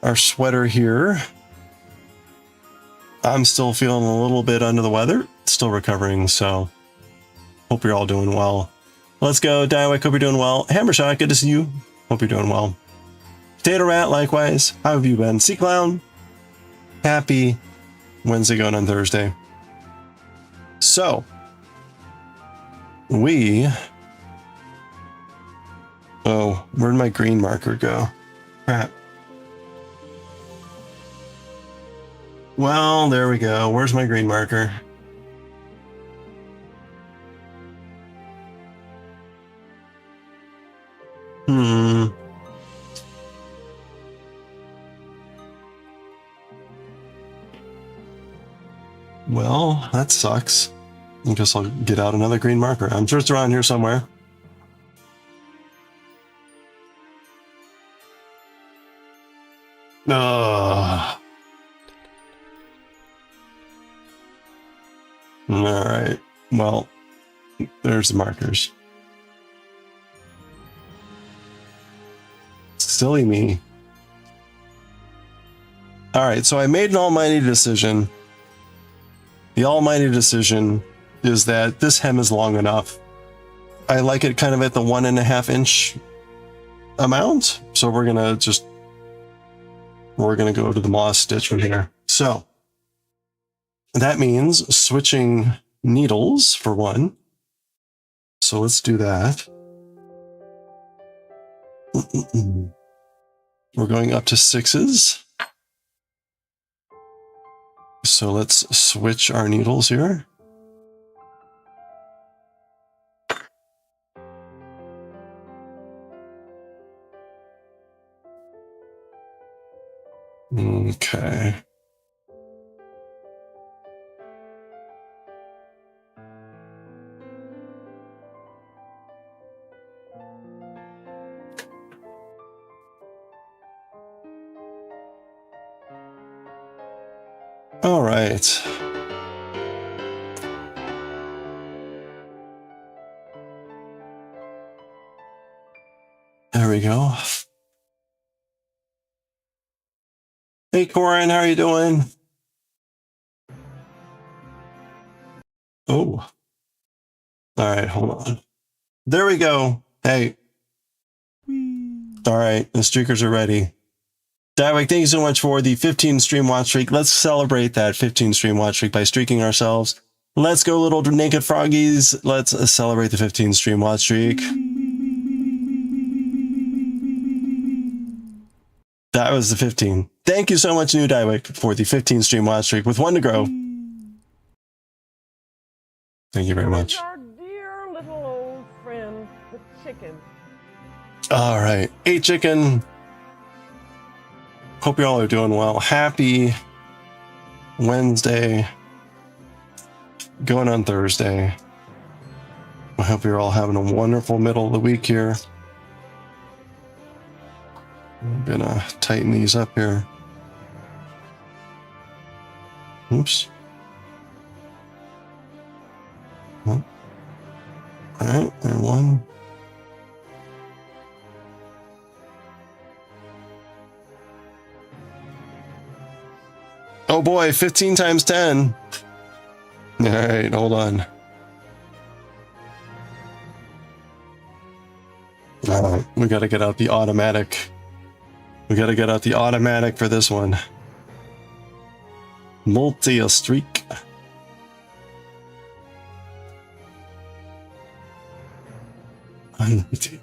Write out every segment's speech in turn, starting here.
our sweater here. I'm still feeling a little bit under the weather, still recovering, so hope you're all doing well. Let's go, Diawick, hope you're doing well. Hammershot, good to see you. Hope you're doing well. Potato Rat, likewise. How have you been? Sea Clown, happy Wednesday going on Thursday. So, oh, where'd my green marker go? Crap. Well, there we go. Where's my green marker? Well, that sucks. I guess I'll get out another green marker. I'm sure it's around here somewhere. All right. Well, there's the markers. Silly me. All right, so I made an almighty decision. The almighty decision is that this hem is long enough. I like it kind of at the 1.5 inch amount. So we're gonna go to the moss stitch from here. So that means switching needles for one. So let's do that. We're going up to 6s. So let's switch our needles here. Okay. All right. There we go. Hey, Corin, how are you doing? Oh. All right, hold on. There we go. Hey. All right, the streakers are ready. Diawick, thank you so much for the 15 stream watch streak. Let's celebrate that 15 stream watch streak by streaking ourselves. Let's go, little naked froggies. Let's celebrate the 15 stream watch streak. That was the 15. Thank you so much, New Diawick, for the 15 stream watch streak with 1 to grow. Thank you very much. Our dear little old friend, the chicken. All right, 8 chicken. Hope you all are doing well. Happy Wednesday. Going on Thursday. I hope you're all having a wonderful middle of the week here. I'm gonna tighten these up here. Oops. All right, and 1. Oh boy, 15 times 10. All right, hold on. All right, we got to get out the automatic. We got to get out the automatic for this one. Multi-streak.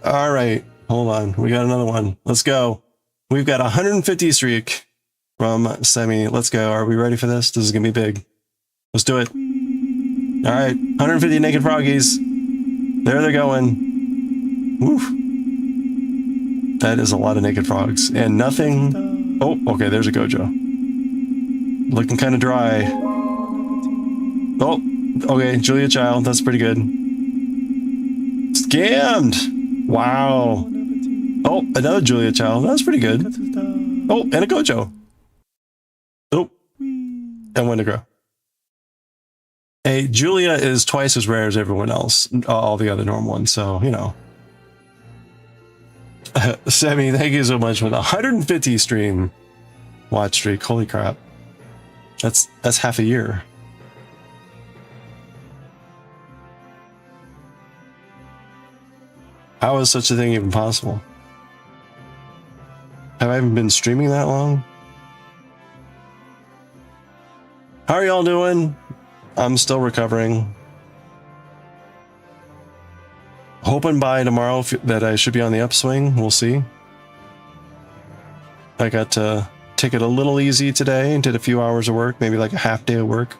All right, hold on. We got another one. Let's go. We've got 150 streak from Semi. Let's go. Are we ready for this? This is going to be big. Let's do it. All right, 150 naked froggies. There they're going. Woo. That is a lot of naked frogs. And nothing... Oh, okay, there's a Gojo. Looking kind of dry. Oh, okay, Julia Child. That's pretty good. Scammed! Wow. Oh, another Julia Child. That's pretty good. Oh, and a Gojo. Oh, and 1 to grow. Hey, Julia is twice as rare as everyone else, all the other normal ones, so, you know. Semi, thank you so much for the 150 stream. watch streak. Holy crap. That's half a year. How is such a thing even possible? Have I even been streaming that long? How are y'all doing? I'm still recovering. Hoping by tomorrow that I should be on the upswing. We'll see. I got to take it a little easy today. Did a few hours of work, maybe like a half day of work.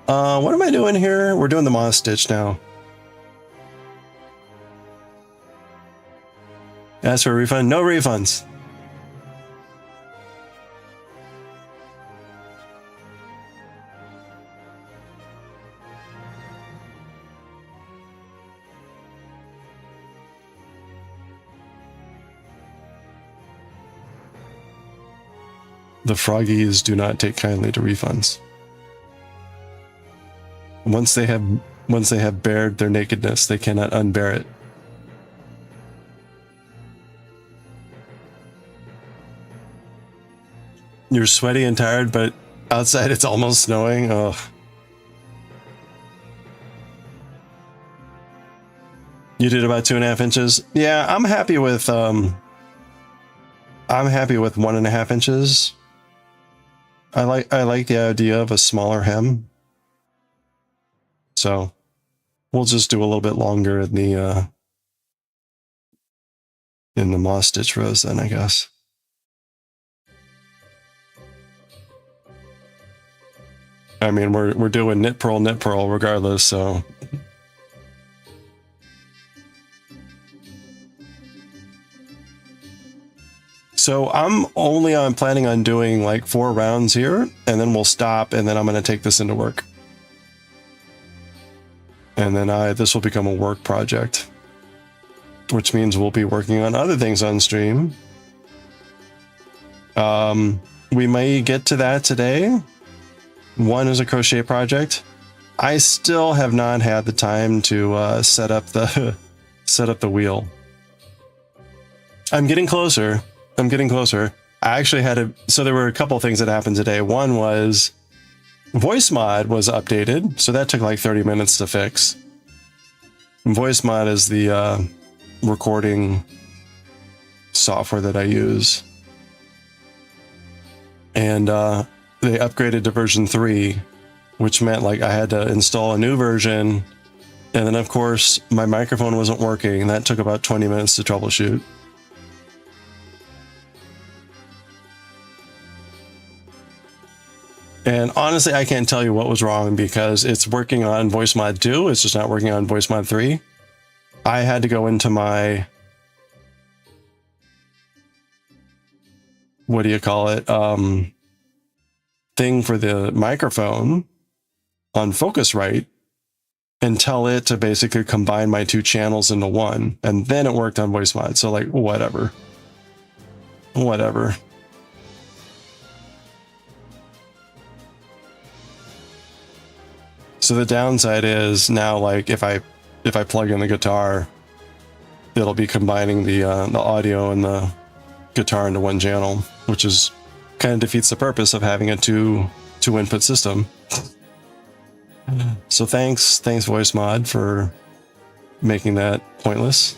What am I doing here? We're doing the moss stitch now. Ask for a refund? No refunds. The froggies do not take kindly to refunds. Once they have bared their nakedness, they cannot unbear it. You're sweaty and tired, but outside it's almost snowing. Oh. You did about 2.5 inches. Yeah, I'm happy with 1.5 inches. I like the idea of a smaller hem. So we'll just do a little bit longer in the moss stitch rows then, I guess. I mean, we're doing knit purl regardless, so. So I'm planning on doing like 4 rounds here, and then we'll stop, and then I'm going to take this into work. And then this will become a work project, which means we'll be working on other things on stream. We may get to that today. One is a crochet project. I still have not had the time to set up the wheel. I'm getting closer. I actually so there were a couple things that happened today. One was voice mod was updated, so that took like 30 minutes to fix. Voice mod is the recording software that I use. And they upgraded to version 3, which meant like I had to install a new version. And then of course my microphone wasn't working, and that took about 20 minutes to troubleshoot. And honestly, I can't tell you what was wrong because it's working on voice mod 2. It's just not working on voice mod 3. I had to go into my, what do you call it? Thing for the microphone on Focusrite and tell it to basically combine my 2 channels into one. And then it worked on voice mod. So like, whatever. So the downside is now, like, if I plug in the guitar, it'll be combining the audio and the guitar into one channel, which is kind of defeats the purpose of having a two input system. So thanks voice mod for making that pointless.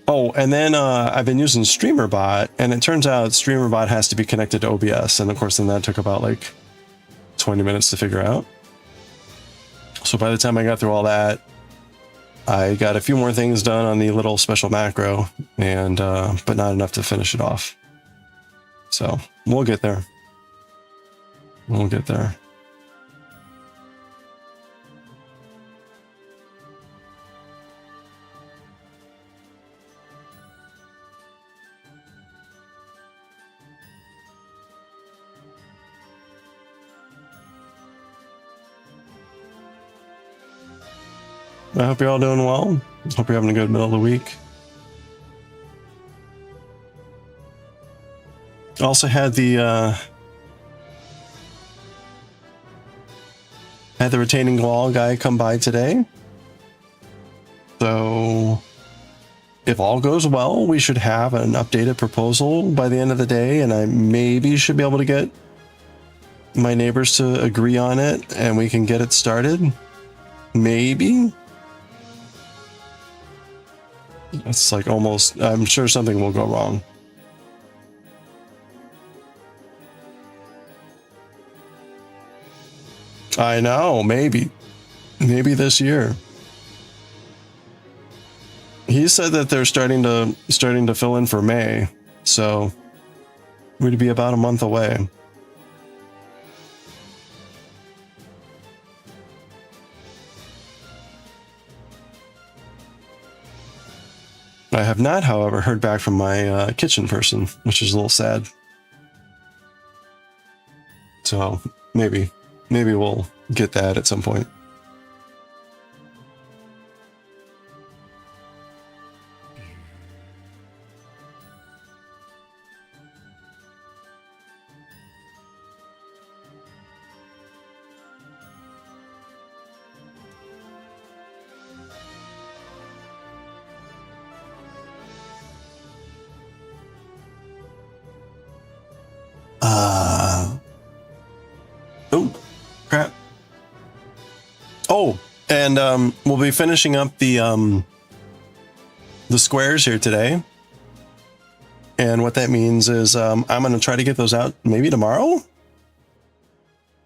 Oh, and then I've been using StreamerBot, and it turns out StreamerBot has to be connected to OBS, and of course then that took about like 20 minutes to figure out. So by the time I got through all that, I got a few more things done on the little special macro, and but not enough to finish it off. So we'll get there. I hope you're all doing well. Hope you're having a good middle of the week. Also had the retaining wall guy come by today. So if all goes well, we should have an updated proposal by the end of the day, and I maybe should be able to get my neighbors to agree on it and we can get it started. Maybe. It's like almost, I'm sure something will go wrong. I know, maybe this year. He said that they're starting to fill in for May, so we'd be about a month away. I have not, however, heard back from my kitchen person, which is a little sad. So maybe we'll get that at some point. Oh, crap. Oh, and we'll be finishing up the squares here today. And what that means is I'm going to try to get those out maybe tomorrow.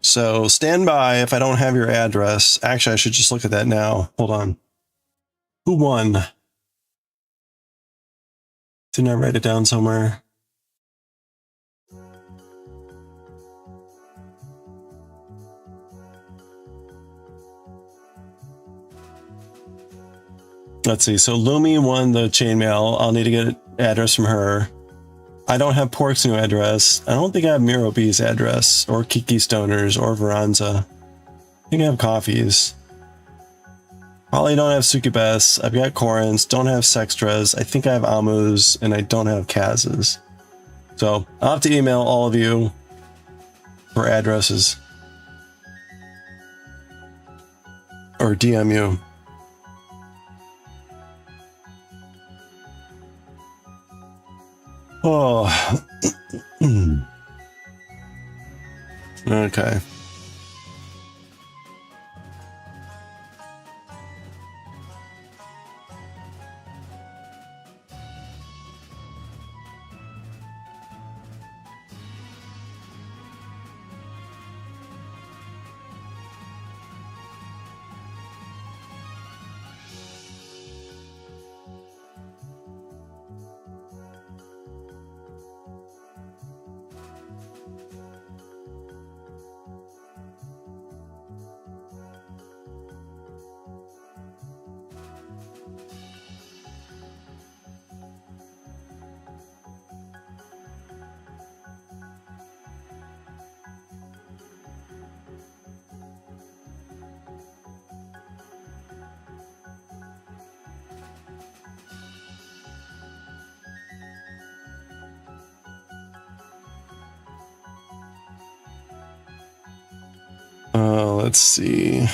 So stand by if I don't have your address. Actually, I should just look at that now. Hold on. Who won? Didn't I write it down somewhere? Let's see. So Lumi won the chainmail. I'll need to get an address from her. I don't have Pork's new address. I don't think I have Miro B's address, or Kiki Stoner's, or Veranza. I think I have Coffee's. Probably don't have Sukibes. I've got Corin's. Don't have Sextras. I think I have Amu's, and I don't have Kaz's. So I'll have to email all of you for addresses. Or DM you. Oh. Okay. Let's see.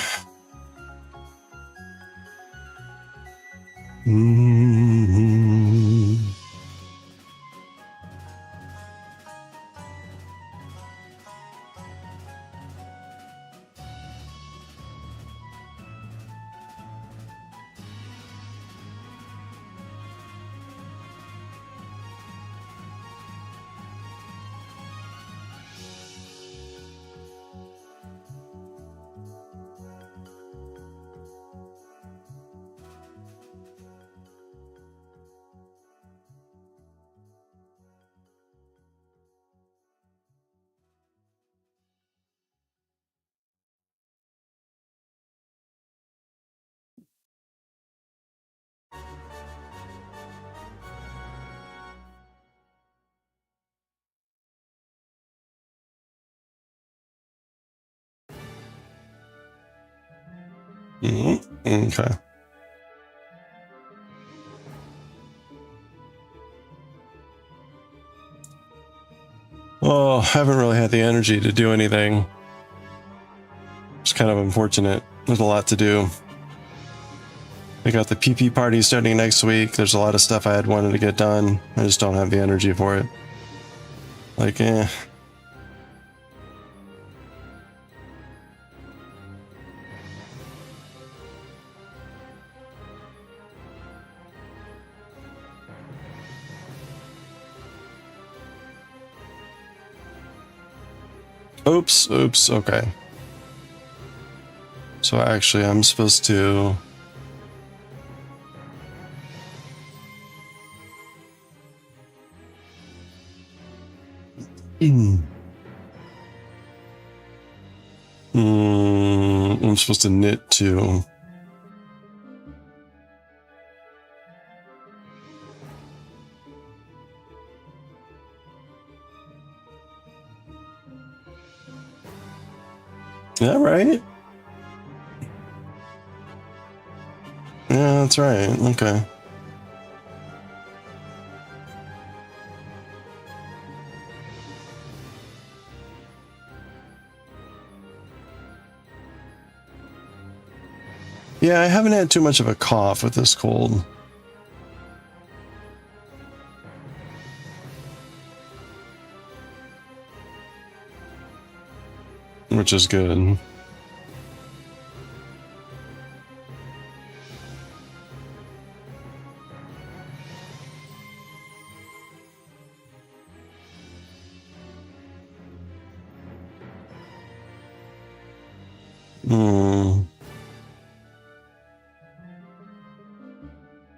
Okay. Oh, I haven't really had the energy to do anything. It's kind of unfortunate. There's a lot to do. I got the PP party starting next week. There's a lot of stuff I had wanted to get done. I just don't have the energy for it. Like, eh. Oops, oops, okay. So actually I'm supposed to... I'm supposed to knit too. Is that right? Yeah, that's right. Okay. Yeah, I haven't had too much of a cough with this cold. Which is good.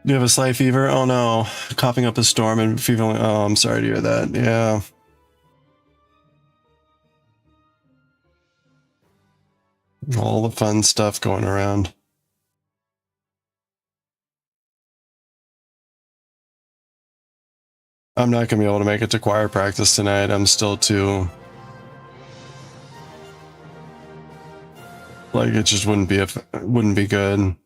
Do you have a slight fever? Oh no. Coughing up a storm and fever. Oh, I'm sorry to hear that. Yeah. All the fun stuff going around. I'm not going to be able to make it to choir practice tonight. I'm still too... Like, it just wouldn't be good.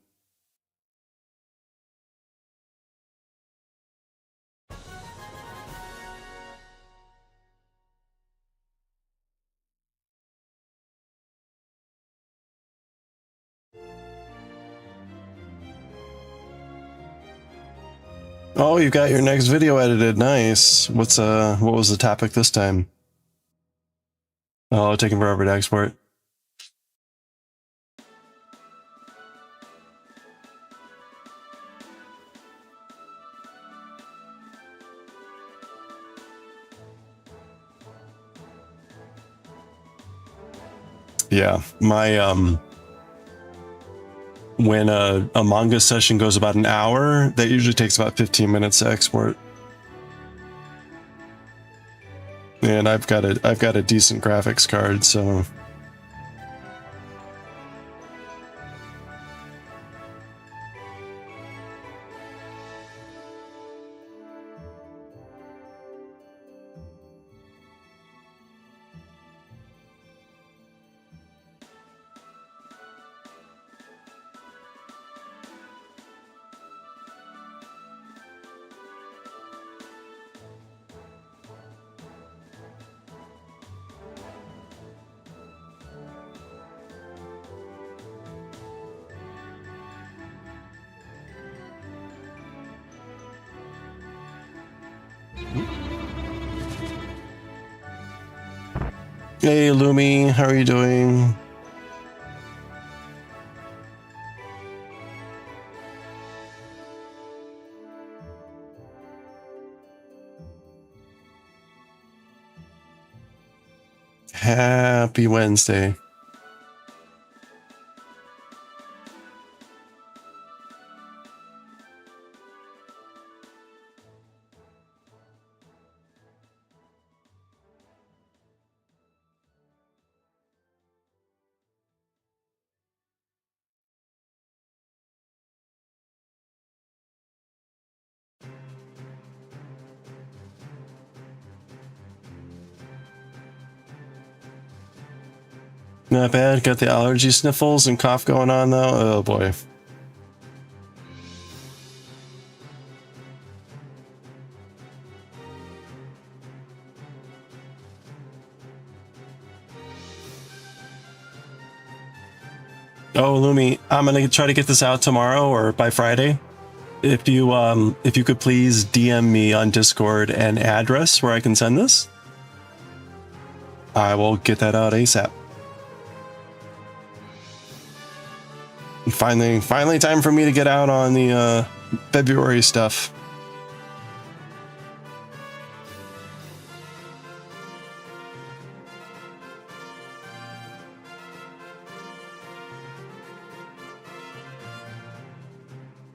Oh, you got your next video edited. Nice. What was the topic this time? Oh, taking forever to export. Yeah, my when a manga session goes about an hour, that usually takes about 15 minutes to export. And I've got a decent graphics card, so hey Lumi, how are you doing? Happy Wednesday. Not bad. Got the allergy sniffles and cough going on though. Oh boy. Oh, Lumi, I'm gonna try to get this out tomorrow or by Friday. If you could please DM me on Discord an address where I can send this, I will get that out ASAP. Finally time for me to get out on the February stuff.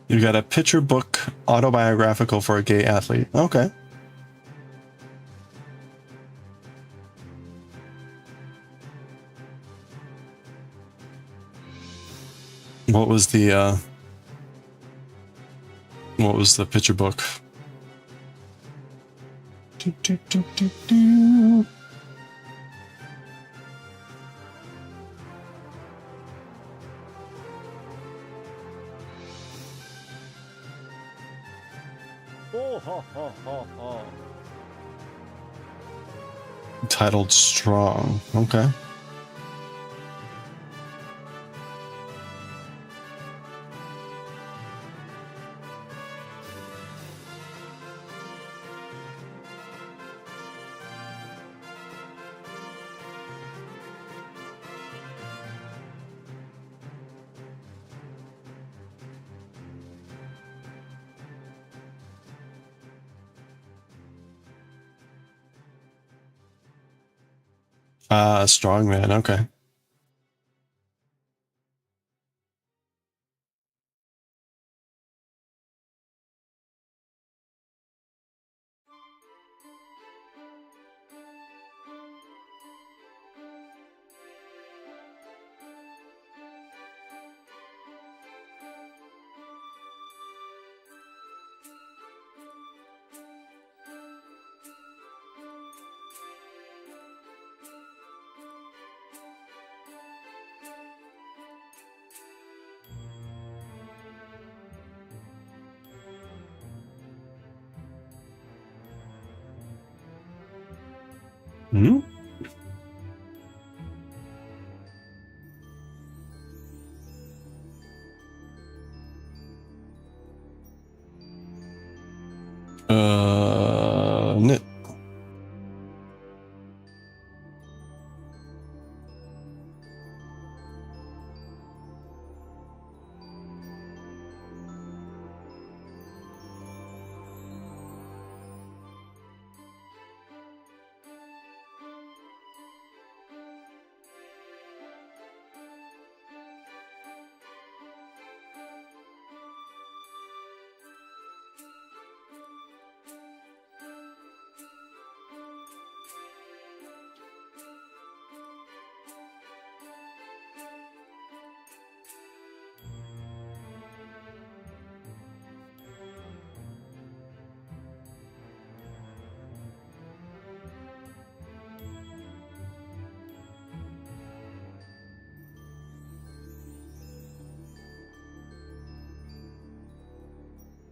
You got a picture book autobiographical for a gay athlete. Okay. What was the picture book? Do, do, do, do, do. Oh, ho, ho, ho, ho. Titled Strong. Okay. Strong man. Okay. Hmm? Knit.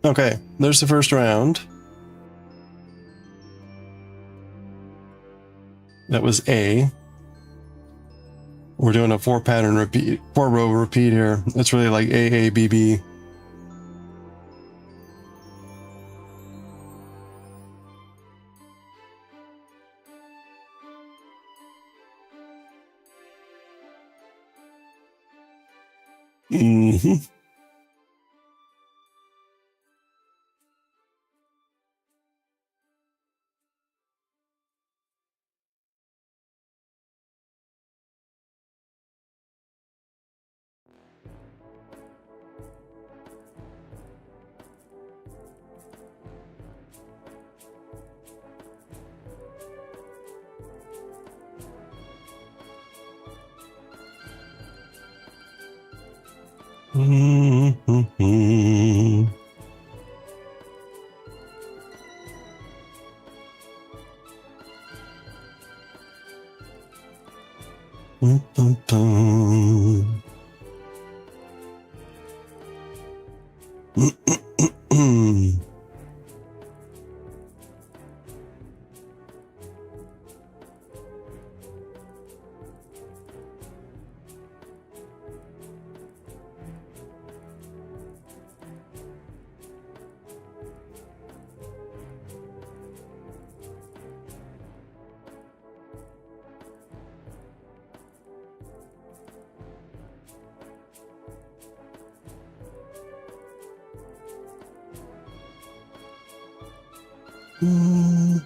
Okay, there's the first round. That was A. We're doing a 4-pattern repeat, 4-row repeat here. It's really like A, B, B. Mm-hmm. Mm-hmm. Oh,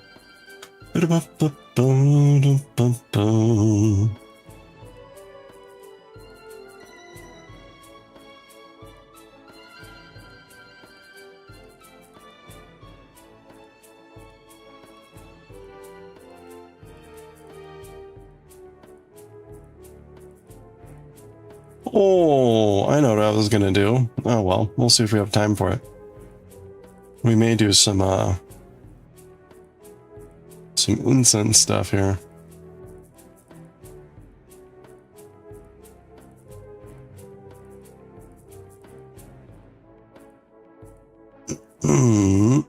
I know what I was gonna do. Oh well, we'll see if we have time for it. We may do some incense stuff here. Hmm.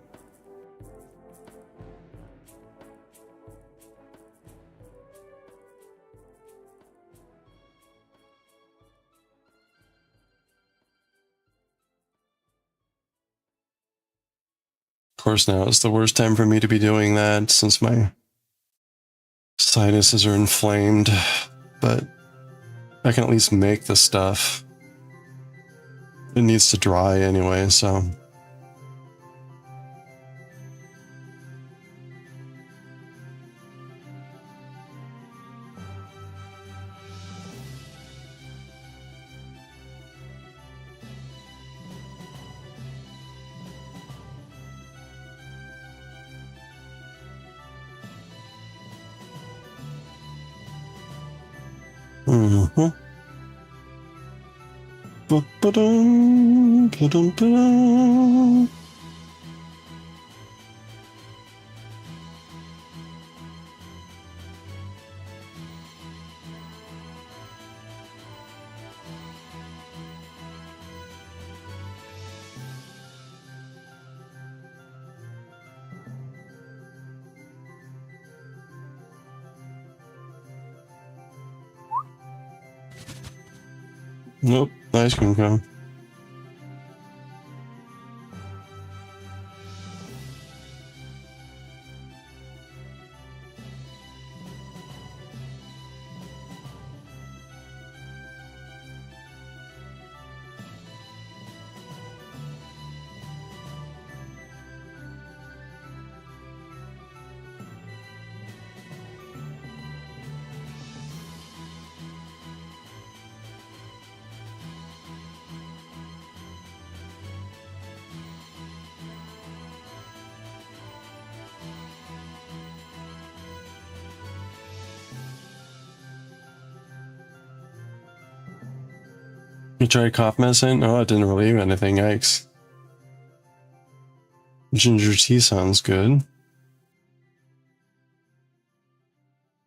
Of course, now it's the worst time for me to be doing that since my sinuses are inflamed, but I can at least make the stuff. It needs to dry anyway, so. Mm-hmm. Ba-ba-dum, ba-dum, ba-dum. Nope, ice cream cone. You tried cough medicine? Oh, it didn't relieve anything. Yikes. Ginger tea sounds good.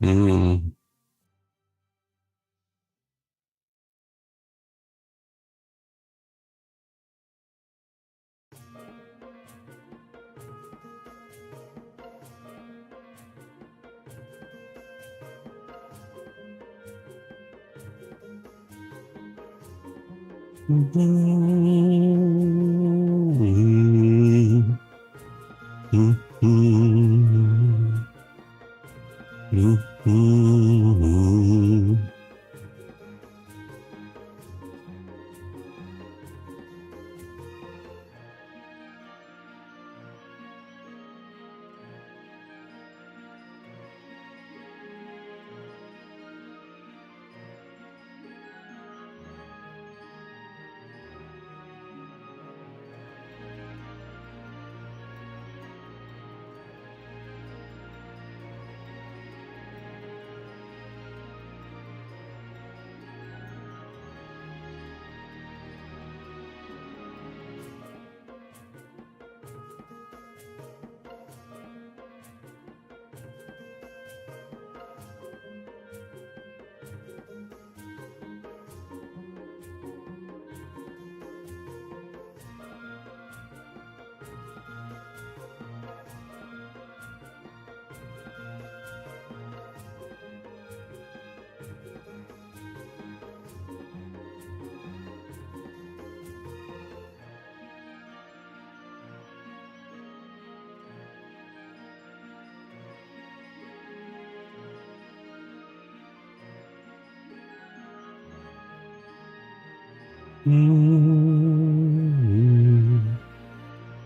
Mmm.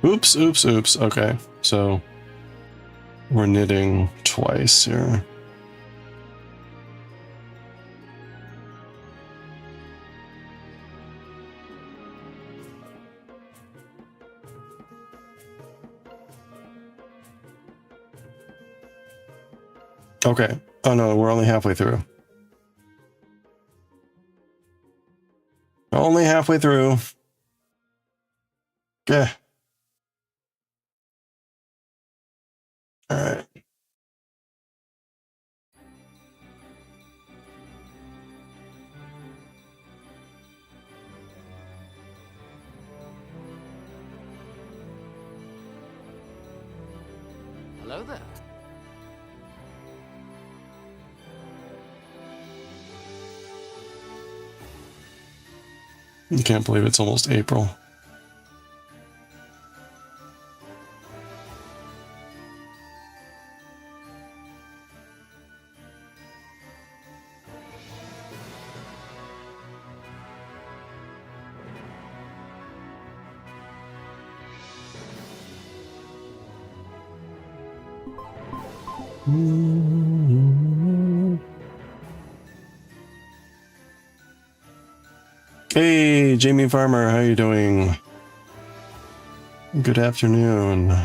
Oops, oops, oops. Okay, so We're knitting twice here. Okay. Oh no, we're only halfway through. Only halfway through. Yeah. All right. Hello there. You can't believe it's almost April. Hey, Jamie Farmer, how you doing? Good afternoon.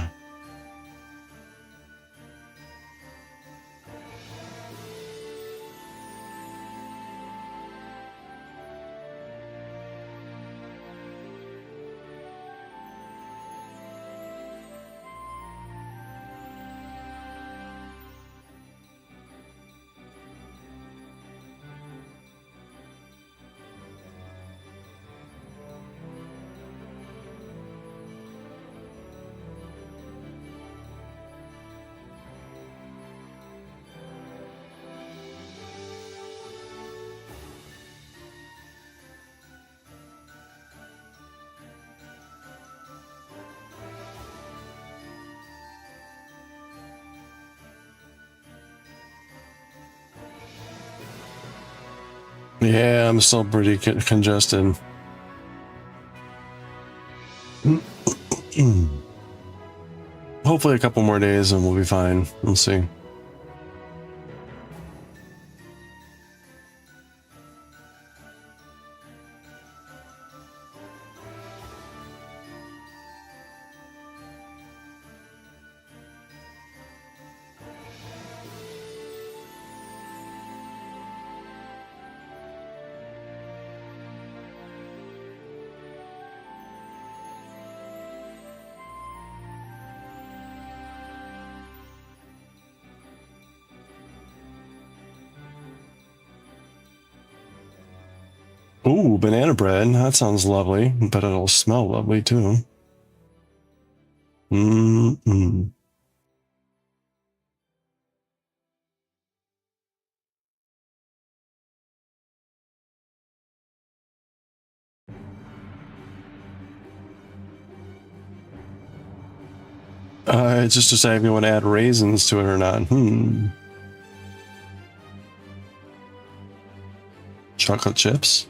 Yeah, I'm still pretty congested. Hopefully a couple more days and we'll be fine. We'll see. Ooh, banana bread. That sounds lovely, but it'll smell lovely too. Mm-mm. Just decide if you want to add raisins to it or not. Chocolate chips?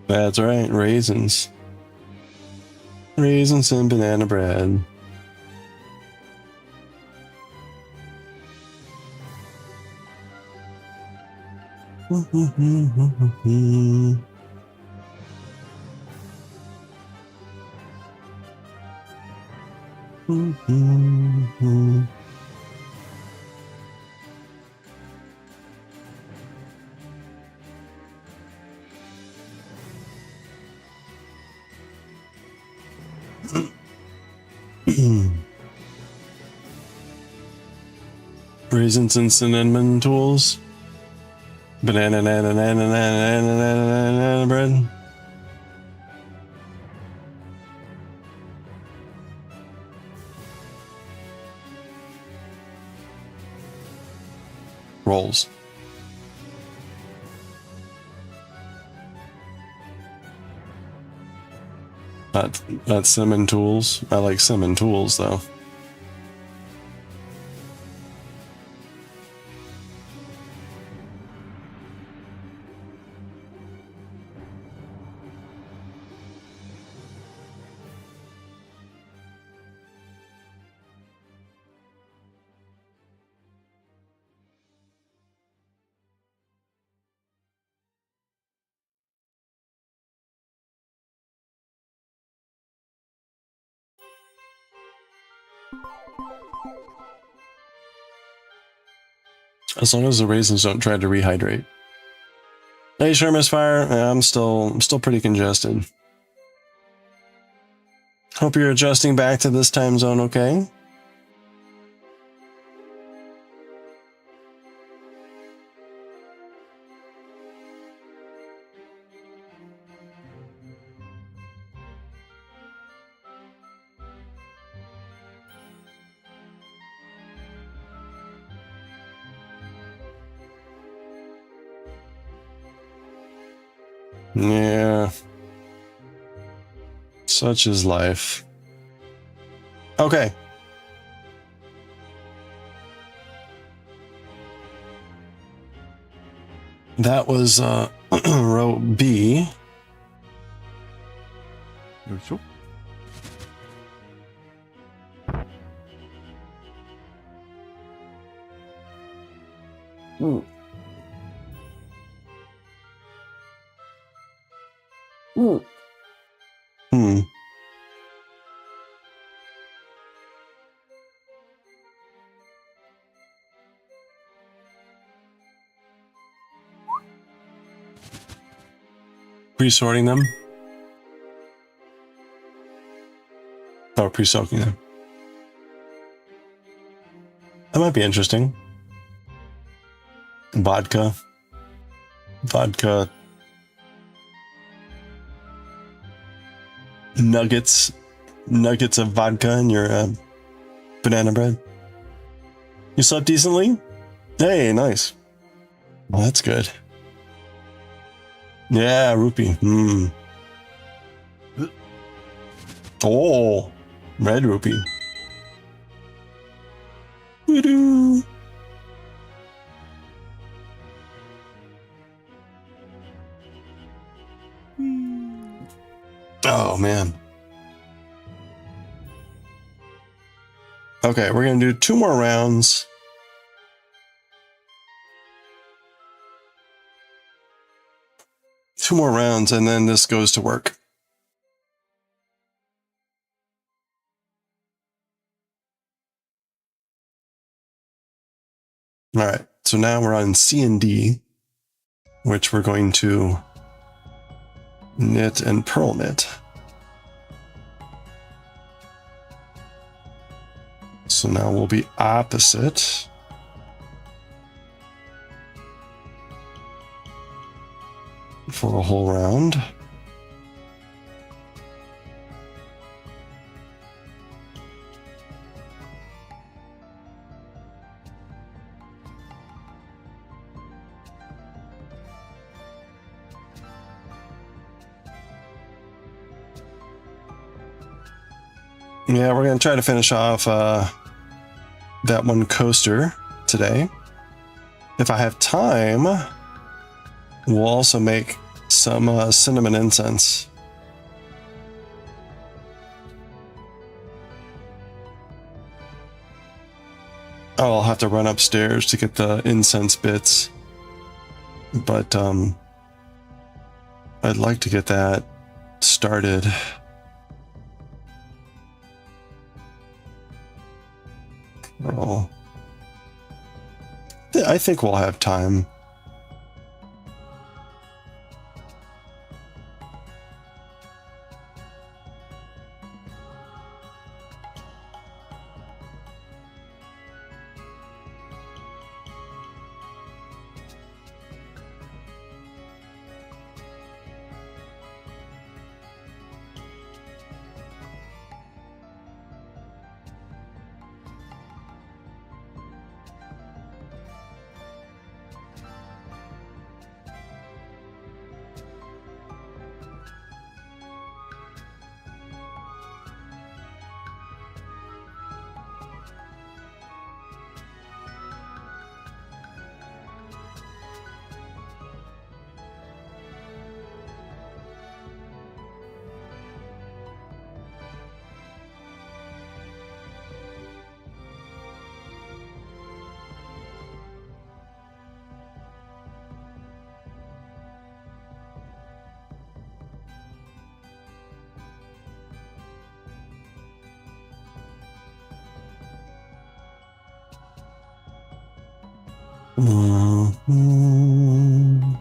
That's right, raisins. Raisins and banana bread. Raisins and cinnamon tools. Banana bread. Rolls. Not cinnamon tools. I like cinnamon tools though. As long as the raisins don't try to rehydrate. Hey, sure, Misfire. Yeah, I'm still pretty congested. Hope you're adjusting back to this time zone, okay? Yeah. Such is life. Okay. That was row B. Pre-sorting them? Or pre-soaking them? That might be interesting. Vodka. Nuggets of vodka in your banana bread. You slept decently? Hey, nice. Well, that's good. Yeah, rupee. Oh, red rupee. Woo-doo. Oh, man. Okay, we're going to do 2 more rounds. Two more rounds, and then this goes to work. All right, so now we're on C and D, which we're going to knit and purl knit. So now we'll be opposite. For a whole round. Yeah, we're going to try to finish off that one coaster today. If I have time, we'll also make some cinnamon incense. Oh, I'll have to run upstairs to get the incense bits. But I'd like to get that started. Oh, I think we'll have time. Mm-hmm.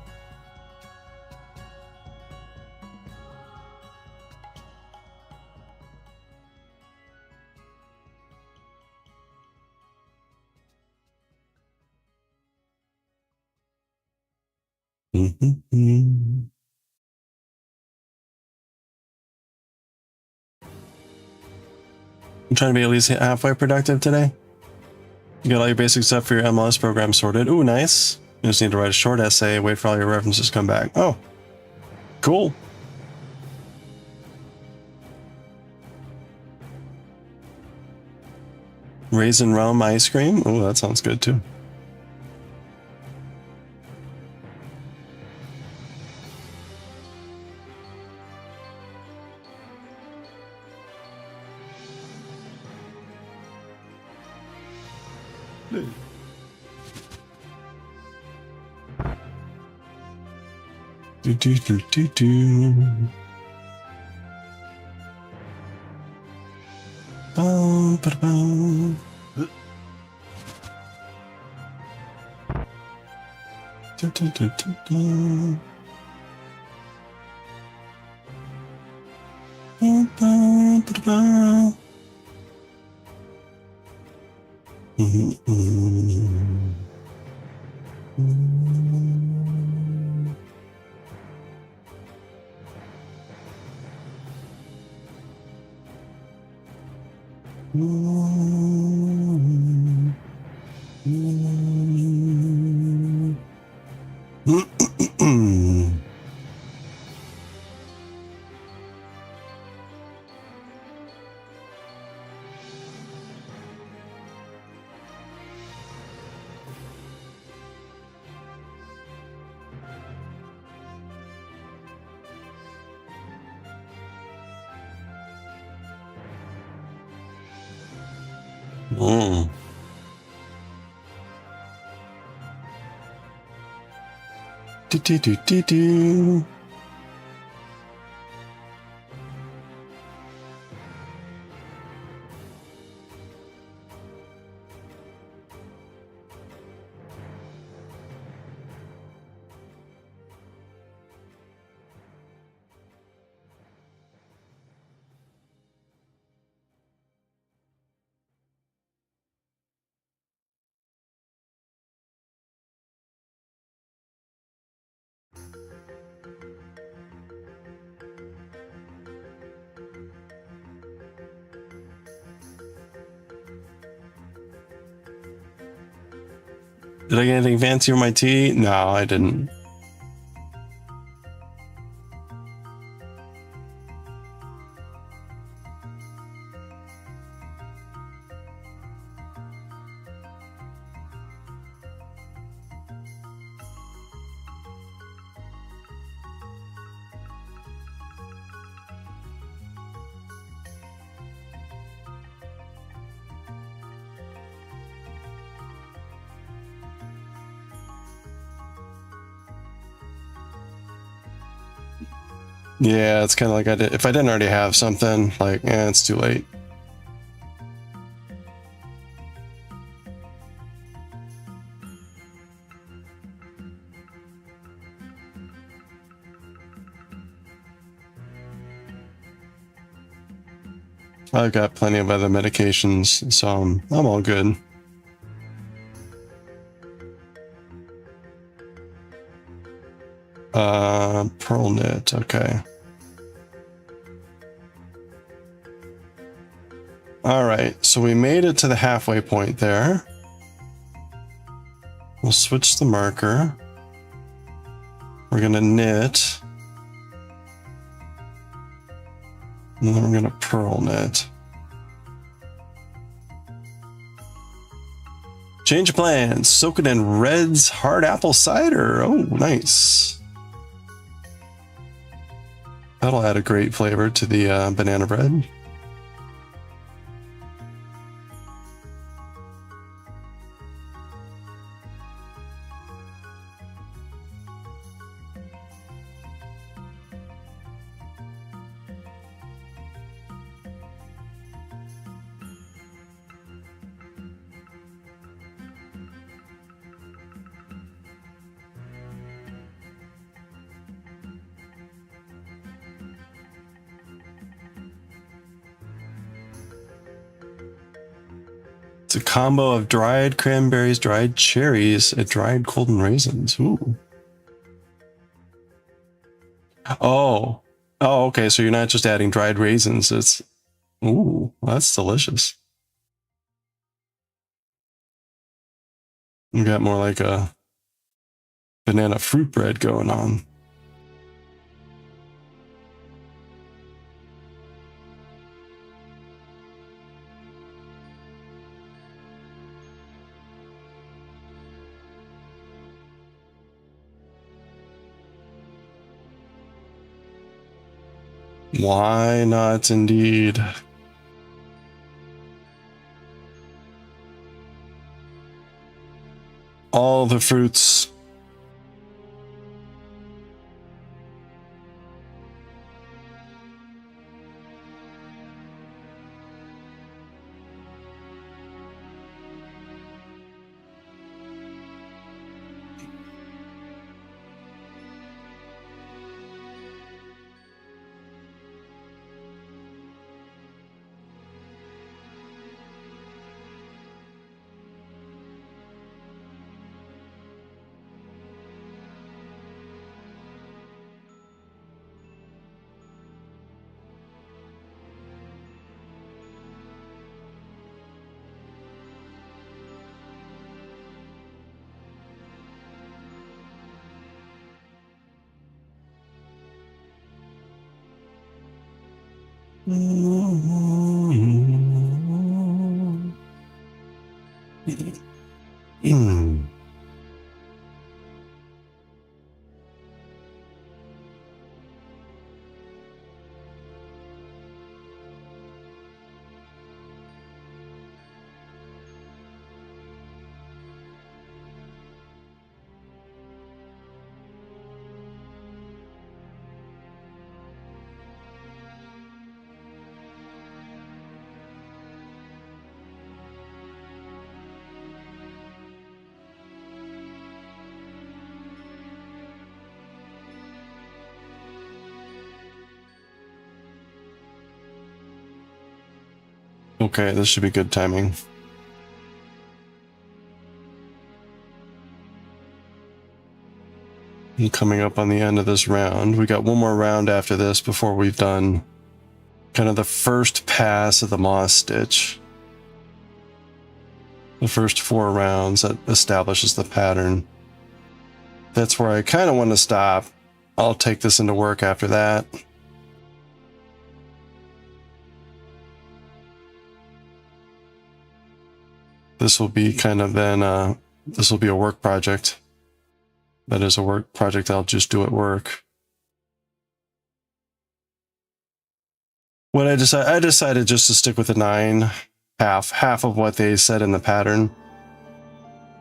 Mm-hmm. I'm trying to be at least halfway productive today. You got all your basic stuff for your MLS program sorted. Ooh, nice. You just need to write a short essay, wait for all your references to come back. Oh, cool. Raisin rum ice cream. Oh, that sounds good too. Do do do do do. Bum, ba, bum. Do, do, do, do, do. Bum, bum, ba, bum. Do, do, do, do, do. Did I get anything fancy for my tea? No, I didn't. Yeah, it's kind of like if I didn't already have something, like, it's too late. I've got plenty of other medications, so I'm all good. Pearl knit, okay. All right, so we made it to the halfway point there. We'll switch the marker. We're gonna knit. And then we're gonna pearl knit. Change of plans. Soak it in Red's hard apple cider. Oh, nice. That'll add a great flavor to the banana bread. It's a combo of dried cranberries, dried cherries, and dried golden raisins. Ooh. Oh. Oh, okay. So you're not just adding dried raisins. It's, ooh, that's delicious. You got more like a banana fruit bread going on. Why not, indeed? All the fruits. Okay, this should be good timing. And coming up on the end of this round, we got one more round after this before we've done kind of the first pass of the moss stitch. The first 4 rounds that establishes the pattern. That's where I kind of want to stop. I'll take this into work after that. This will be kind of then, this will be a work project. That is a work project I'll just do at work. What I decided just to stick with the 9, half of what they said in the pattern.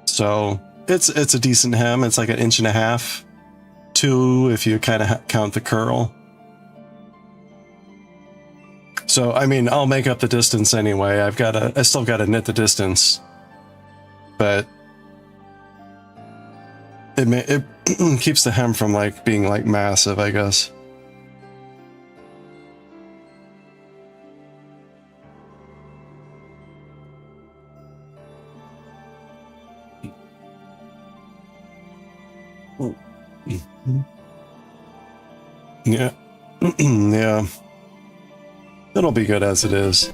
So it's a decent hem. It's like 1.5 inches, 2 if you kind of count the curl. So, I mean, I'll make up the distance anyway. I still gotta knit the distance. But it keeps the hem from like being like massive, I guess. Yeah. Yeah. It'll be good as it is.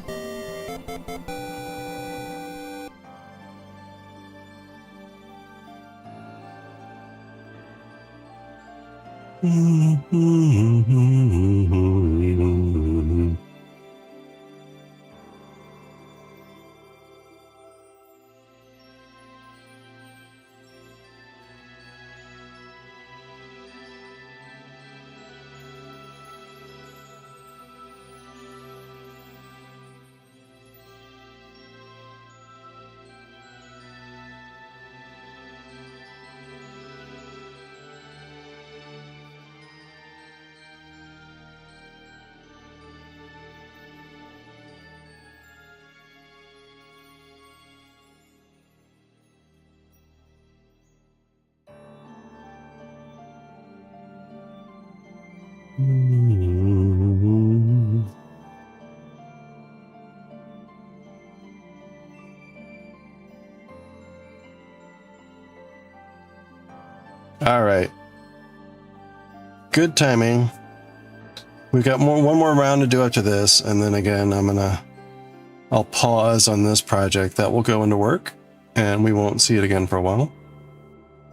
All right. Good timing. We've got one more round to do after this, and then again, I'll pause on this project. That will go into work, and we won't see it again for a while.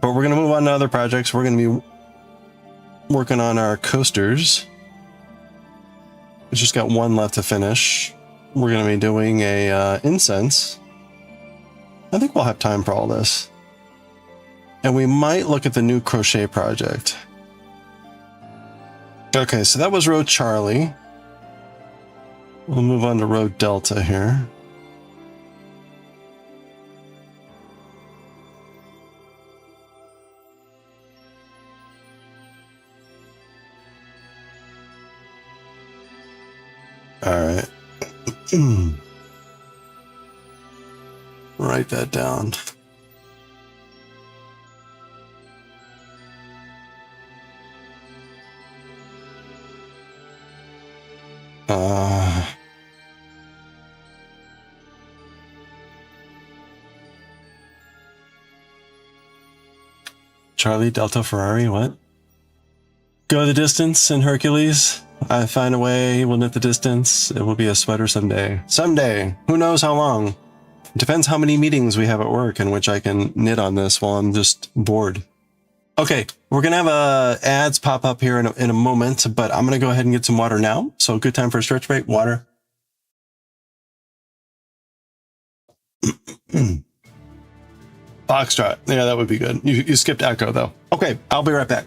But we're gonna move on to other projects. We're gonna be working on our coasters. We just got one left to finish. We're gonna be doing a incense. I think we'll have time for all this. And we might look at the new crochet project. Okay, so that was row Charlie. We'll move on to row Delta here. All right. Write that down. Charlie, Delta, Ferrari, what? Go the distance in Hercules. I find a way, we'll knit the distance. It will be a sweater someday. Someday! Who knows how long? It depends how many meetings we have at work in which I can knit on this while I'm just bored. Okay, we're gonna have ads pop up here in a moment, but I'm gonna go ahead and get some water now. So good time for a stretch break. Water. Foxtrot. Yeah, that would be good. You skipped Echo though. Okay, I'll be right back.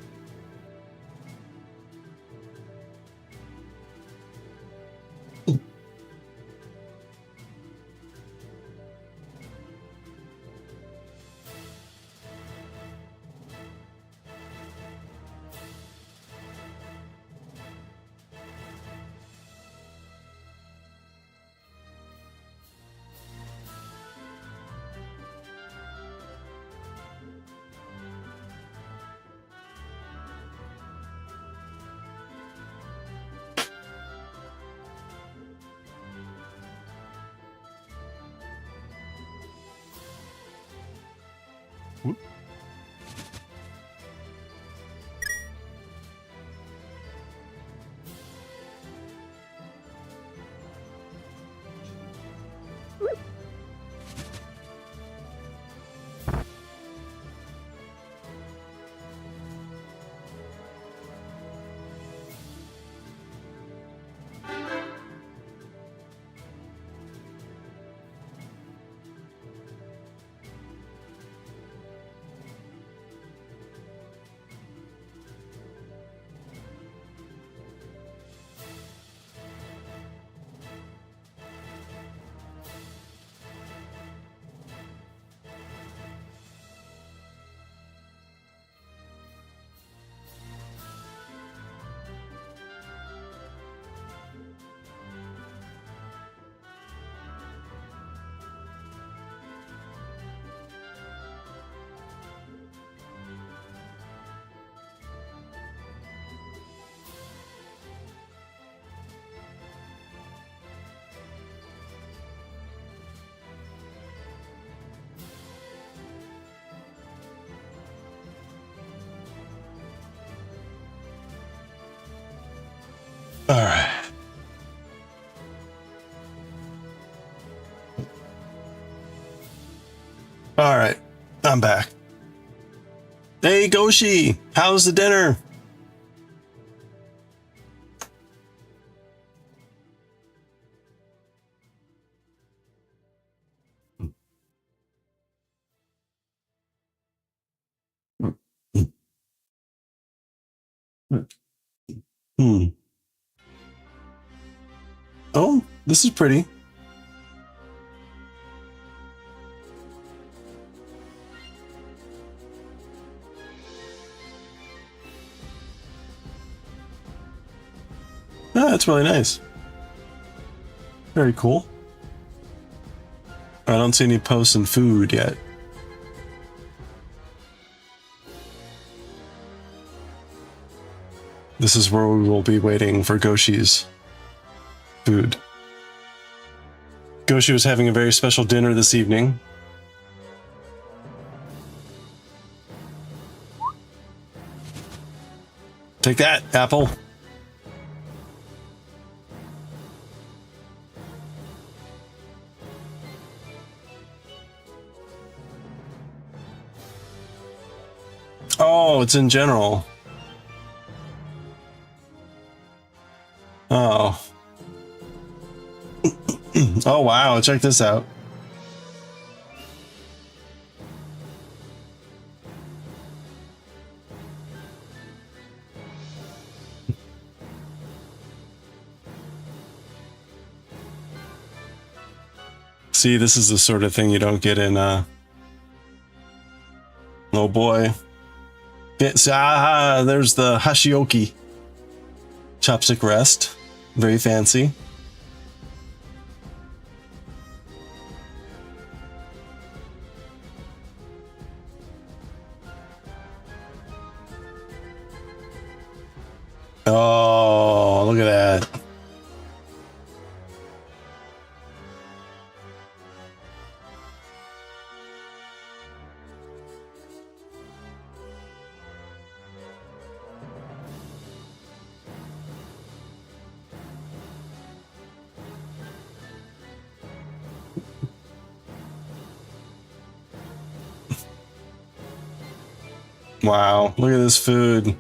All right. All right. I'm back. Hey, Goshi, how's the dinner? Hmm. Oh, this is pretty. Oh, that's really nice. Very cool. I don't see any posts in food yet. This is where we will be waiting for Goshi's food. Goshi was having a very special dinner this evening. Take that, Apple. Oh, it's in general. Oh. Oh, wow. Check this out. See, this is the sort of thing you don't get in, oh boy. There's the Hashioki. Chopstick rest. Very fancy. Oh, look at that. Wow, look at this food.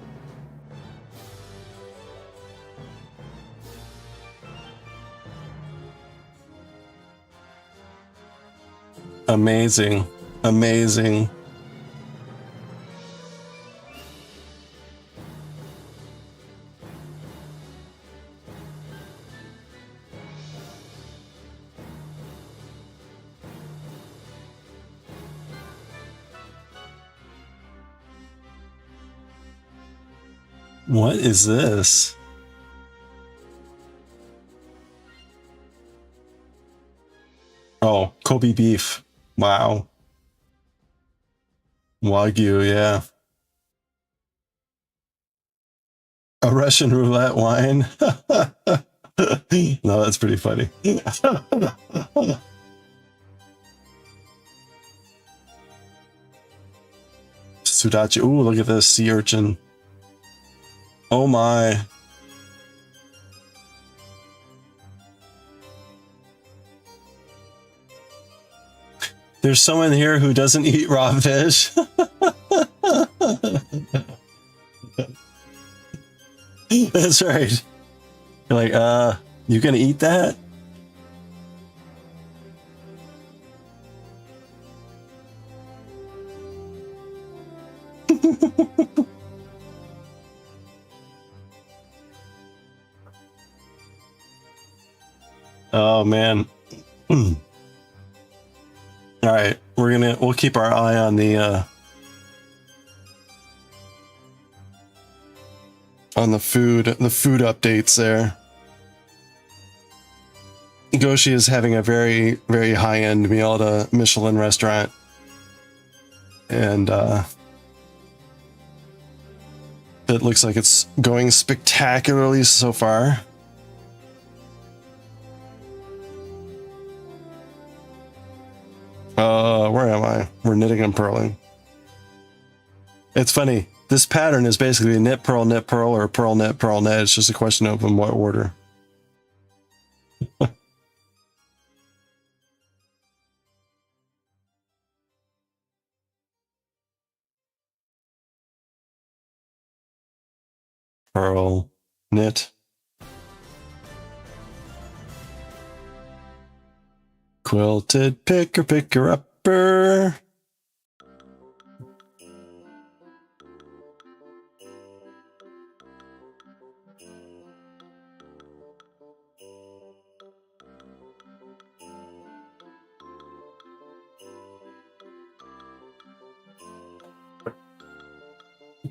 Amazing. Amazing. What is this? Oh, Kobe beef. Wow. Wagyu, yeah. A Russian roulette wine. No, that's pretty funny. Sudachi. Ooh, look at this sea urchin. Oh my. There's someone here who doesn't eat raw fish. That's right. You're like, you gonna eat that? Oh man. All right, we'll keep our eye on the food updates there. Goshi is having a very, very high-end meal at a Michelin restaurant. And it looks like it's going spectacularly so far. Where am I? We're knitting and purling. It's funny. This pattern is basically knit, purl, or purl, knit, purl, knit. It's just a question of in what order. Purl, knit. Quilted picker-upper.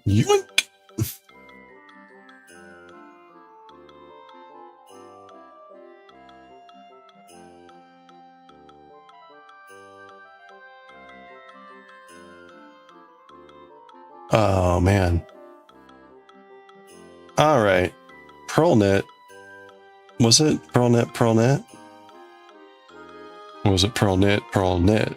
Yoink! Oh, man. All right. Purl knit. Was it purl knit, purl knit? Or was it purl knit, purl knit?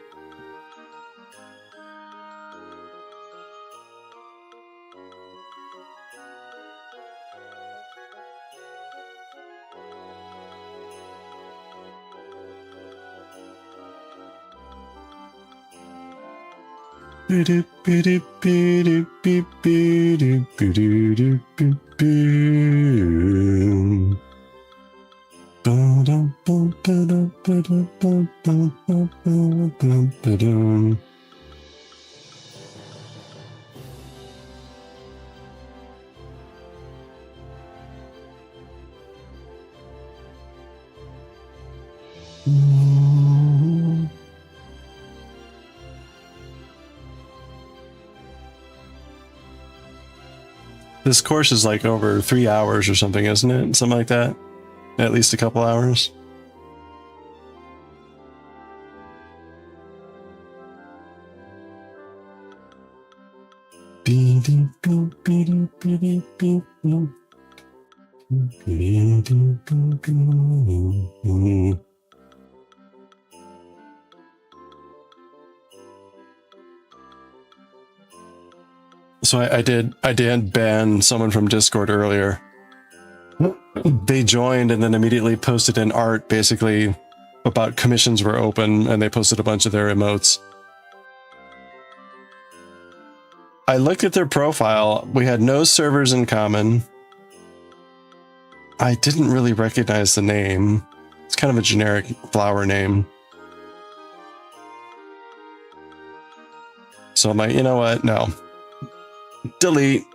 This course is like over 3 hours or something, isn't it? Something like that. At least a couple hours. So I did ban someone from Discord earlier. They joined and then immediately posted an art basically about commissions were open, and they posted a bunch of their emotes. I looked at their profile. We had no servers in common. I didn't really recognize the name. It's kind of a generic flower name. So I'm like, you know what? No. Delete.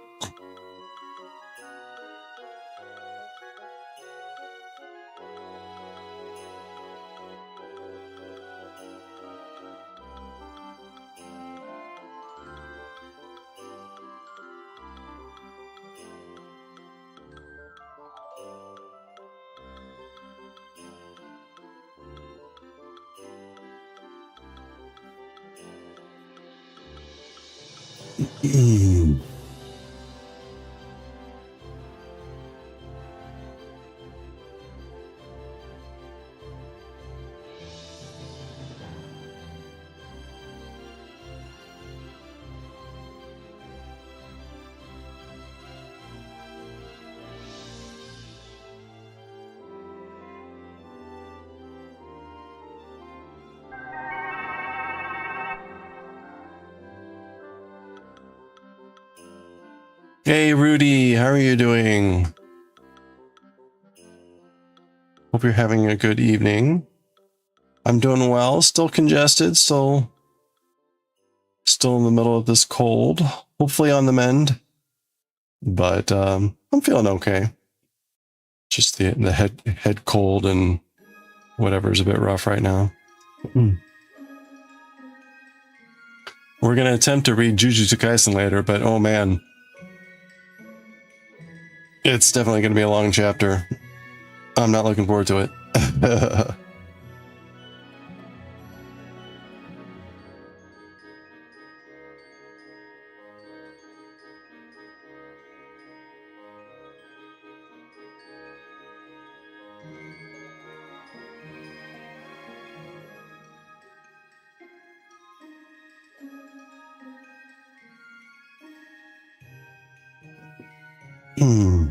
Hey, Rudy, how are you doing? Hope you're having a good evening. I'm doing well, still congested, still in the middle of this cold, hopefully on the mend. But I'm feeling okay. Just the head cold and whatever is a bit rough right now. We're going to attempt to read Jujutsu Kaisen later, but oh man. It's definitely going to be a long chapter. I'm not looking forward to it. Hmm.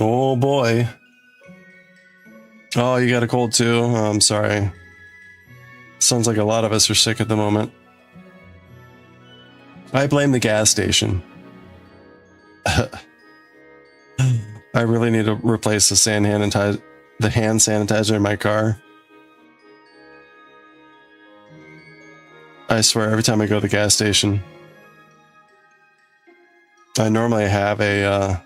Oh boy. Oh, you got a cold too? Oh, I'm sorry. Sounds like a lot of us are sick at the moment. I blame the gas station. I really need to replace the hand sanitizer in my car. I swear, every time I go to the gas station, I normally have a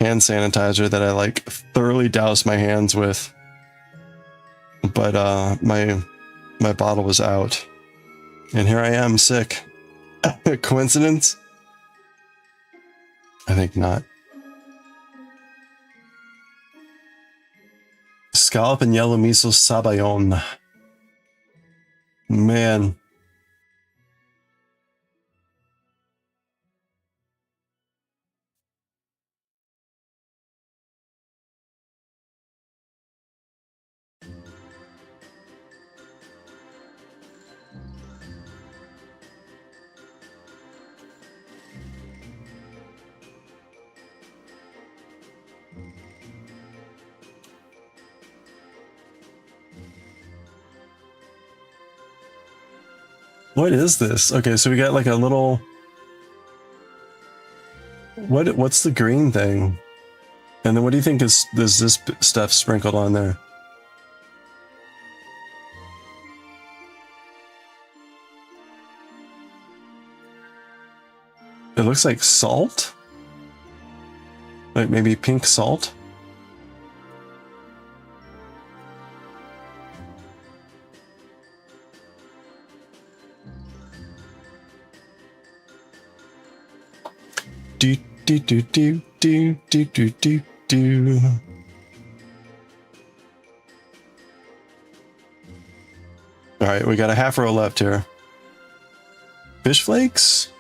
hand sanitizer that I like thoroughly douse my hands with, but my bottle was out, and here I am sick. Coincidence? I think not. Scallop and yellow miso sabayon. Man. What is this? Okay, so we got like a little... What's the green thing? And then what do you think is this stuff sprinkled on there? It looks like salt? Like maybe pink salt? Do do do do do do do do do. All right, we got a half row left here. Fish flakes?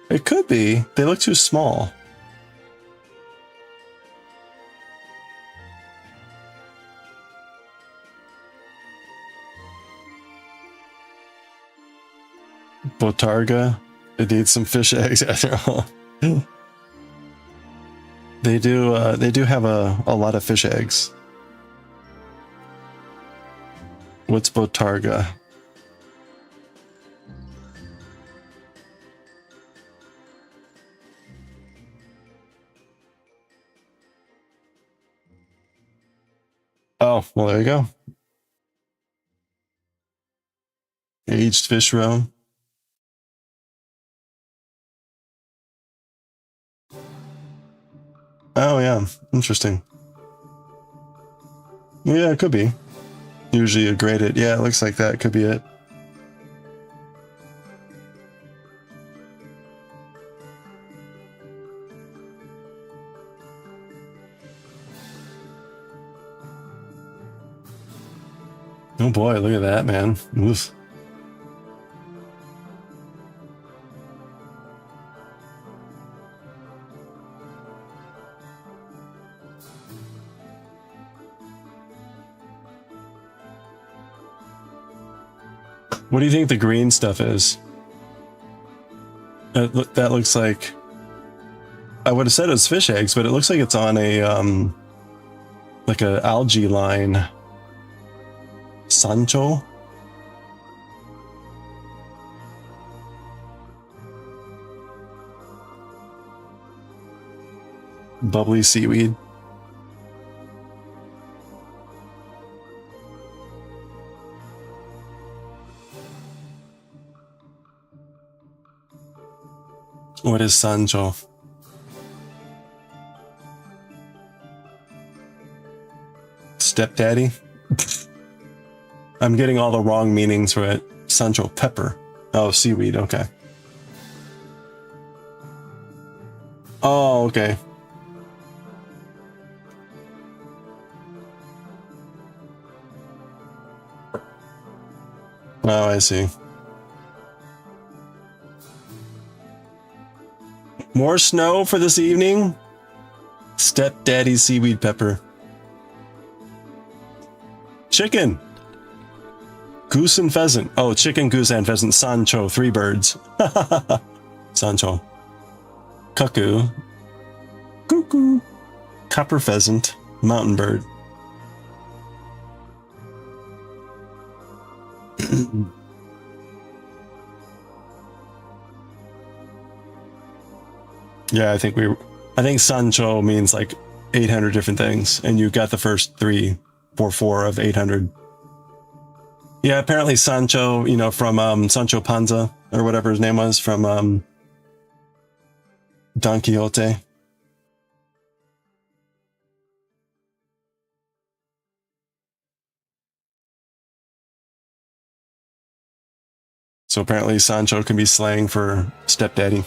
It could be. They look too small. Botarga. It needs some fish eggs after all. They do have a lot of fish eggs. What's Botarga? Oh, well, there you go. Aged fish roe. Oh, yeah. Interesting. Yeah, it could be. Usually a graded. Yeah, it looks like that could be it. Oh boy, look at that, man. Oof. What do you think the green stuff is? That looks like... I would have said it was fish eggs, but it looks like it's on a, like a algae line. Sancho? Bubbly seaweed. What is Sancho? Stepdaddy? I'm getting all the wrong meanings for it. Sancho pepper. Oh, seaweed, okay. Oh, okay. Oh, I see. More snow for this evening? Stepdaddy seaweed pepper. Chicken. Goose and pheasant. Oh, chicken, goose, and pheasant. Sancho, 3 birds. Sancho. Cuckoo. Cuckoo. Copper pheasant. Mountain bird. Yeah, I think Sancho means like 800 different things, and you got the first 3 for 4 of 800. Yeah, apparently Sancho, you know, from Sancho Panza or whatever his name was from Don Quixote. So apparently Sancho can be slang for stepdaddy.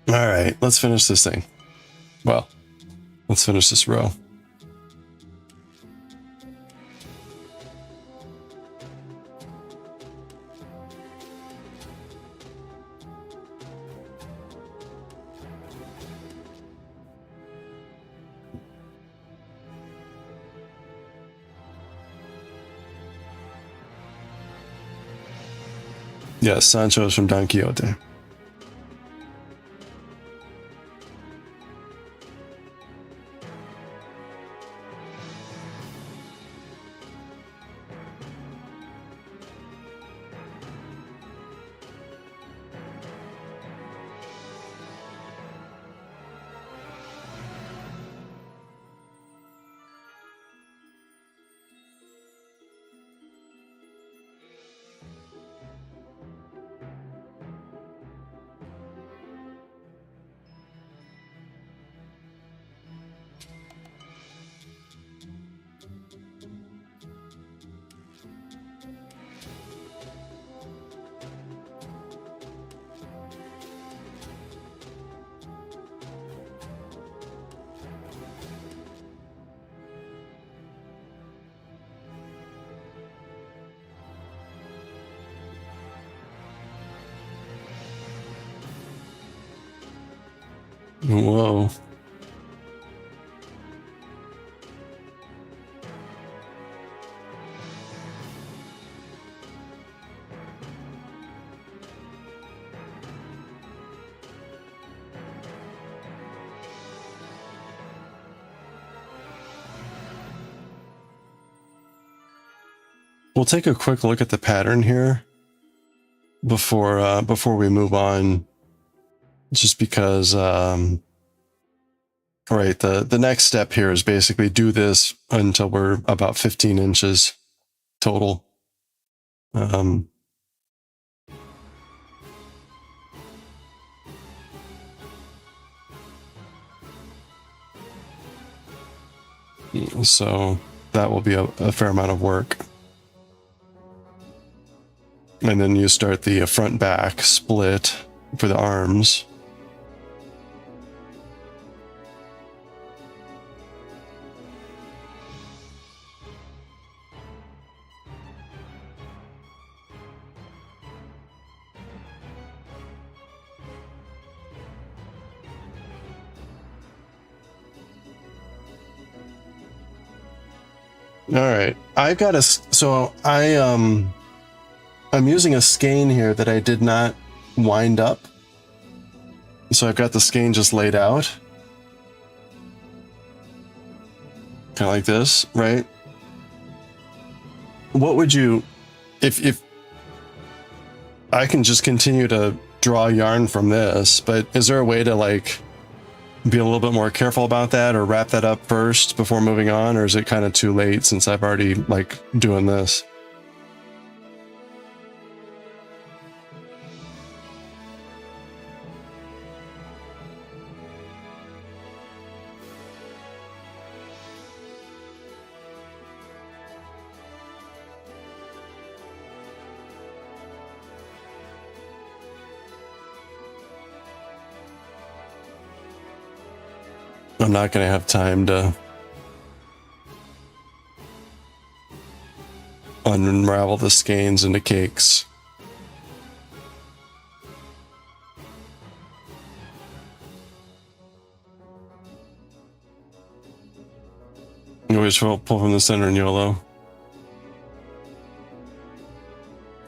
All right, let's finish this thing. Well, let's finish this row. Yes, Sancho is from Don Quixote. Whoa. We'll take a quick look at the pattern here before we move on, just because all right, the next step here is basically do this until we're about 15 inches total. So that will be a fair amount of work. And then you start the front back split for the arms. All right, I've got I'm using a skein here that I did not wind up. So I've got the skein just laid out. Kind of like this, right? What would you, if I can just continue to draw yarn from this, but is there a way to like be a little bit more careful about that or wrap that up first before moving on? Or is it kind of too late since I've already like doing this? I'm not going to have time to unravel the skeins into cakes. You always pull from the center in YOLO.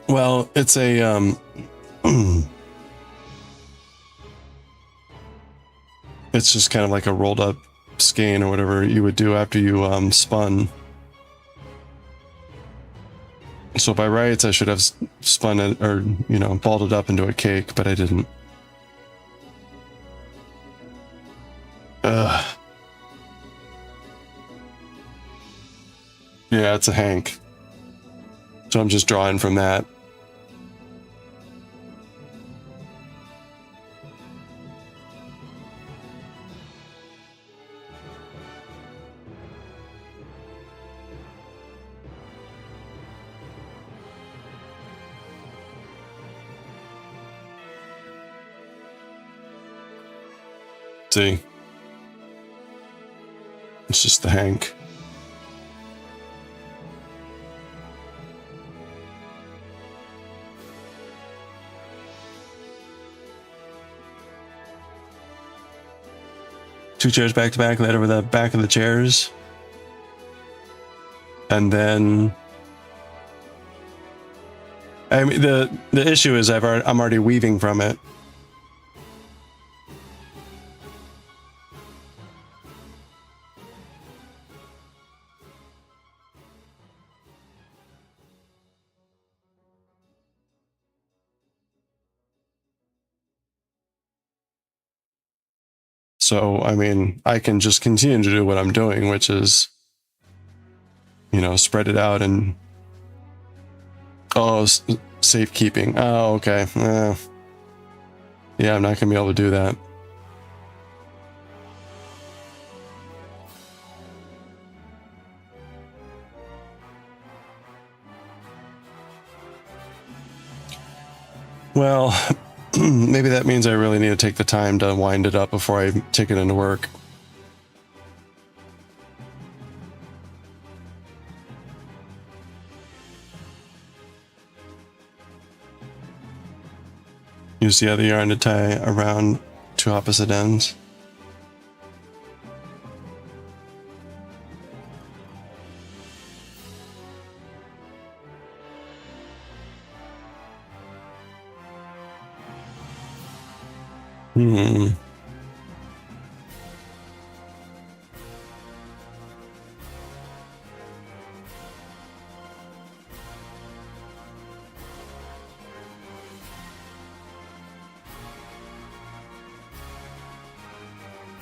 Well, it's a it's just kind of like a rolled up skein or whatever you would do after you spun. So by rights, I should have spun it, or, you know, balled it up into a cake, but I didn't. Ugh. Yeah, it's a hank. So I'm just drawing from that. See? It's just the hank. Two chairs back to back, laid over the back of the chairs. And then, I mean, the issue is I'm already weaving from it. So, I mean, I can just continue to do what I'm doing, which is, you know, spread it out and, oh, safekeeping. Oh, okay. Yeah, I'm not going to be able to do that. Well, maybe that means I really need to take the time to wind it up before I take it into work. Use the other yarn to tie around two opposite ends.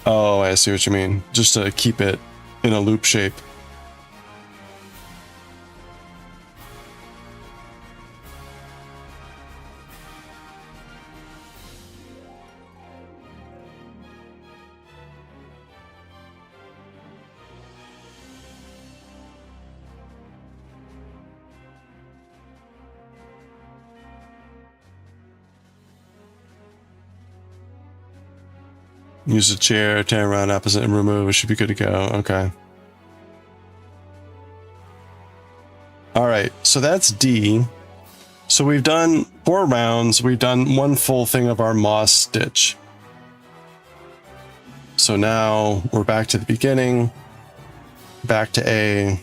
Oh, I see what you mean. Just to keep it in a loop shape. Use a chair, turn around opposite and remove. It should be good to go. Okay. All right. So that's D. So we've done 4 rounds. We've done 1 full thing of our moss stitch. So now we're back to the beginning. Back to A.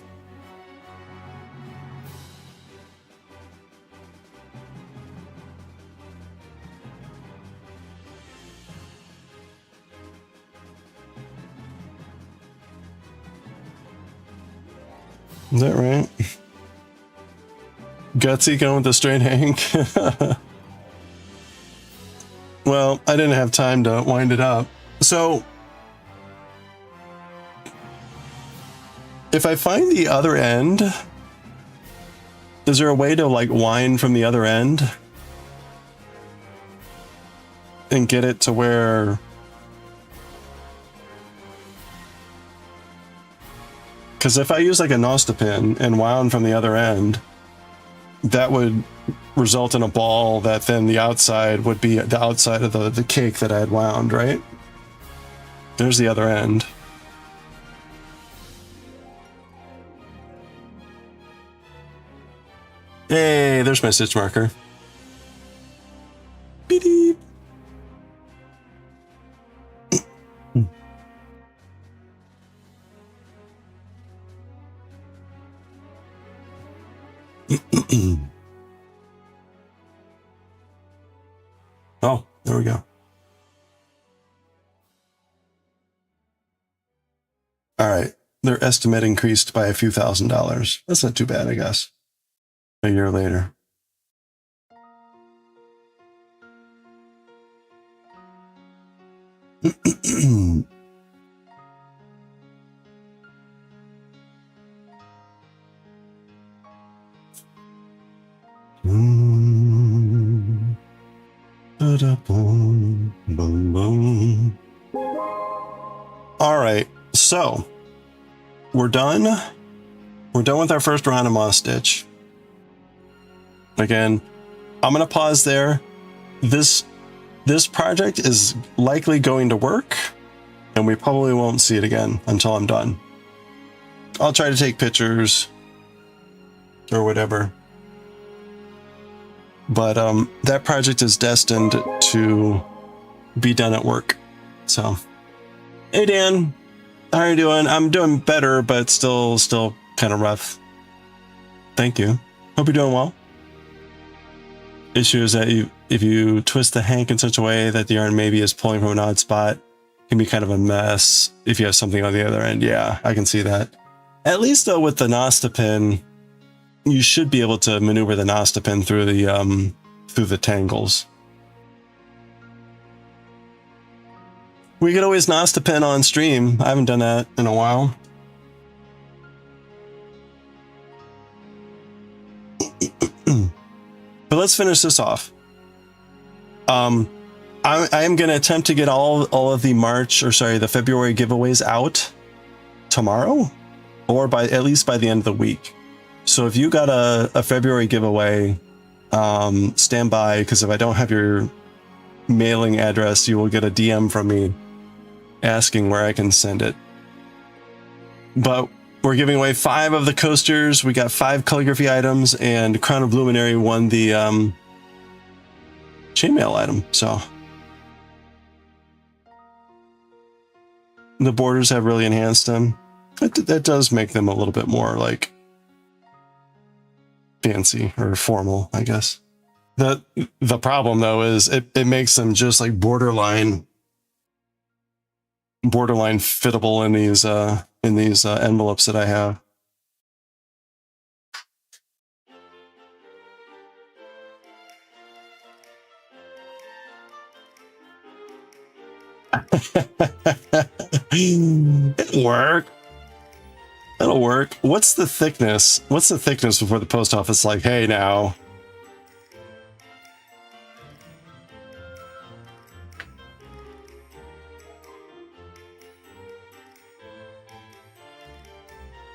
Is that right? Gutsy going with the straight hank. Well, I didn't have time to wind it up. So if I find the other end, is there a way to like wind from the other end and get it to where because if I use like a Nosta pin and wound from the other end, that would result in a ball that then the outside would be the outside of the cake that I had wound, right? There's the other end. Hey, there's my stitch marker. Beep. Oh, there we go. All right. Their estimate increased by a few $1,000s. That's not too bad, I guess. A year later. All right, so we're done. We're done with our first round of moss stitch. Again, I'm going to pause there. This project is likely going to work, and we probably won't see it again until I'm done. I'll try to take pictures or whatever. But that project is destined to be done at work. So, hey Dan, how are you doing? I'm doing better, but still kind of rough. Thank you. Hope you're doing well. Issue is that if you twist the hank in such a way that the yarn maybe is pulling from an odd spot, it can be kind of a mess if you have something on the other end. Yeah, I can see that. At least though with the Nasta pin, you should be able to maneuver the Nasta pin through the tangles. We could always Nasta pin on stream. I haven't done that in a while. But let's finish this off. I am going to attempt to get all of the the February giveaways out tomorrow, or at least by the end of the week. So if you got a February giveaway, stand by, because if I don't have your mailing address, you will get a DM from me asking where I can send it. But we're giving away 5 of the coasters. We got 5 calligraphy items, and Crown of Luminary won the chainmaille item. So the borders have really enhanced them. That does make them a little bit more like fancy or formal, I guess. The problem though is it makes them just like borderline fittable in these envelopes that I have. It'll work. It'll work. What's the thickness? What's the thickness before the post office like, hey now?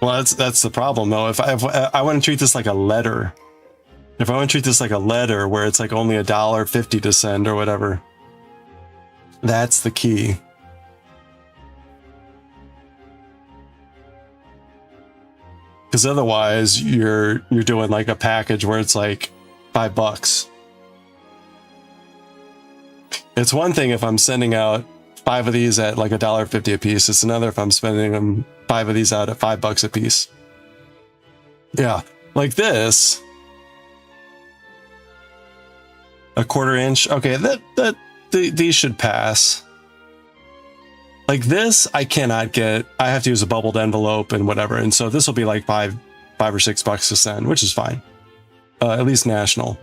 Well, that's the problem though. If I want to treat this like a letter, if I want to treat this like a letter where it's like only $1.50 to send or whatever, that's the key. Because otherwise, you're doing like a package where it's like $5. It's one thing if I'm sending out 5 of these at like $1.50 a piece. It's another if I'm spending them 5 of these out at $5 a piece. Yeah, like this. A 1/4 inch. Okay, these should pass. Like this, I cannot get. I have to use a bubbled envelope and whatever, and so this will be like $5 or $6 to send, which is fine. At least national.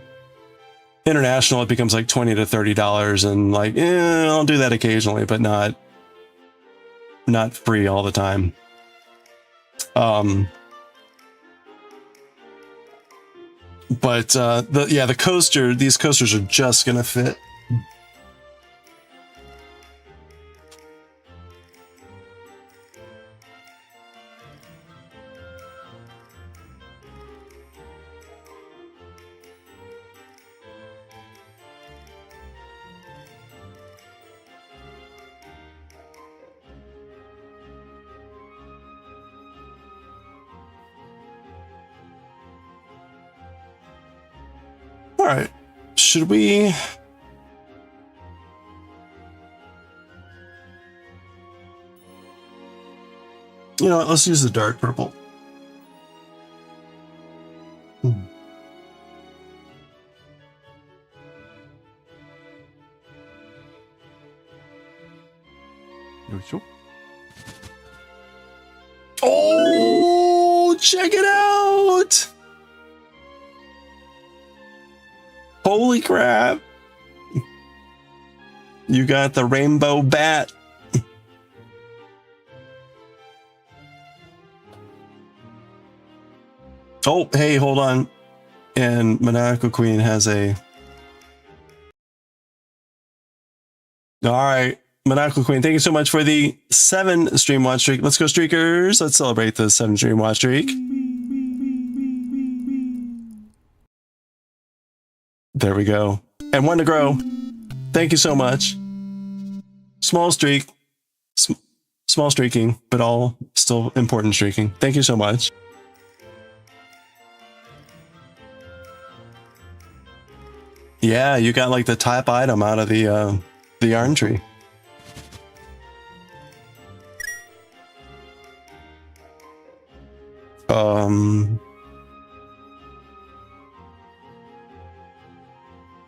International, it becomes like $20 to $30, and like, I'll do that occasionally, but not free all the time. But the coaster, these coasters are just gonna fit. All right. Should we? You know what? Let's use the dark purple. Oh, check it out! Holy crap! You got the rainbow bat. Oh, hey, hold on. And Maniacal Queen has a... All right, Maniacal Queen, thank you so much for the 7 stream watch streak. Let's go, streakers. Let's celebrate the 7 stream watch streak. There we go. And 1 to grow. Thank you so much. Small streak. Small streaking, but all still important streaking. Thank you so much. Yeah, you got like the top item out of the yarn tree.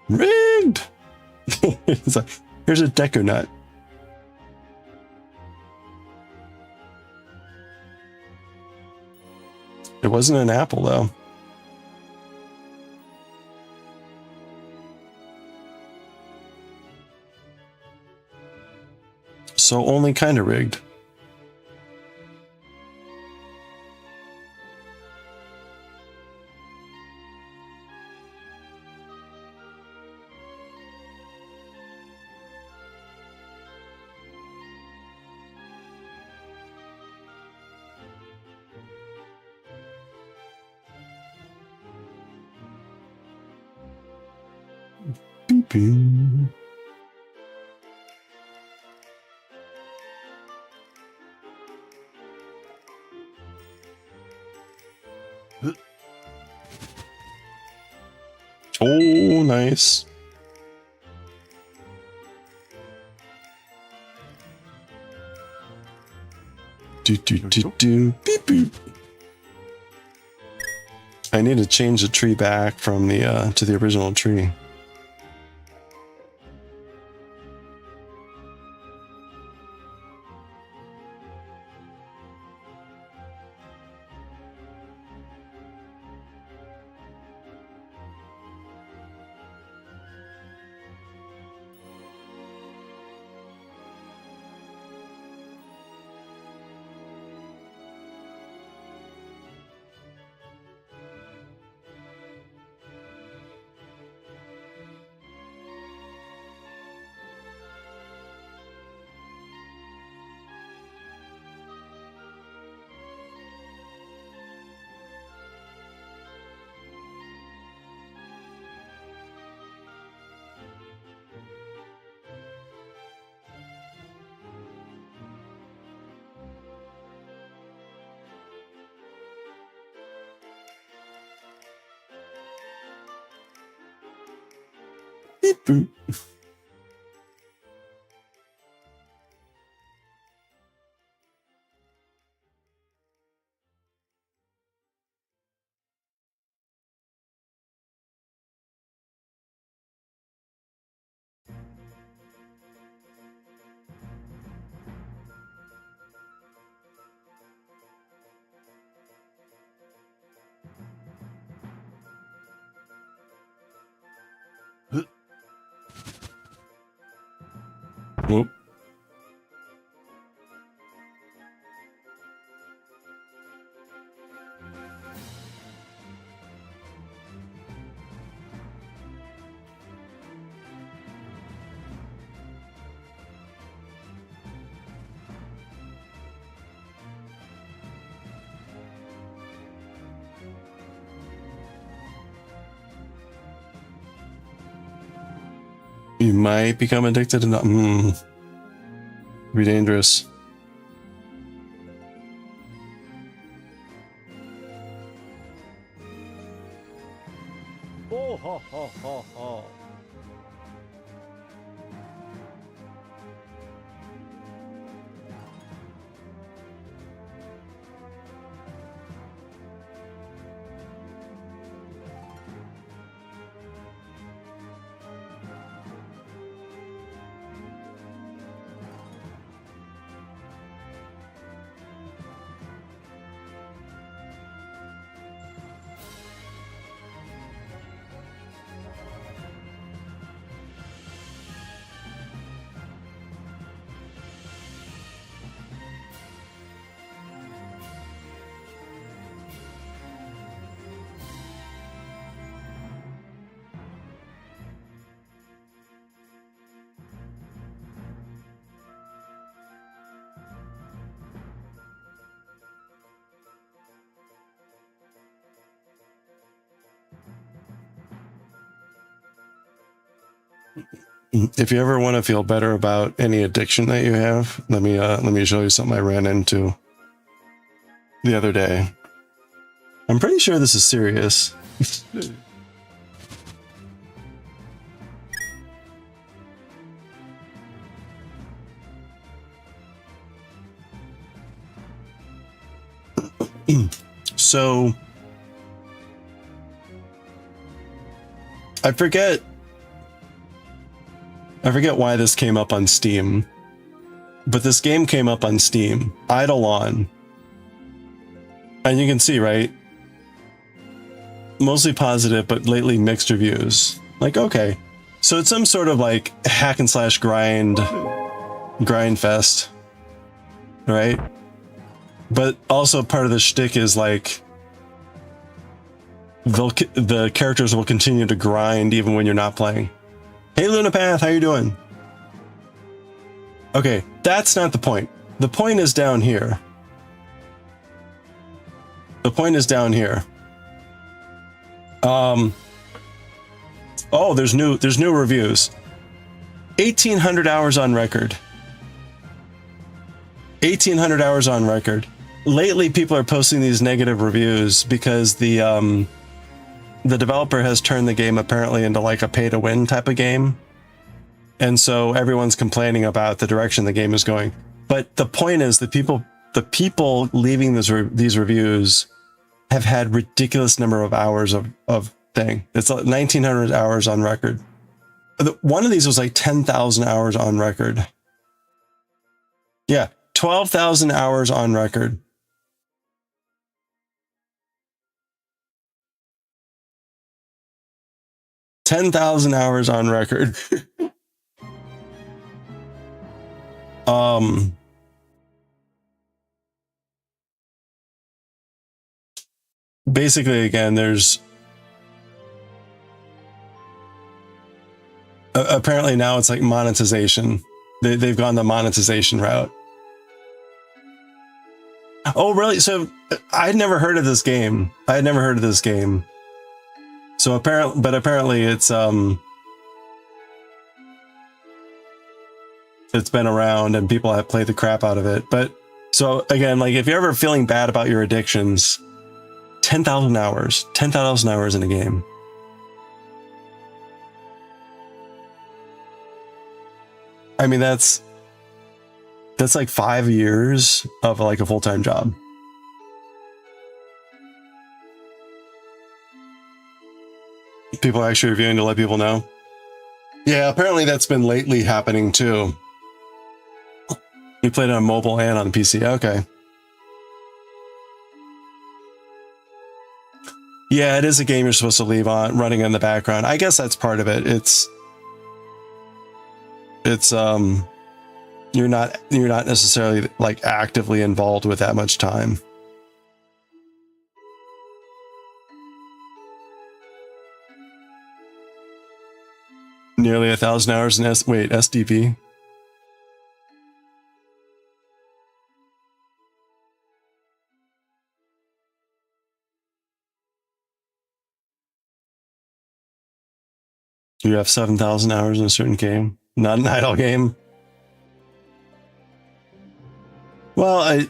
Rigged. It's like, here's a deco nut. It wasn't an apple though. So only kind of rigged. Beep, beep. Oh, nice. Do, do, do, do. Beep, beep. I need to change the tree back from the to the original tree. Beep, boop. Whoop. You might become addicted to that. Be dangerous. Oh, ho, ho, ho, ho. If you ever want to feel better about any addiction that you have, let me show you something I ran into the other day. I'm pretty sure this is serious. So I forget why this came up on Steam, but this game came up on Steam, Eidolon. And you can see, right? Mostly positive, but lately mixed reviews. Like, okay. So it's some sort of like hack and slash grind fest, right? But also part of the shtick is like, the characters will continue to grind even when you're not playing. Hey Lunapath, how you doing? Okay, that's not the point. The point is down here. The point is down here. Oh, there's new reviews. 1,800 hours on record. 1,800 hours on record. Lately, people are posting these negative reviews because the developer has turned the game apparently into like a pay-to-win type of game. And so everyone's complaining about the direction the game is going. But the point is the people leaving these reviews have had ridiculous number of hours of thing. It's like 1,900 hours on record. One of these was like 10,000 hours on record. Yeah, 12,000 hours on record. $10,000 hours on record. Basically, again, there's apparently now it's like monetization. They've gone the monetization route. Oh, really? So I'd never heard of this game. So apparently it's been around and people have played the crap out of it. But so again, like if you're ever feeling bad about your addictions, 10,000 hours in a game. I mean, that's like 5 years of like a full-time job. People are actually reviewing to let people know. Yeah, apparently that's been lately happening too. You played it on mobile and on PC. Okay. Yeah, it is a game you're supposed to leave on running in the background. I guess that's part of it. It's you're not necessarily like actively involved with that much time. Nearly 1,000 hours in SDP. You have 7,000 hours in a certain game, not an idle game. Well,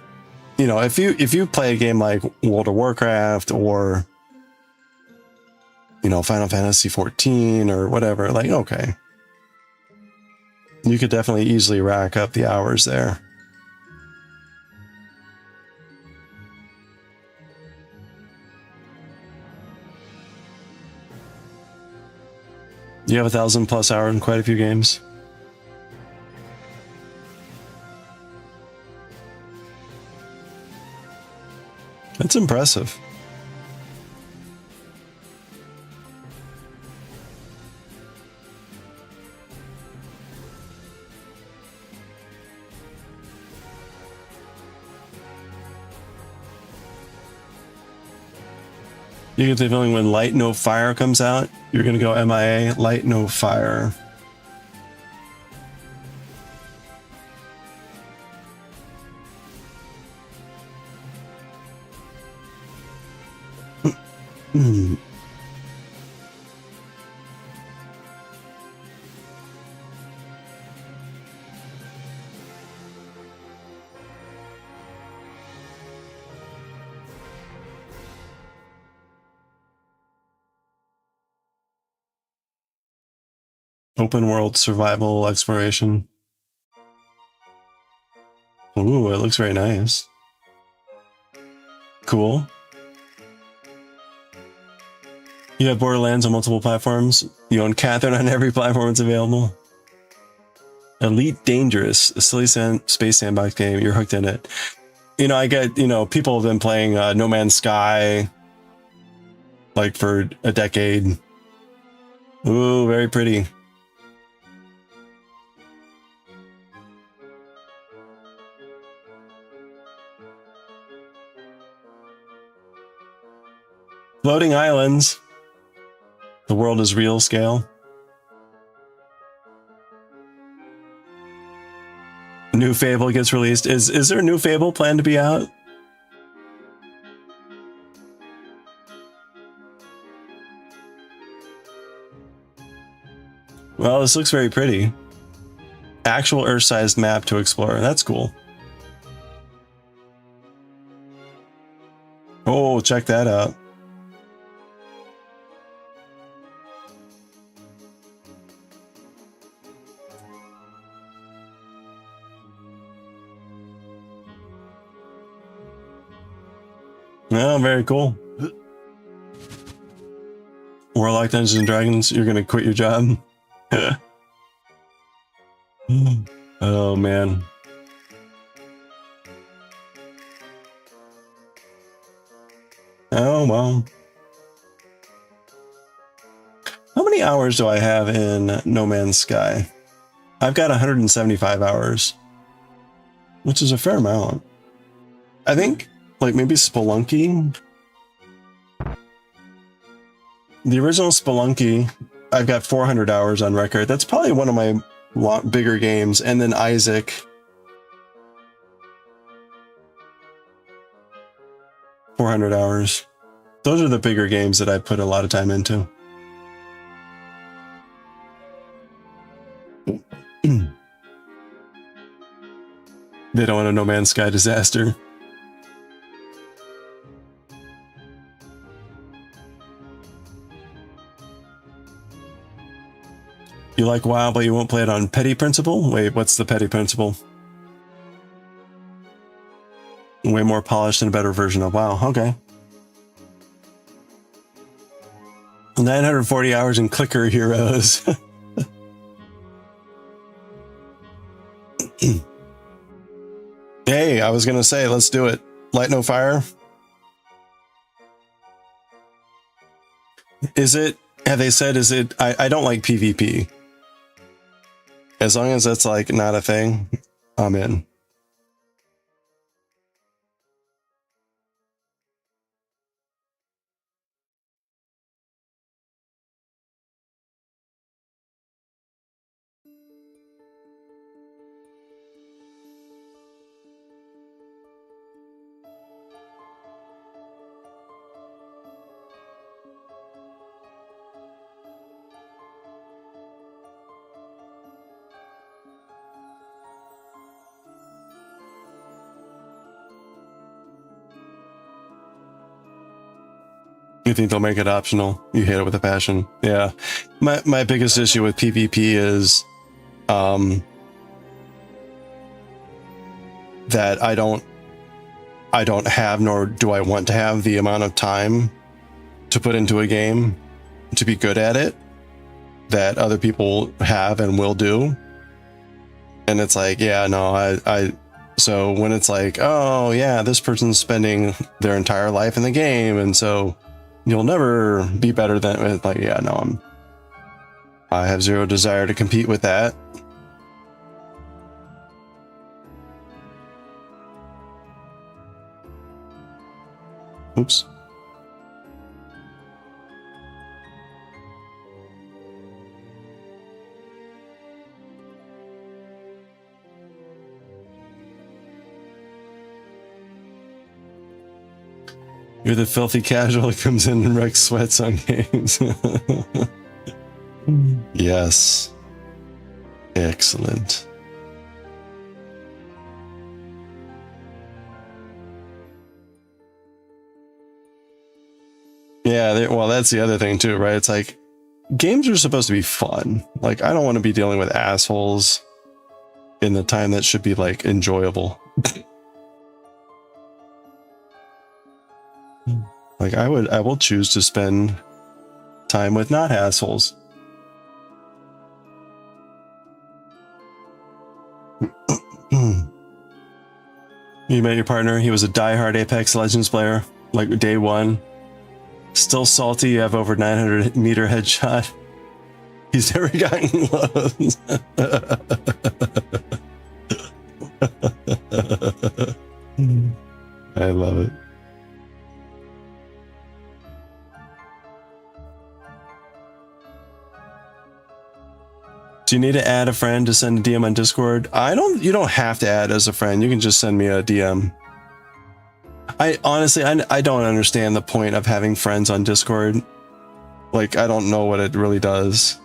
if you play a game like World of Warcraft or you know, Final Fantasy 14 or whatever, like, okay. You could definitely easily rack up the hours there. You have 1,000+ hours in quite a few games. That's impressive. You get the feeling when Light No Fire comes out, you're going to go MIA, Light No Fire. Open world survival exploration. Ooh, it looks very nice. Cool. You have Borderlands on multiple platforms. You own Catherine on every platform it's available. Elite Dangerous, a silly space sandbox game. You're hooked in it. You know, I get, you know, people have been playing No Man's Sky like for a decade. Ooh, very pretty. Floating islands. The world is real scale. New Fable gets released. Is there a new Fable planned to be out? Well, this looks very pretty. Actual Earth-sized map to explore. That's cool. Oh, check that out. Oh, very cool. Warlock Dungeons and Dragons, you're gonna quit your job. Oh man. Oh well. How many hours do I have in No Man's Sky? I've got 175 hours, which is a fair amount. I think, like, maybe Spelunky. The original Spelunky, I've got 400 hours on record. That's probably one of my bigger games. And then Isaac. $400 hours. Those are the bigger games that I put a lot of time into. They don't want a No Man's Sky disaster. You like WoW, but you won't play it on Petty Principle? Wait, what's the Petty Principle? Way more polished and a better version of WoW. Okay. 940 hours in Clicker Heroes. Hey, I was gonna say, let's do it. Light No Fire. Is it, have they said, is it, I don't like PvP. As long as that's like not a thing, I'm in. You think they'll make it optional? You hate it with a passion. Yeah. My biggest issue with PvP is that I don't have, nor do I want to have, the amount of time to put into a game to be good at it that other people have and will do. And it's like, yeah, no, so when it's like, oh yeah, this person's spending their entire life in the game, and so you'll never be better than, it's like, yeah, no, I have zero desire to compete with that. Oops. You're the filthy casual who comes in and wrecks sweats on games. Yes. Excellent. Yeah, well, that's the other thing too, right? It's like, games are supposed to be fun. Like, I don't want to be dealing with assholes in the time that should be, like, enjoyable. Like, I will choose to spend time with not assholes. You met your partner. He was a diehard Apex Legends player, like day one. Still salty. You have over 900-meter headshot. He's never gotten close. I love it. Do you need to add a friend to send a DM on Discord? You don't have to add as a friend. You can just send me a DM. I honestly don't understand the point of having friends on Discord. Like, I don't know what it really does.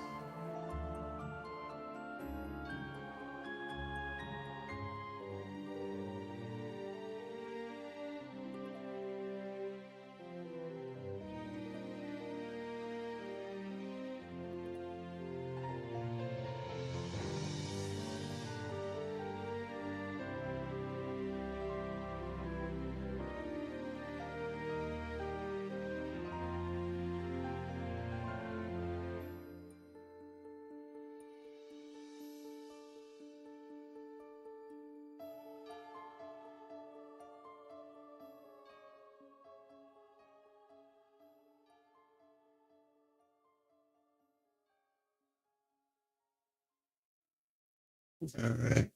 All right.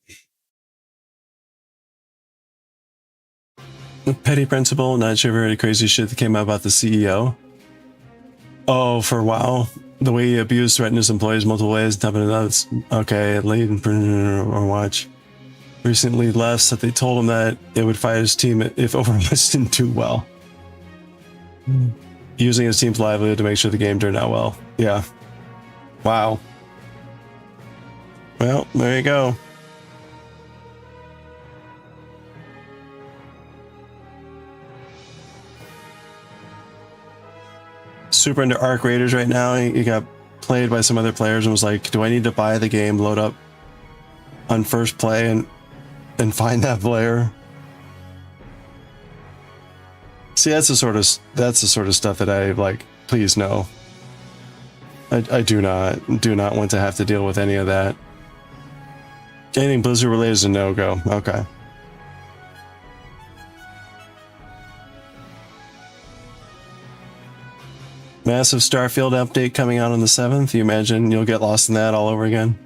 Petty principal, not sure very crazy shit that came out about the CEO. Oh, for WoW, the way he abused, threatened his employees multiple ways, dumping that's okay. Lead or watch. Recently left that they told him that it would fire his team if Overwatch didn't do well. Using his team's livelihood to make sure the game turned out well. Yeah. Wow. Well, there you go. Super into Arc Raiders right now. He got played by some other players and was like, do I need to buy the game, load up on first play and find that player? See, that's the sort of stuff that I like. Please no. I do not want to have to deal with any of that. Anything Blizzard related is a no-go. Okay. Massive Starfield update coming out on the 7th. You imagine you'll get lost in that all over again?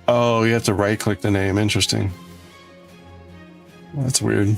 Oh, you have to right-click the name. Interesting. That's weird.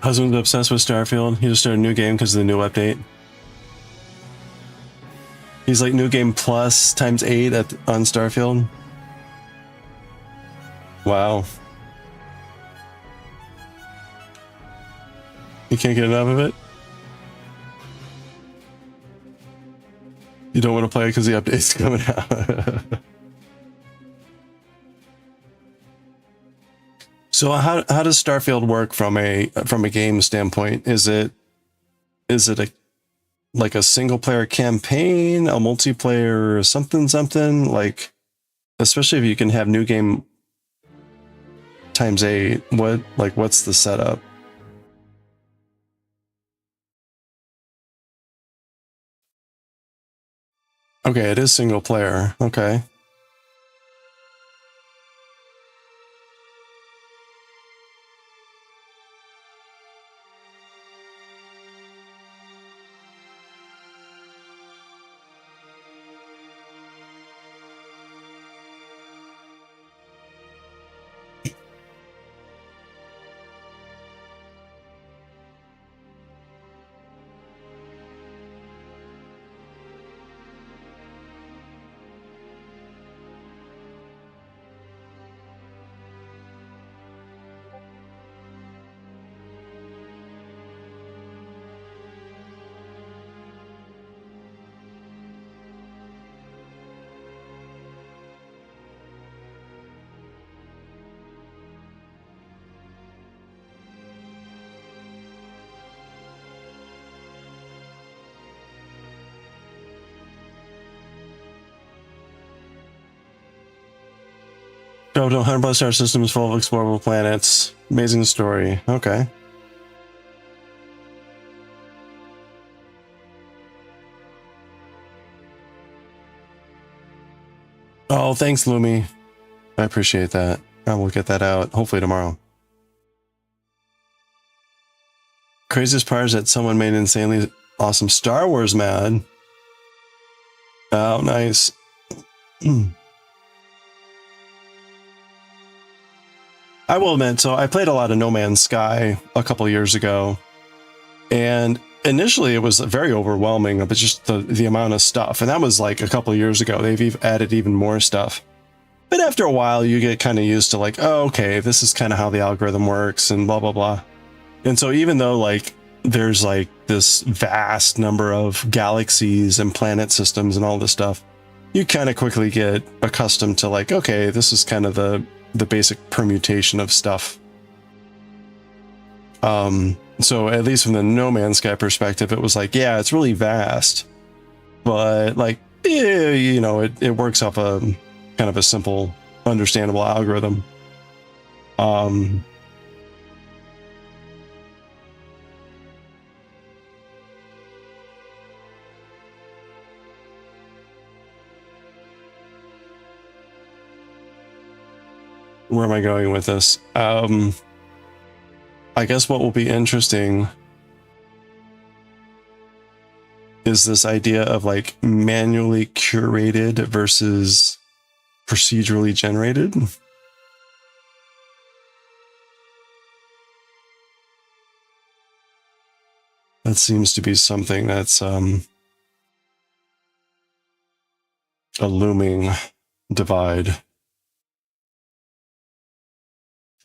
Husband's obsessed with Starfield. He just started a new game because of the new update. He's like new game plus times 8 on Starfield. Wow. You can't get enough of it? You don't want to play it because the update's coming out. So how does Starfield work from a game standpoint? Is it like a single player campaign, a multiplayer, something like, especially if you can have new game times 8, what's the setup? Okay, it is single player. Okay. Go to 100 plus star systems full of explorable planets. Amazing story. Okay. Oh, thanks, Lumi. I appreciate that. I will get that out hopefully tomorrow. Craziest part is that someone made an insanely awesome Star Wars mod. Oh, nice. I will admit, so I played a lot of No Man's Sky a couple years ago, and initially it was very overwhelming of just the amount of stuff, and that was like a couple years ago. They've added even more stuff. But after a while, you get kind of used to like, oh, okay, this is kind of how the algorithm works and blah, blah, blah. And so even though like there's like this vast number of galaxies and planet systems and all this stuff, you kind of quickly get accustomed to like, okay, this is kind of the basic permutation of stuff. So at least from the No Man's Sky perspective, it was like, yeah, it's really vast, but like, you know, it works off a kind of a simple, understandable algorithm. Where am I going with this? I guess what will be interesting is this idea of like manually curated versus procedurally generated. That seems to be something that's a looming divide.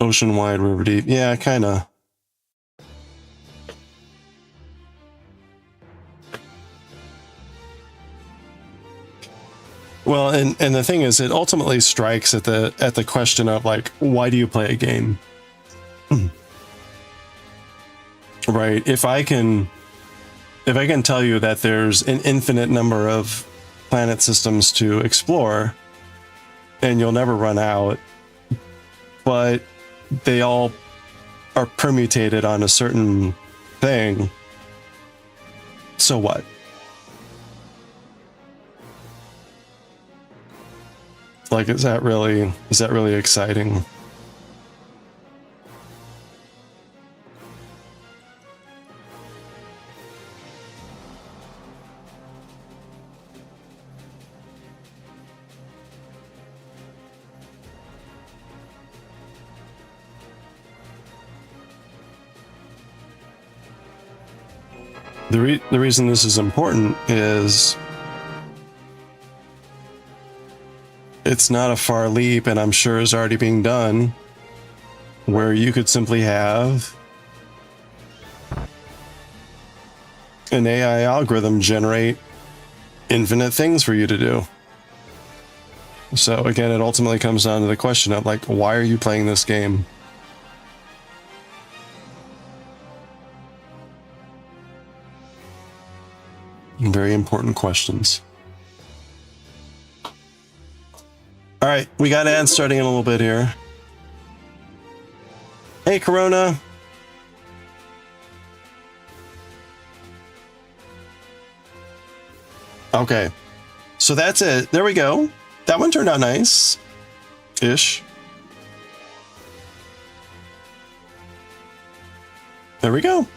Ocean wide, river deep. Yeah, kind of. Well, and the thing is, it ultimately strikes at the question of like, why do you play a game? Right? If I can tell you that there's an infinite number of planet systems to explore, and you'll never run out, but they all are permutated on a certain thing, so what? Like, is that really exciting? The reason this is important is it's not a far leap, and I'm sure is already being done, where you could simply have an AI algorithm generate infinite things for you to do. So again, it ultimately comes down to the question of like, why are you playing this game? Very important questions. All right, we got ads starting in a little bit here. Hey, Corona. Okay, so that's it. There we go. That one turned out nice-ish. There we go.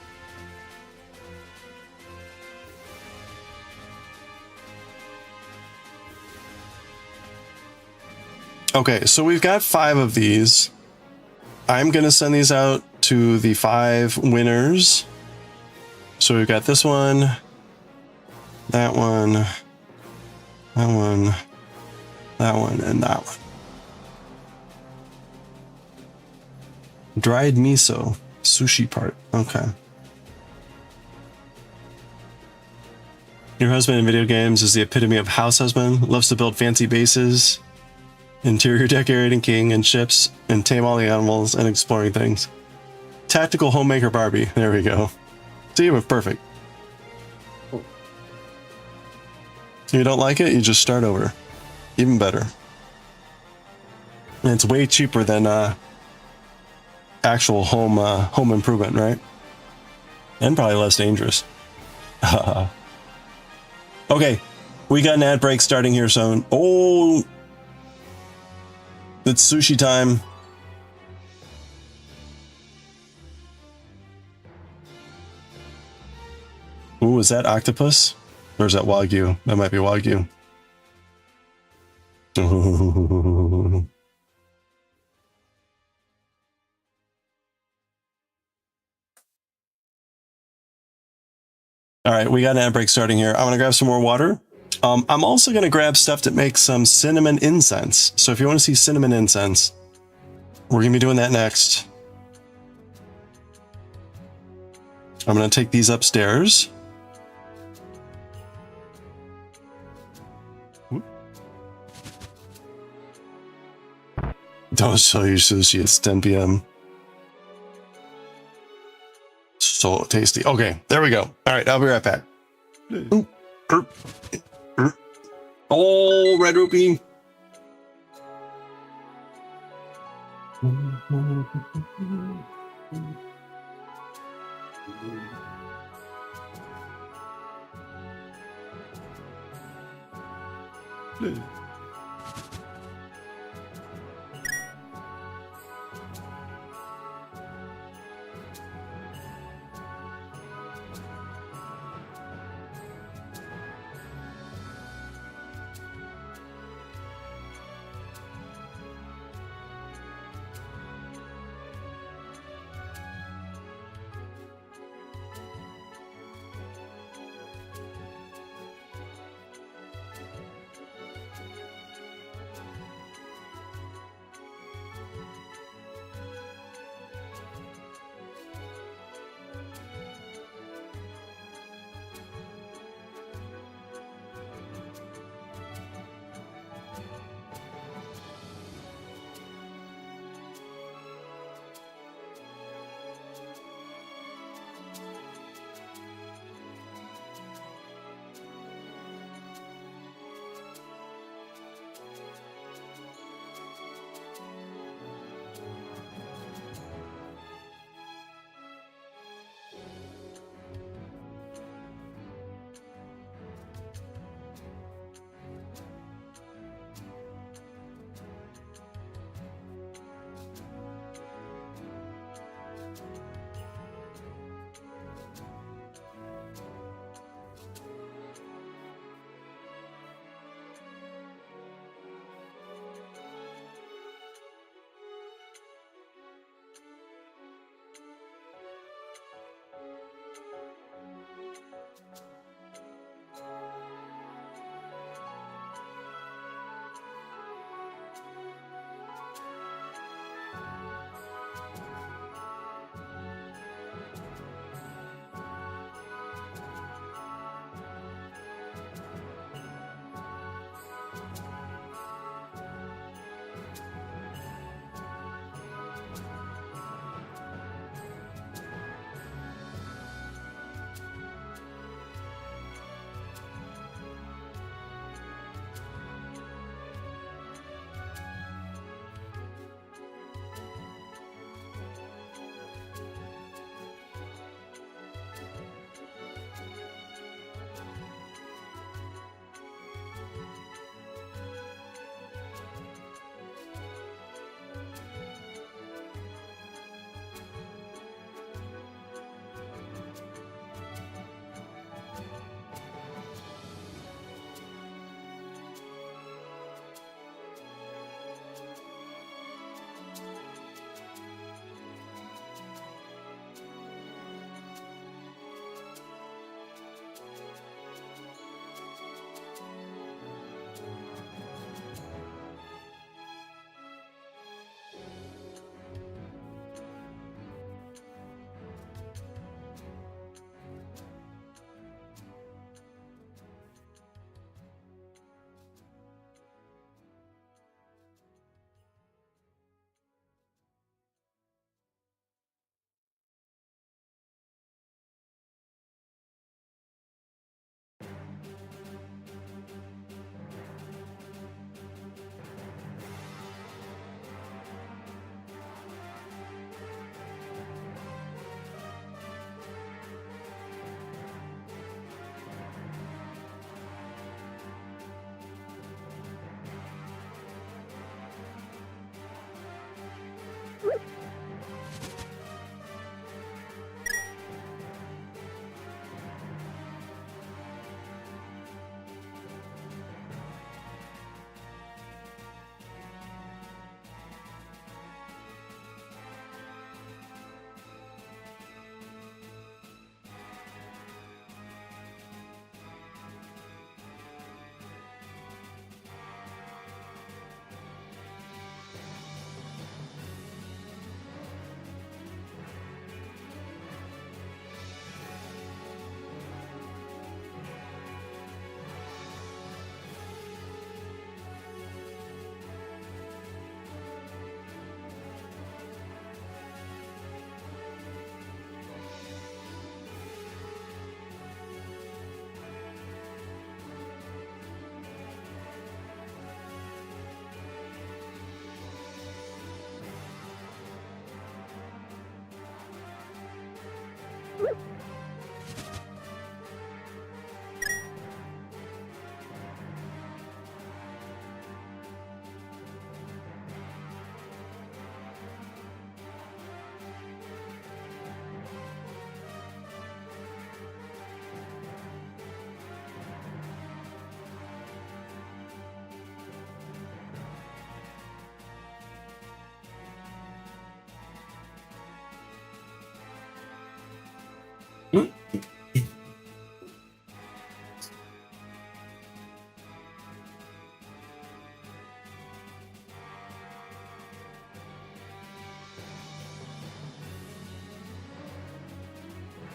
Okay, so we've got 5 of these. I'm going to send these out to the 5 winners. So we've got this one, that one, that one, that one, and that one. Dried miso, sushi part. Okay. Your husband in video games is the epitome of house husband, loves to build fancy bases, interior decorating king and ships, and tame all the animals and exploring things. Tactical homemaker Barbie. There we go. See, we're perfect. If you don't like it, you just start over. Even better. And it's way cheaper than actual home improvement, right? And probably less dangerous. Okay, we got an ad break starting here soon. Oh, it's sushi time. Ooh, is that octopus? Or is that Wagyu? That might be Wagyu. All right, we got an ad break starting here. I'm gonna grab some more water. I'm also gonna grab stuff to make some cinnamon incense. So if you want to see cinnamon incense, we're gonna be doing that next. I'm gonna take these upstairs. Don't show you sushi, it's 10 p.m. So tasty. Okay, there we go. All right, I'll be right back. Oh, red rupee.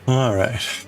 All right.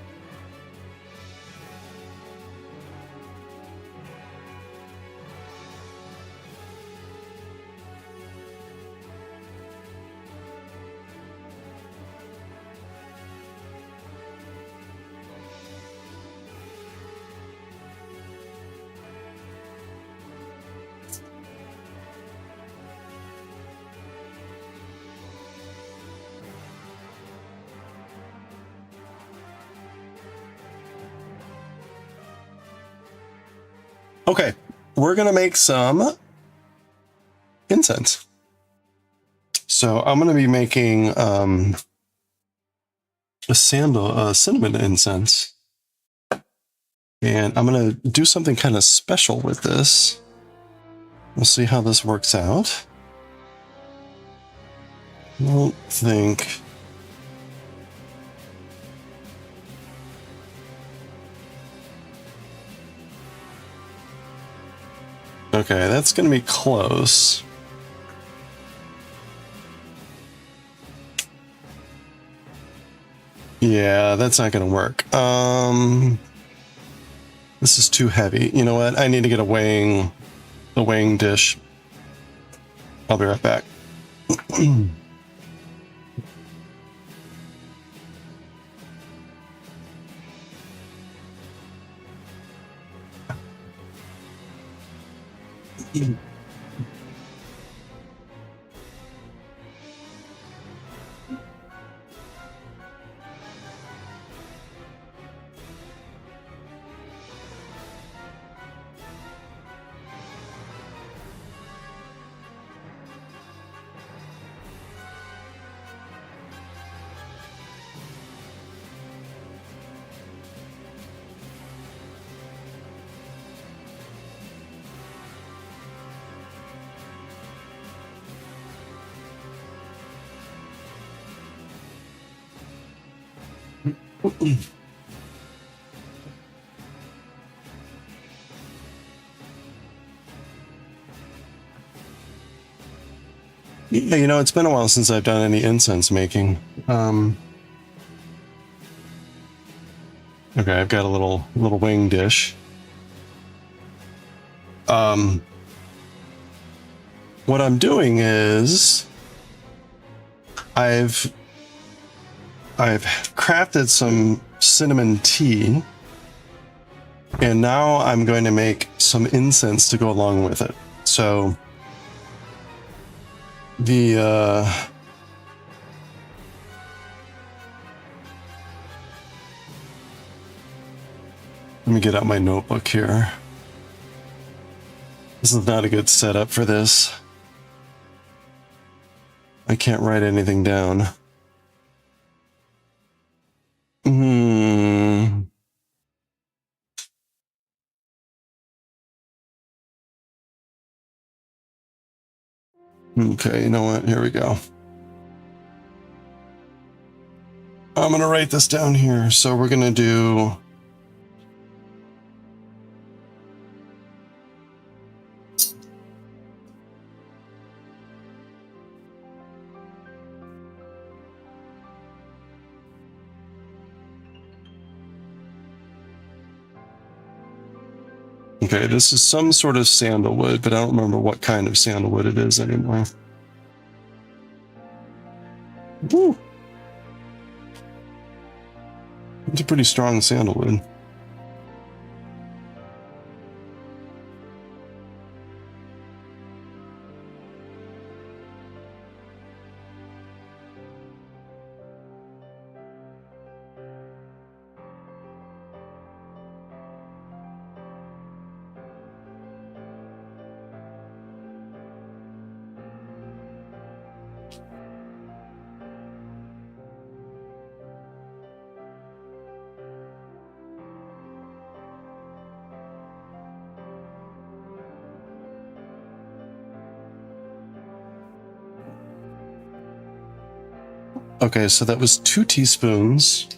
Okay, we're gonna make some incense. So I'm gonna be making a cinnamon incense, and I'm gonna do something kind of special with this. We'll see how this works out. I don't think. Okay, that's gonna be close. Yeah, that's not gonna work. This is too heavy. You know what? I need to get a weighing dish. I'll be right back. Yeah, you know, it's been a while since I've done any incense making. Okay, I've got a little wing dish. What I'm doing is I've crafted some cinnamon tea, and now I'm going to make some incense to go along with it. So let me get out my notebook here. This is not a good setup for this. I can't write anything down. Okay, you know what? Here we go. I'm going to write this down here. So we're going to do... Okay, this is some sort of sandalwood, but I don't remember what kind of sandalwood it is anymore. Woo! It's a pretty strong sandalwood. Okay, so that was 2 teaspoons.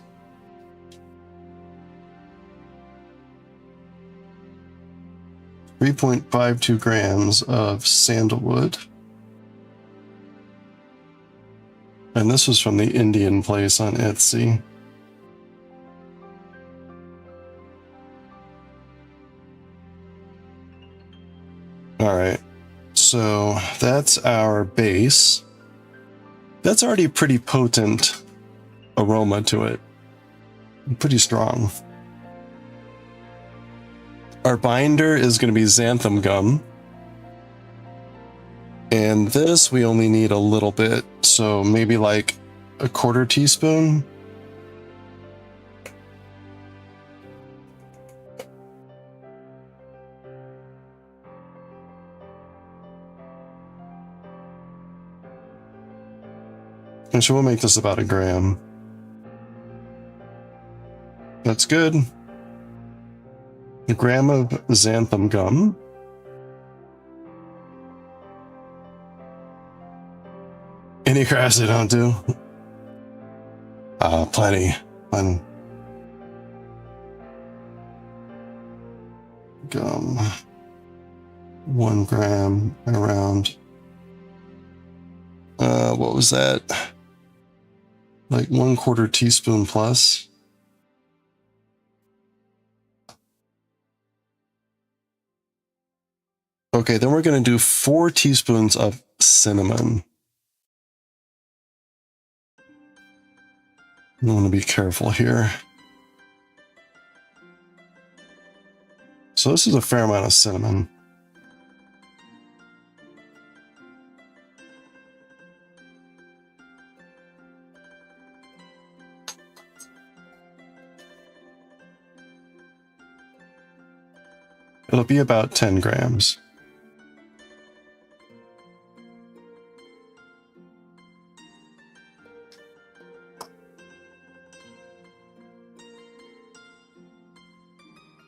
$3.52 grams of sandalwood. And this was from the Indian place on Etsy. All right, so that's our base. That's already pretty potent aroma to it. Pretty strong. Our binder is going to be xanthan gum. And this we only need a little bit, so maybe like a 1/4 teaspoon. And so we'll make this about 1 gram. That's good. 1 gram of xanthan gum. Any crafts they don't do? Plenty. Gum. 1 gram around. What was that? Like 1/4 teaspoon plus. Okay, then we're going to do 4 teaspoons of cinnamon. I want to be careful here. So this is a fair amount of cinnamon. It'll be about 10 grams.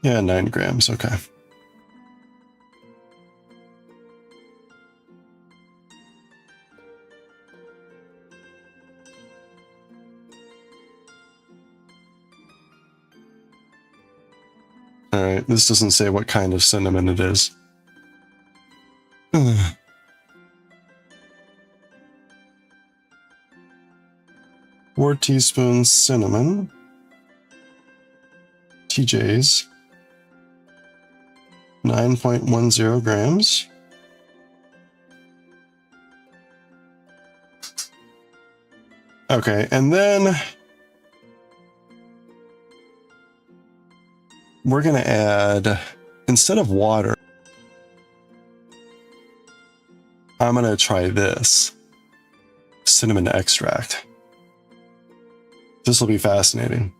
Yeah, 9 grams, okay. All right, this doesn't say what kind of cinnamon it is. 4 teaspoons cinnamon. TJ's. 9.10 grams. Okay, and then we're going to add, instead of water, I'm going to try this. Cinnamon extract. This will be fascinating.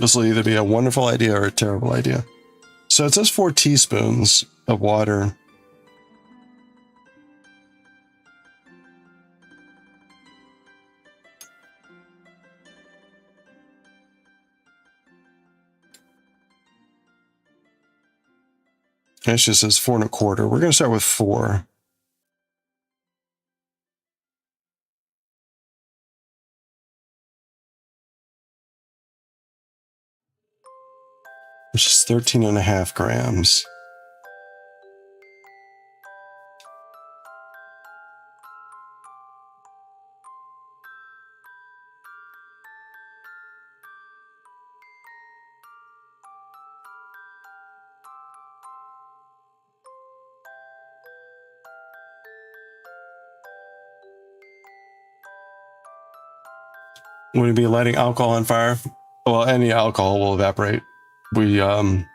This will either be a wonderful idea or a terrible idea. So it says 4 teaspoons of water. It just says 4 1/4. We're going to start with 4. Which is 13.5 grams. Would it be lighting alcohol on fire? Well, any alcohol will evaporate. We, okay.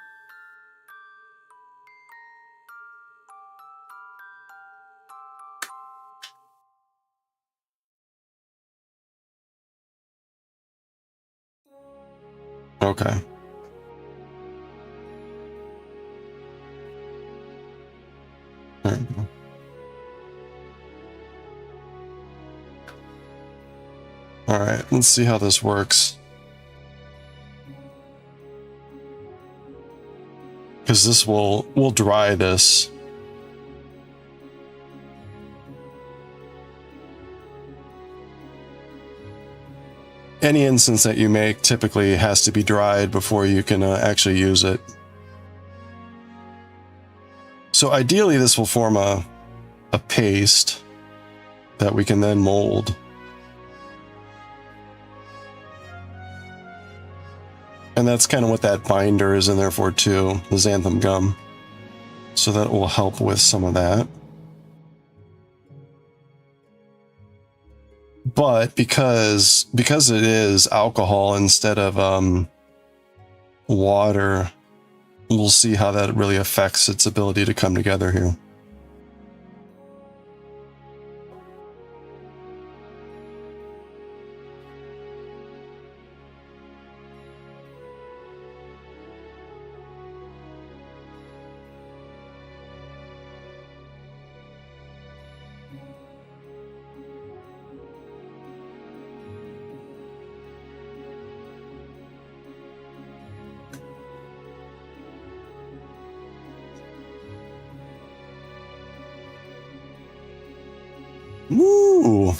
There we go. All right, let's see how this works. Because this we'll dry this. any incense that you make typically has to be dried before you can actually use it. So ideally this will form a paste that we can then mold. And that's kind of what that binder is in there for too, the xanthan gum. So that will help with some of that. But because it is alcohol instead of water, we'll see how that really affects its ability to come together here. Ooh,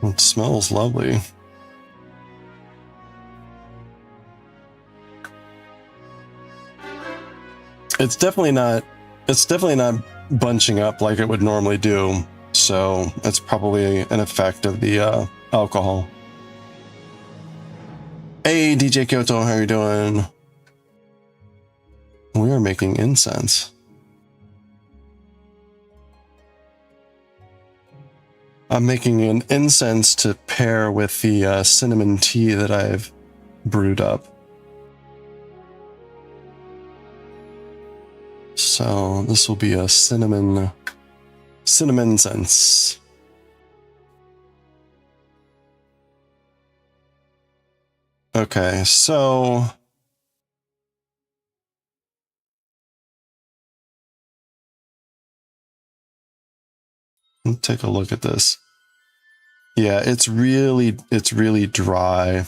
it smells lovely. It's definitely not bunching up like it would normally do. So it's probably an effect of the alcohol. Hey, DJ Kyoto, how are you doing? We are making incense. I'm making an incense to pair with the cinnamon tea that I've brewed up. So this will be a cinnamon incense. Okay, so let's take a look at this. Yeah, it's really dry.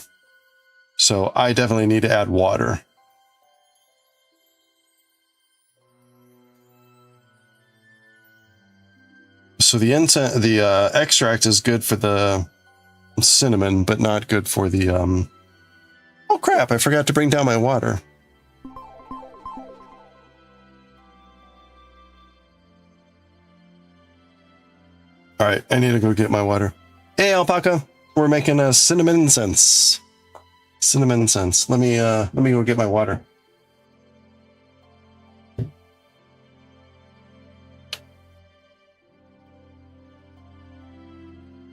So I definitely need to add water. So the extract is good for the cinnamon, but not good for the oh crap, I forgot to bring down my water. All right, I need to go get my water. Hey, Alpaca, we're making a cinnamon incense. Cinnamon incense. Let me go get my water.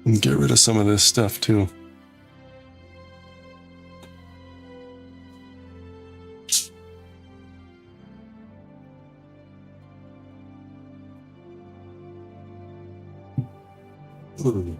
And get rid of some of this stuff too. Ooh.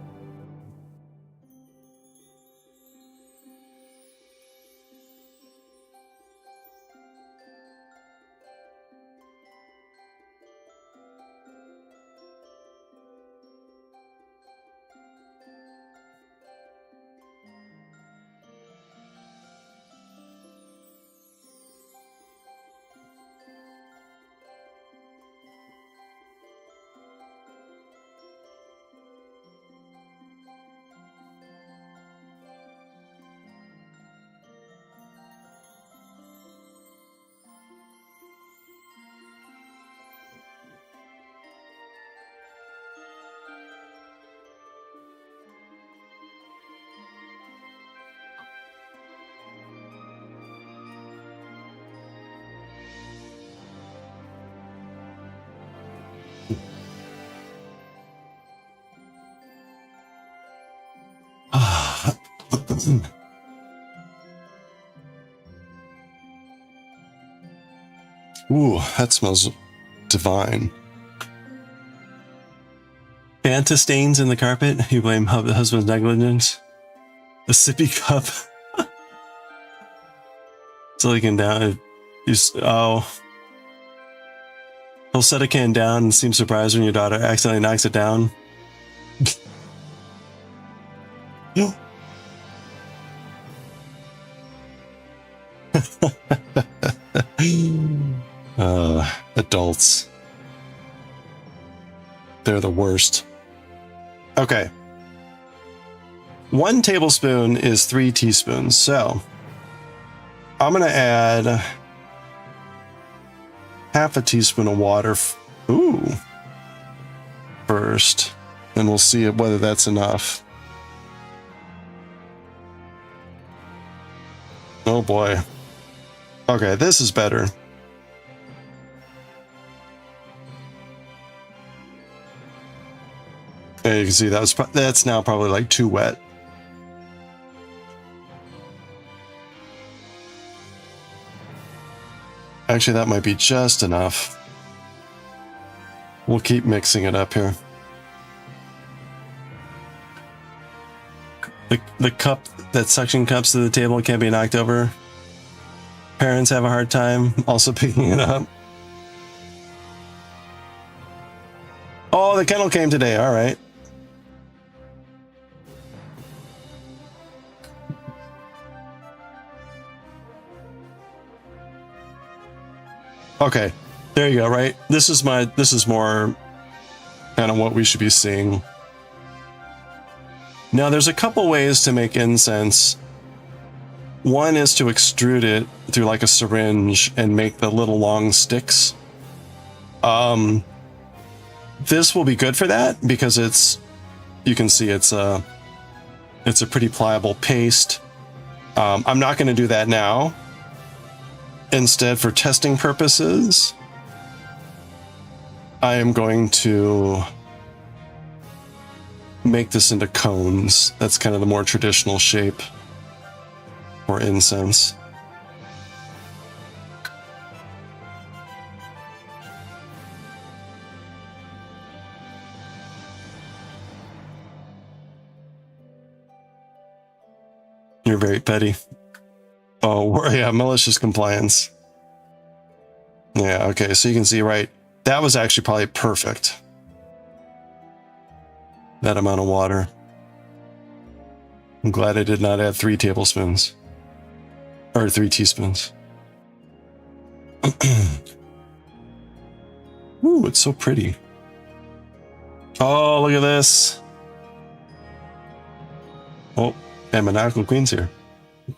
Ooh, that smells divine. Fanta stains in the carpet. You blame husband's negligence. A sippy cup. So he can down. Oh. He'll set a can down and seem surprised when your daughter accidentally knocks it down. Adults. They're the worst. Okay. 1 tablespoon is 3 teaspoons. So I'm going to add half a teaspoon of water. First, and we'll see whether that's enough. Oh boy. Okay, this is better. There you can see that's now probably like too wet. Actually, that might be just enough. We'll keep mixing it up here. The cup, that suction cups to the table can't be knocked over. Parents have a hard time also picking it up. Oh, the kennel came today. All right. Okay, there you go, right? This is more kind of what we should be seeing. Now, there's a couple ways to make incense. One is to extrude it through like a syringe and make the little long sticks. This will be good for that because you can see it's a pretty pliable paste. I'm not going to do that now. Instead, for testing purposes, I am going to make this into cones. That's kind of the more traditional shape for incense. You're very petty. Oh, yeah, malicious compliance. Yeah, okay, so you can see, right, that was actually probably perfect. That amount of water. I'm glad I did not add 3 tablespoons. Or 3 teaspoons. Ooh, it's so pretty. Oh, look at this. Oh, and Monaco Queen's here.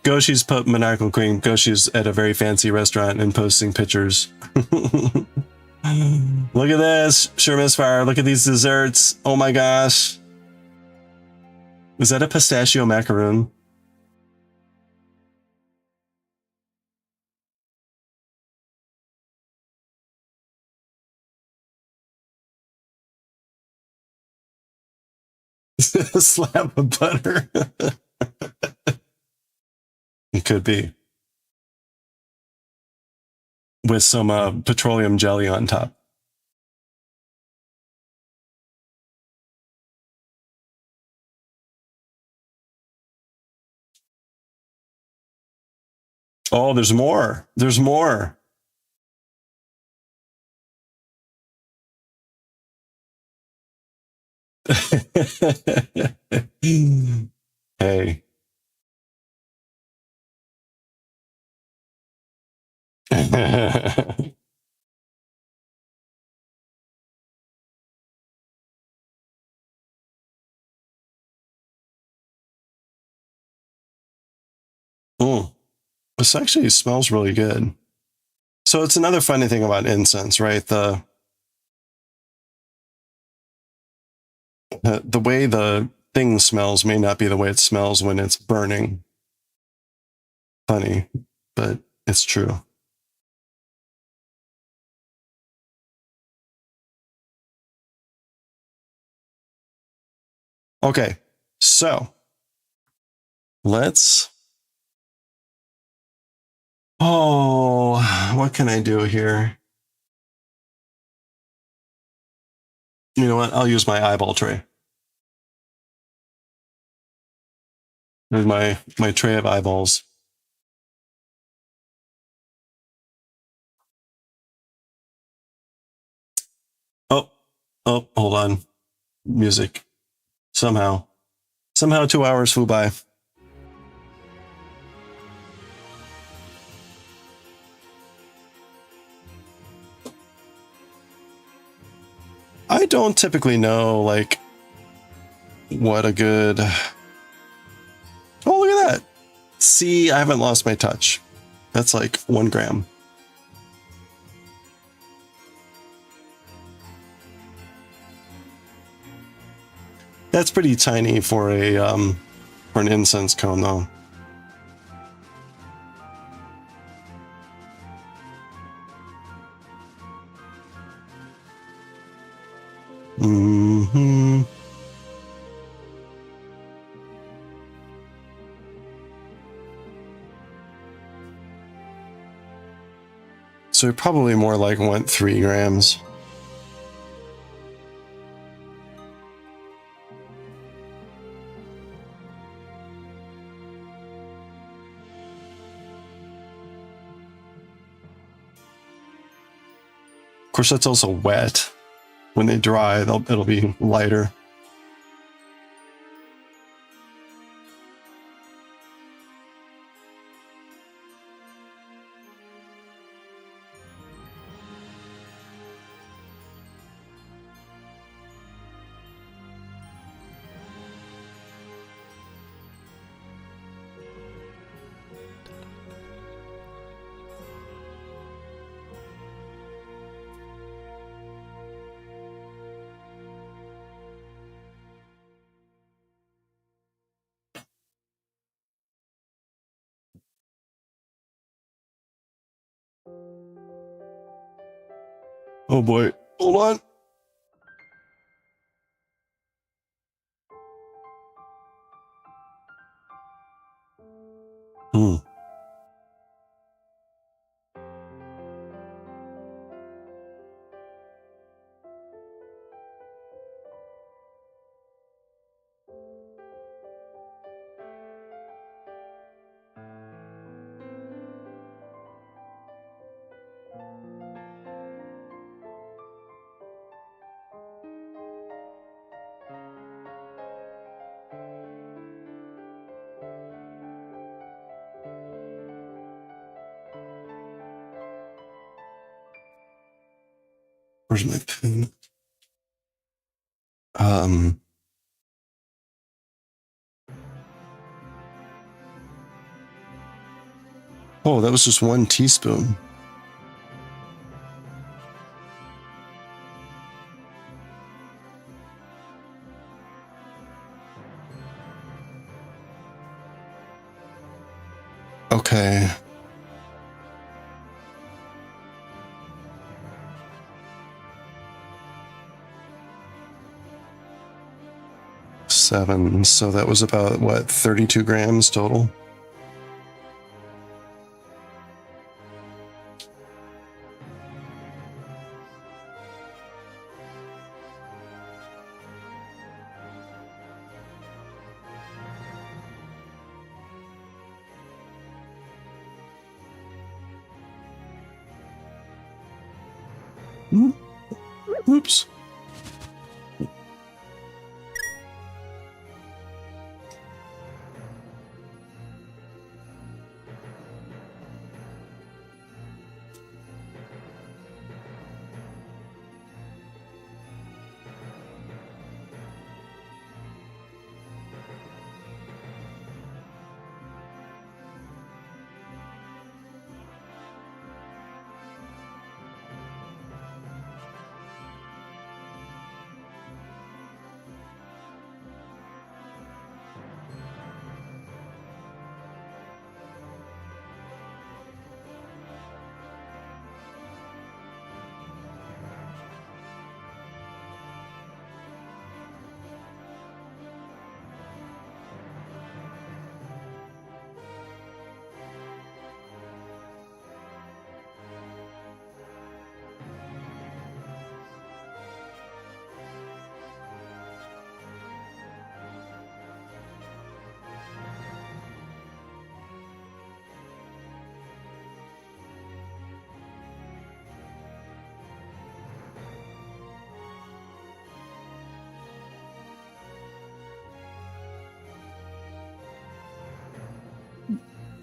Goshi's put Monaco Queen. Goshi's at a very fancy restaurant and posting pictures. Look at this. Sure misfire. Look at these desserts. Oh my gosh. Is that a pistachio macaroon? A slab of butter. It could be. With some petroleum jelly on top. Oh, there's more. There's more. Hey. Mm, this actually smells really good. So it's another funny thing about incense, right? The way the thing smells may not be the way it smells when it's burning. Funny, but it's true. Okay, so let's... Oh, what can I do here? You know what? I'll use my eyeball tray. There's my tray of eyeballs. Oh, hold on. Music. Somehow 2 hours flew by. I don't typically know, like, what a good See, I haven't lost my touch. That's like 1 gram. That's pretty tiny for an incense cone, though. Mm-hmm. So it probably more like went 3 grams. Of course, that's also wet. When they dry, it'll be lighter. Oh boy, hold on. Hmm. Where's my pen? Oh, that was just 1 teaspoon. Okay. Seven. So that was about, what, 32 grams total? Oops.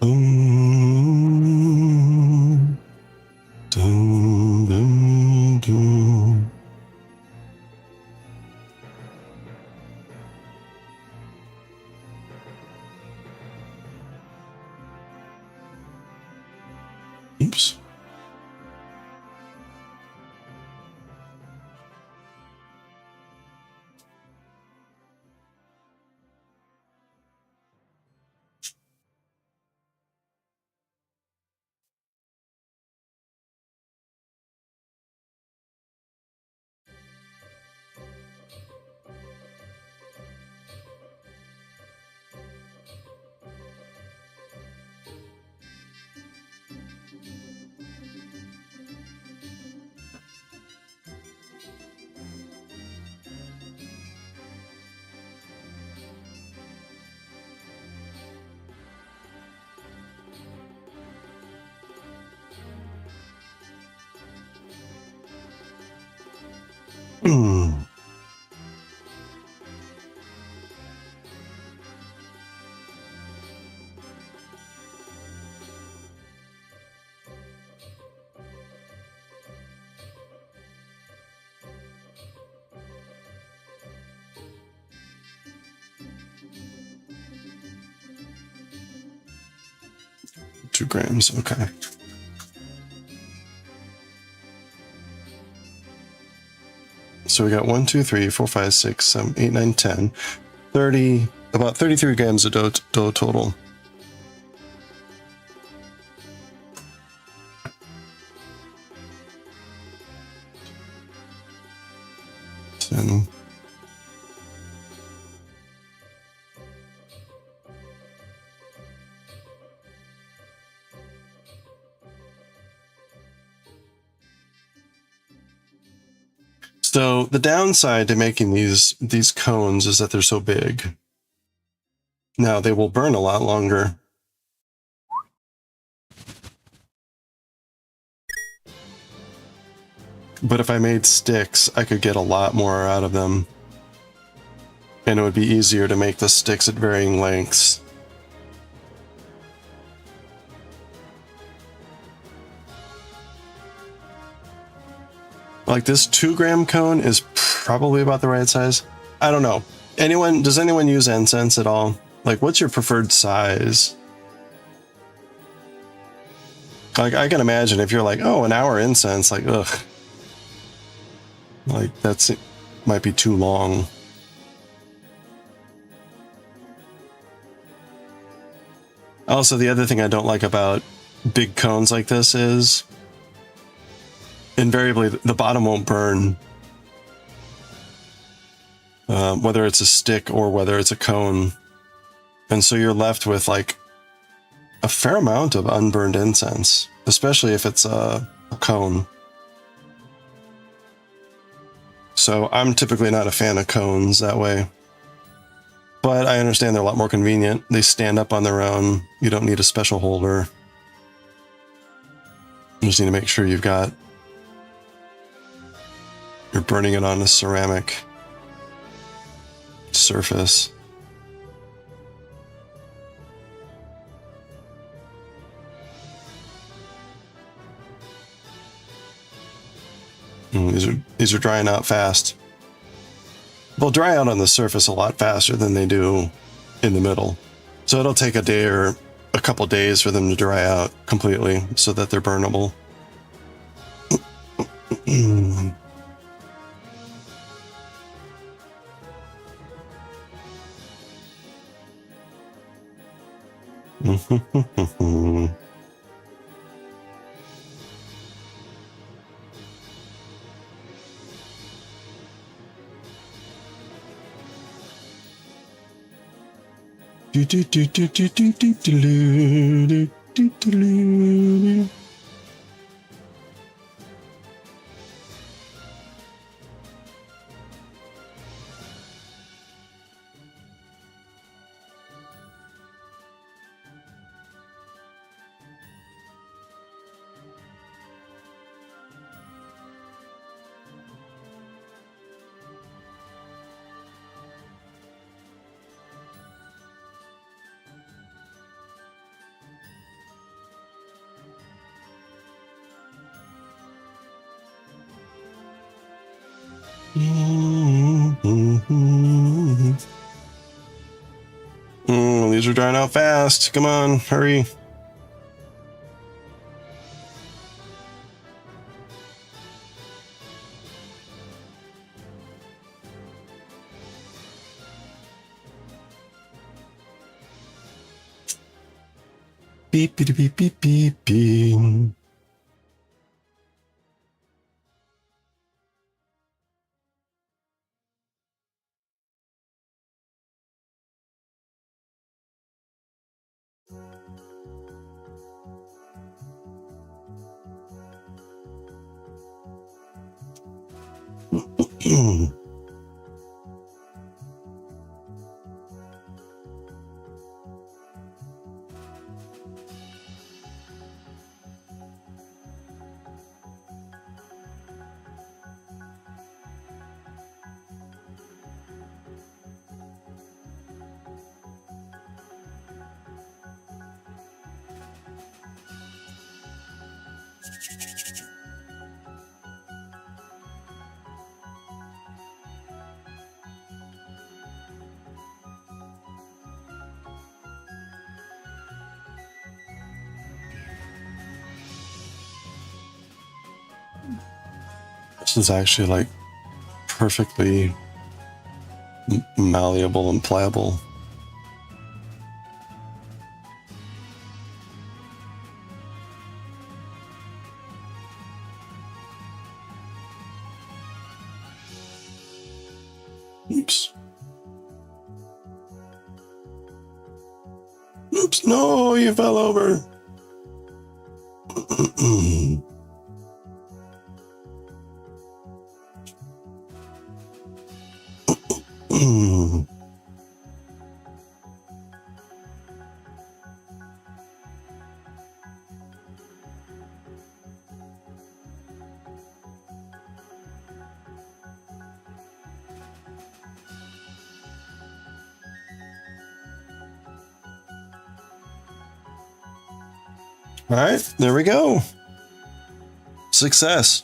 Boom, doom, doom, doom. Oops. Hmm. Two grams, okay. So we got 1, 2, 3, 4, 5, 6, 7, 8, 9, 10, 30, about 33 grams of dough total. And so the downside to making these cones is that they're so big. Now they will burn a lot longer. But if I made sticks, I could get a lot more out of them. And it would be easier to make the sticks at varying lengths. Like this 2-gram cone is probably about the right size. I don't know. Does anyone use incense at all? Like, what's your preferred size? Like, I can imagine if you're like, oh, an hour incense, like, ugh. Like, it might be too long. Also, the other thing I don't like about big cones like this is invariably the bottom won't burn. Whether it's a stick or whether it's a cone. And so you're left with like a fair amount of unburned incense, especially if it's a cone. So I'm typically not a fan of cones that way. But I understand they're a lot more convenient. They stand up on their own. You don't need a special holder. You just need to make sure you're burning it on a ceramic surface. These are drying out fast. They'll dry out on the surface a lot faster than they do in the middle. So it'll take a day or a couple days for them to dry out completely so that they're burnable. These are drying out fast. Come on, hurry. Beep, beep, beep, beep, beep, beep. This is actually like perfectly malleable and pliable. Oops. Oops, no, you fell over. All right, there we go. Success.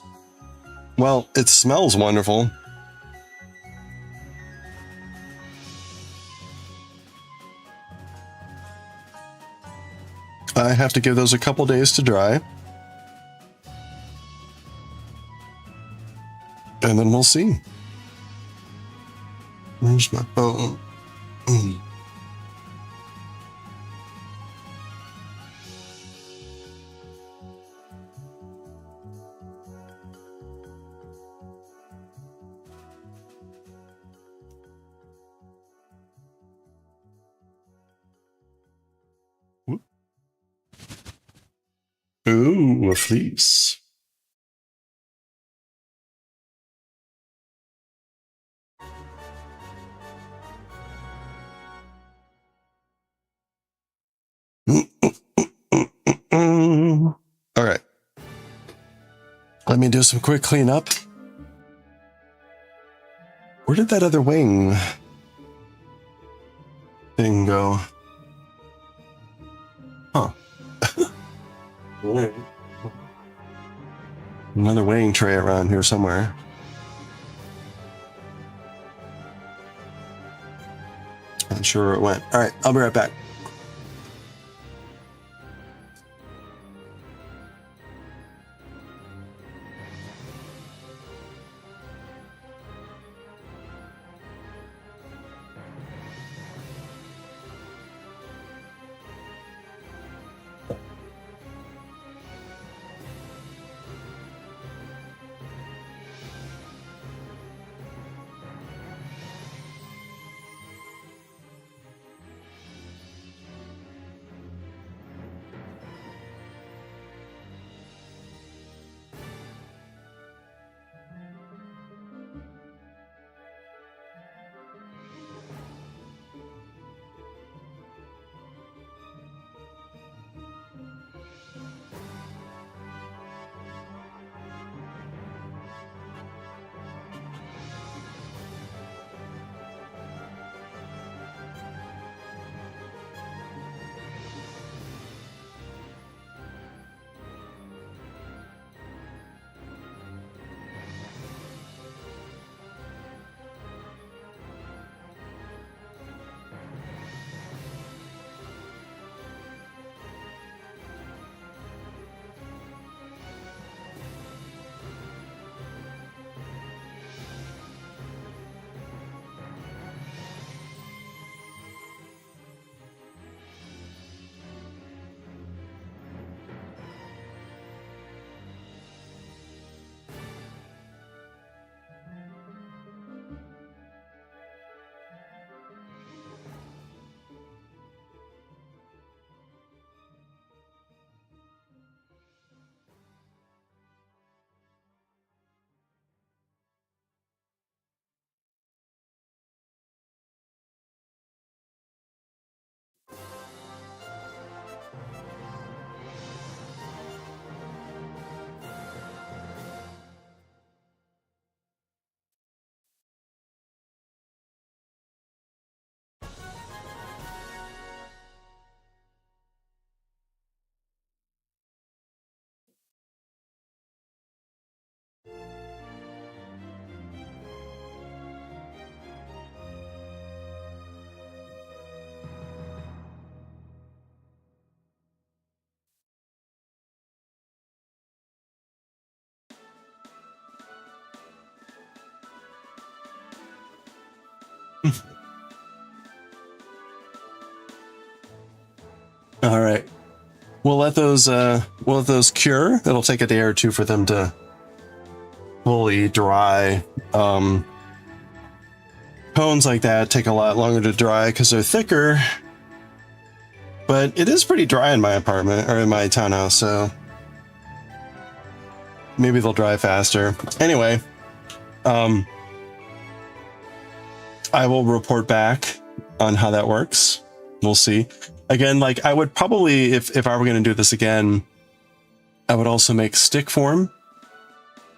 Well, it smells wonderful. I have to give those a couple days to dry. And then we'll see. Where's my phone? Ooh, a fleece. All right. Let me do some quick cleanup. Where did that other wing thing go? Huh. Another weighing tray around here somewhere. Not sure where it went. All right, I'll be right back. All right. We'll let those cure. It'll take a day or two for them to fully dry. Cones like that take a lot longer to dry because they're thicker. But it is pretty dry in my apartment or in my townhouse, so maybe they'll dry faster. Anyway, I will report back on how that works. We'll see. Again, like I would probably, if I were going to do this again, I would also make stick form.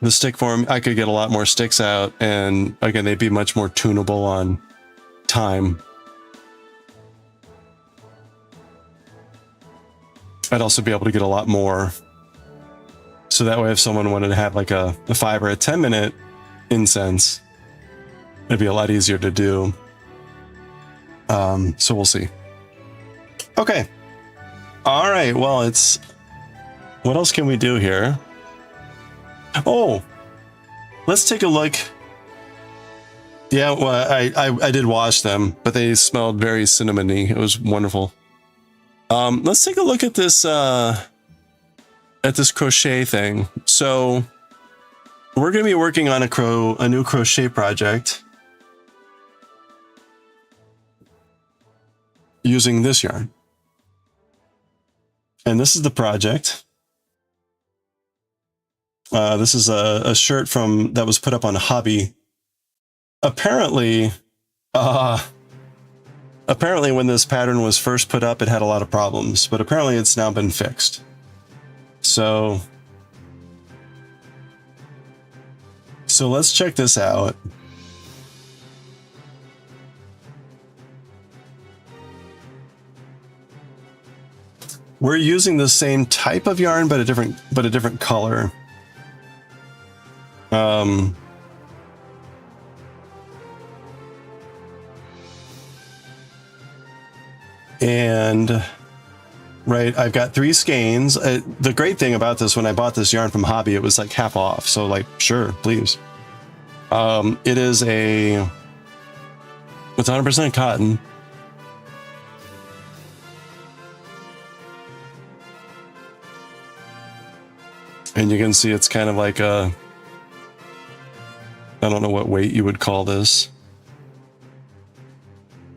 The stick form, I could get a lot more sticks out, and again, they'd be much more tunable on time. I'd also be able to get a lot more. So that way, if someone wanted to have like a 5 or a 10-minute incense, it'd be a lot easier to do. So we'll see. Okay. All right. Well, what else can we do here? Oh, let's take a look. Yeah, well, I did wash them, but they smelled very cinnamony. It was wonderful. Let's take a look at this crochet thing. So we're going to be working on a new crochet project using this yarn. And this is the project. This is a shirt that was put up on Hobby. Apparently when this pattern was first put up, it had a lot of problems, but apparently it's now been fixed. So let's check this out. We're using the same type of yarn, but a different color. And right, I've got 3 skeins. The great thing about this, when I bought this yarn from Hobby, it was like half off. So like, sure, please. It's 100% cotton. And you can see it's kind of like I don't know what weight you would call this.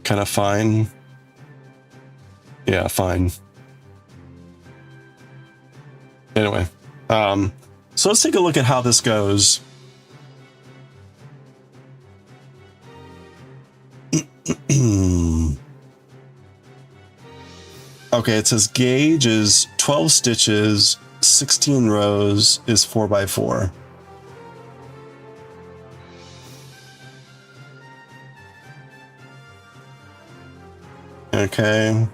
Kind of fine. Yeah, fine. Anyway, so let's take a look at how this goes. Okay, it says gauge is 12 stitches, 16 rows is 4x4. Okay.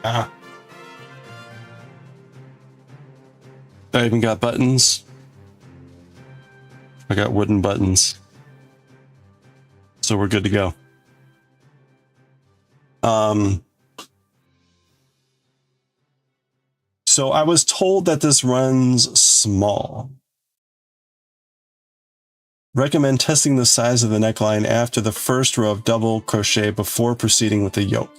Ah. I even got buttons. I got wooden buttons. So we're good to go. So I was told that this runs small. Recommend testing the size of the neckline after the first row of double crochet before proceeding with the yoke.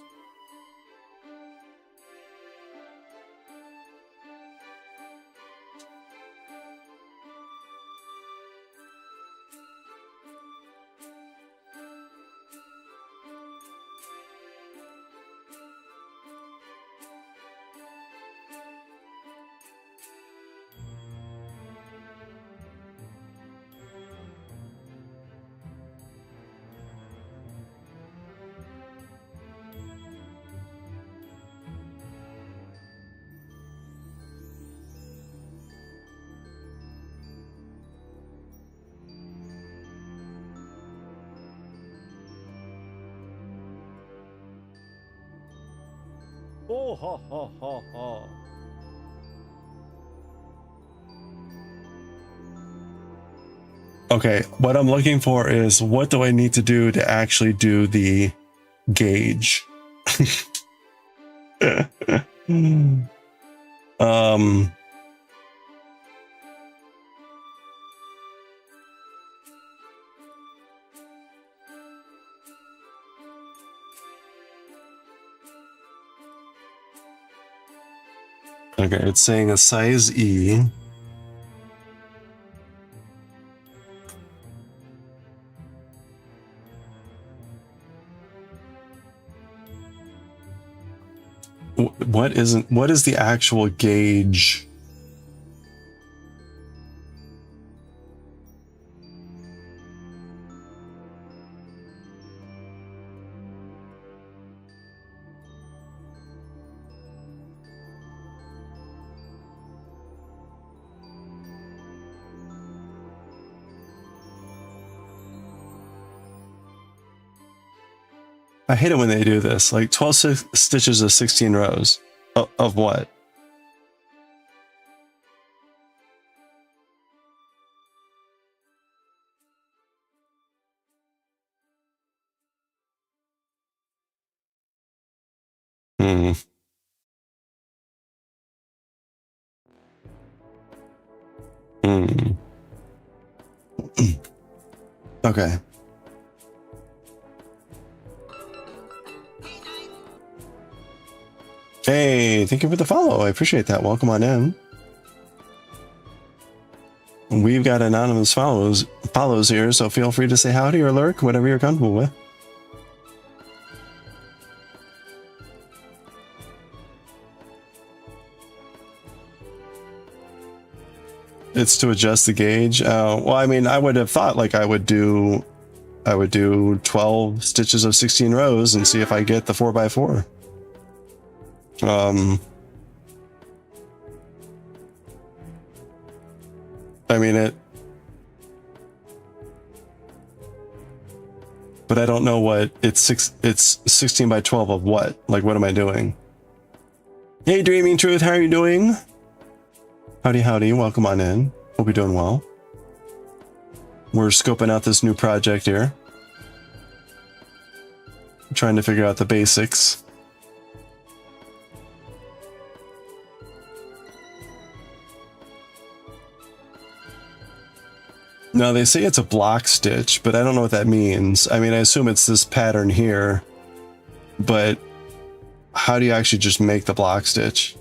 Oh, ha, ha, ha, ha. Okay, what I'm looking for is what do I need to do to actually do the gauge? um Okay, it's saying a size E. What is the actual gauge? I hate it when they do this. Like 12 stitches of 16 rows. Of what? Hmm. Hmm. Okay. Hey, thank you for the follow. I appreciate that. Welcome on in. We've got anonymous follows here, so feel free to say howdy or lurk, whatever you're comfortable with. It's to adjust the gauge. Well, I mean, I would have thought like I would do 12 stitches of 16 rows and see if I get the 4x4. I mean it, but I don't know what it's 16 by 12 of what? Like, what am I doing? Hey, Dreaming Truth, how are you doing? Howdy, howdy, welcome on in. Hope you're doing well. We're scoping out this new project here. Trying to figure out the basics. Now they say it's a block stitch, but I don't know what that means. I mean, I assume it's this pattern here, but how do you actually just make the block stitch?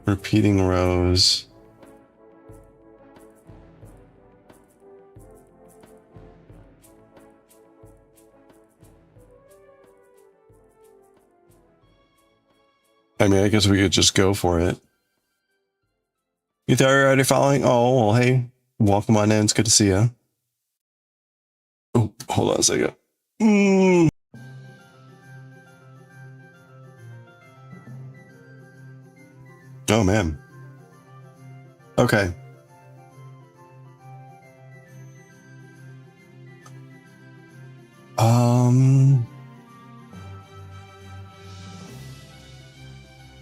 Repeating rows. I mean, I guess we could just go for it. You thought you were already following? Oh, well, hey, welcome on in. It's good to see you. Oh, hold on a second. Oh, man. Okay.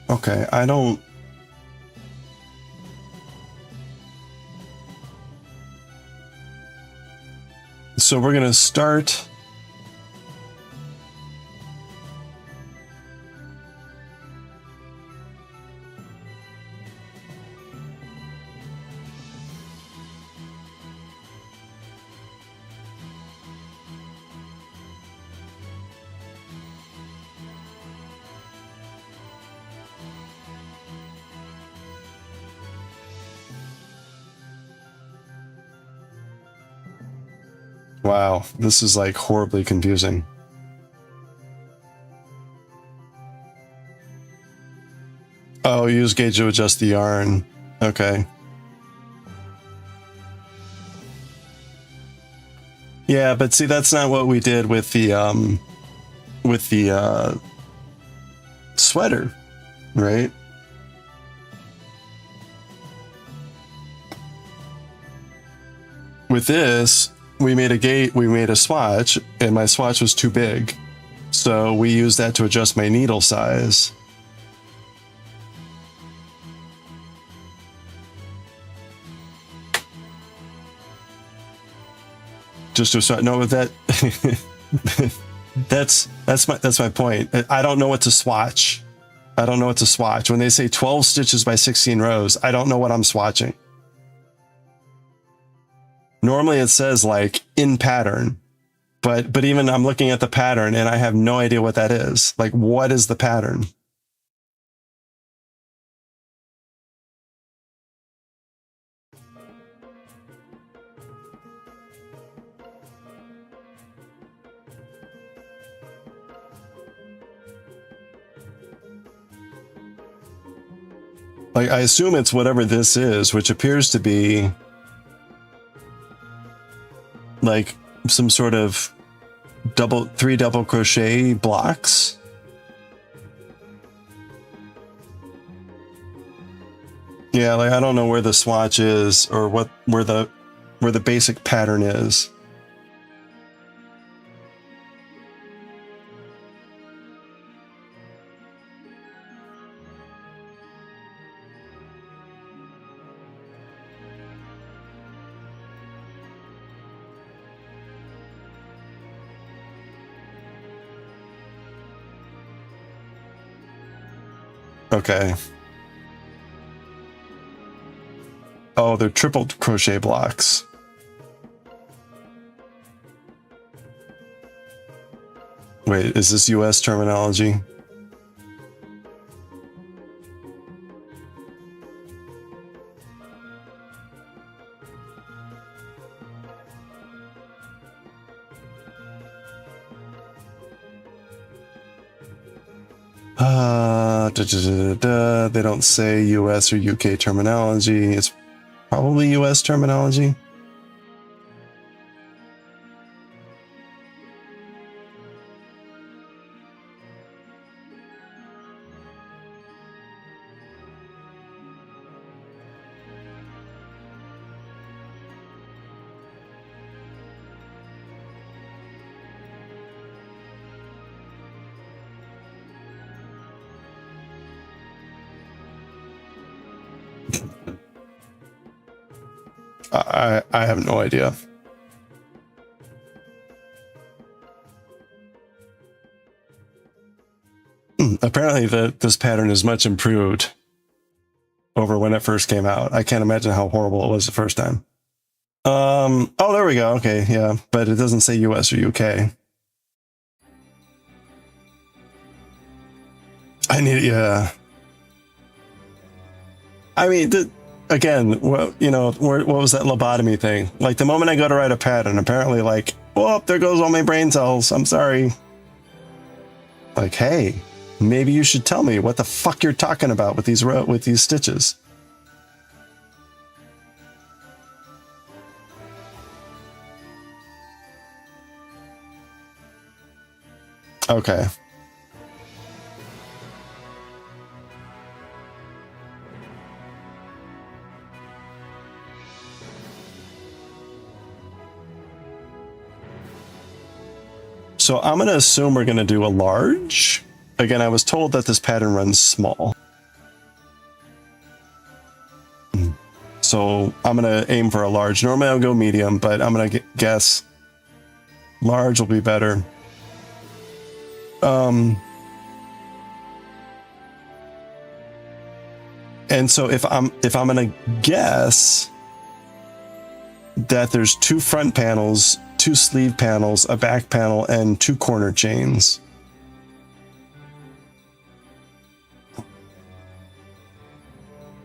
Okay, I don't... So we're gonna start... Wow, this is like horribly confusing. Oh, use gauge to adjust the yarn. Okay. Yeah, but see, that's not what we did with the sweater, right? with this, we made a swatch, and my swatch was too big. So we used that to adjust my needle size. Just to start, no, with that, that's my point. I don't know what to swatch. I don't know what to swatch. When they say 12 stitches by 16 rows, I don't know what I'm swatching. Normally it says like in pattern, but even I'm looking at the pattern and I have no idea what that is. Like, what is the pattern? Like, I assume it's whatever this is, which appears to be like some sort of three double crochet blocks. Yeah, like I don't know where the swatch is or where the basic pattern is. Okay. Oh, they're triple crochet blocks. Wait, is this US terminology? They don't say US or UK terminology. It's probably US terminology. I have no idea. Apparently this pattern is much improved over when it first came out. I can't imagine how horrible it was the first time. Oh, there we go. Okay, yeah, but it doesn't say US or UK. Yeah. I mean, again, well, you know, what was that lobotomy thing? Like the moment I go to write a pattern, apparently like, oh, there goes all my brain cells. I'm sorry. Like, hey, maybe you should tell me what the fuck you're talking about with these stitches. Okay. So I'm going to assume we're going to do a large. Again, I was told that this pattern runs small. So I'm going to aim for a large. Normally I'll go medium, but I'm going to guess large will be better. And so if I'm going to guess that there's 2 front panels, 2 sleeve panels, a back panel, and 2 corner chains.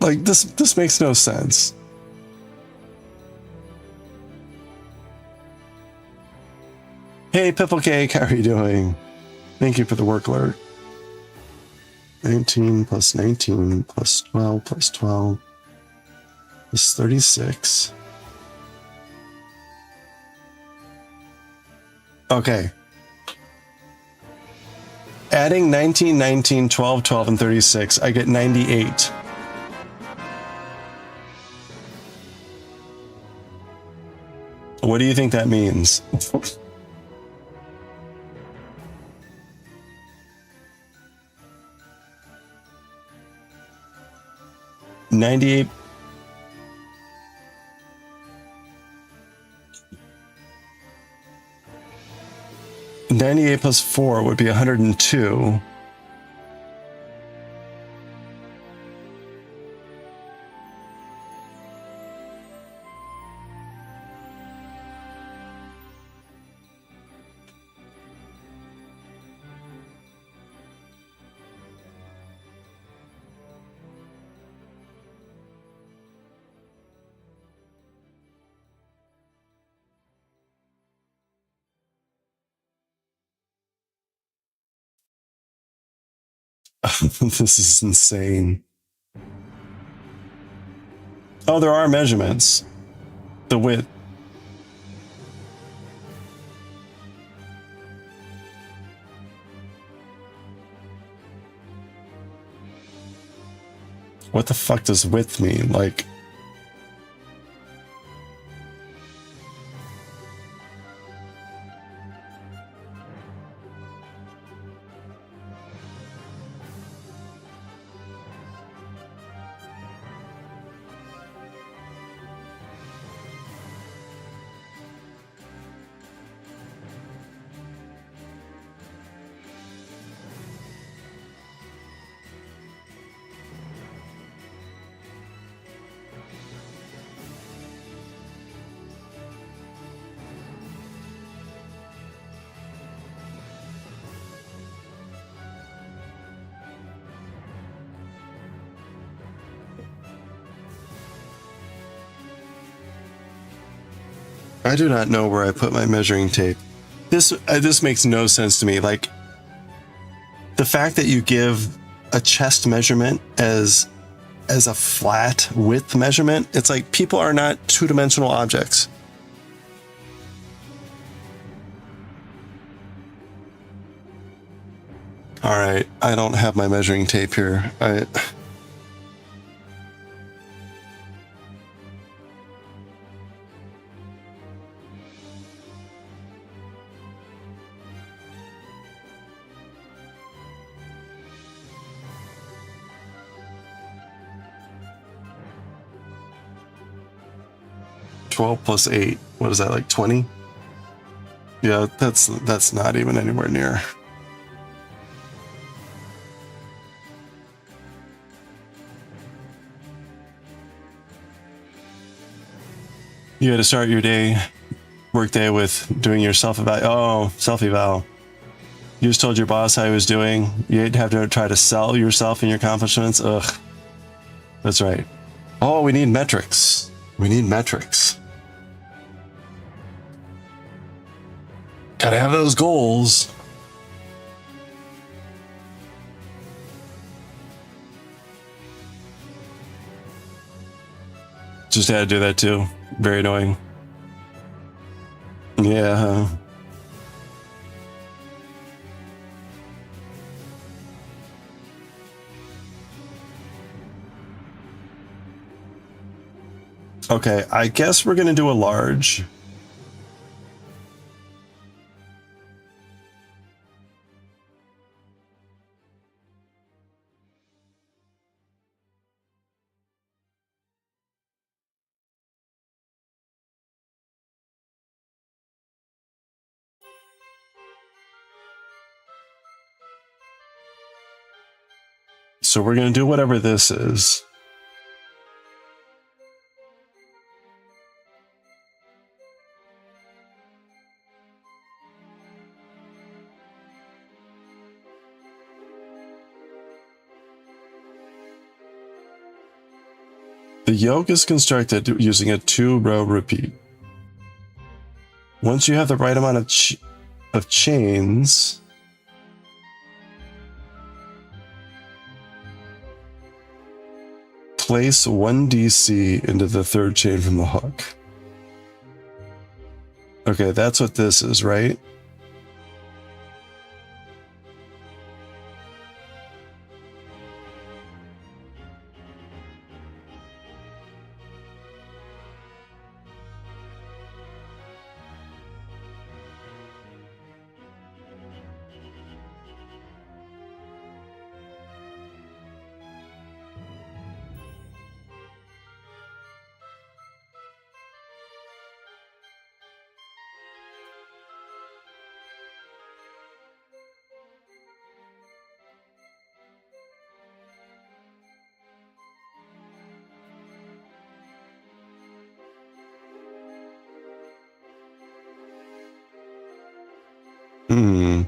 Like this makes no sense. Hey, Pipple Cake, how are you doing? Thank you for the work alert. 19 plus 19 plus 12 plus 12 is 36. Okay. Adding 19, 19, 12, 12, and 36, I get 98. What do you think that means? 98. Plus 4 would be 102. This is insane. Oh, there are measurements. The width. What the fuck does width mean? Like, I do not know where I put my measuring tape. This makes no sense to me. Like, the fact that you give a chest measurement as a flat width measurement, it's like people are not two-dimensional objects. All right, I don't have my measuring tape here. $12 plus 8. What is that, like 20? Yeah, that's not even anywhere near. You had to start your workday with doing your self-eval. You just told your boss how he was doing. You'd have to try to sell yourself and your accomplishments. Ugh. That's right. Oh, we need metrics. Gotta have those goals. Just had to do that too. Very annoying. Yeah. Okay, I guess we're gonna do a large. So we're gonna do whatever this is. The yoke is constructed using a 2-row repeat. Once you have the right amount of chains, place 1 DC into the 3rd chain from the hook. Okay, that's what this is, right? Hmm.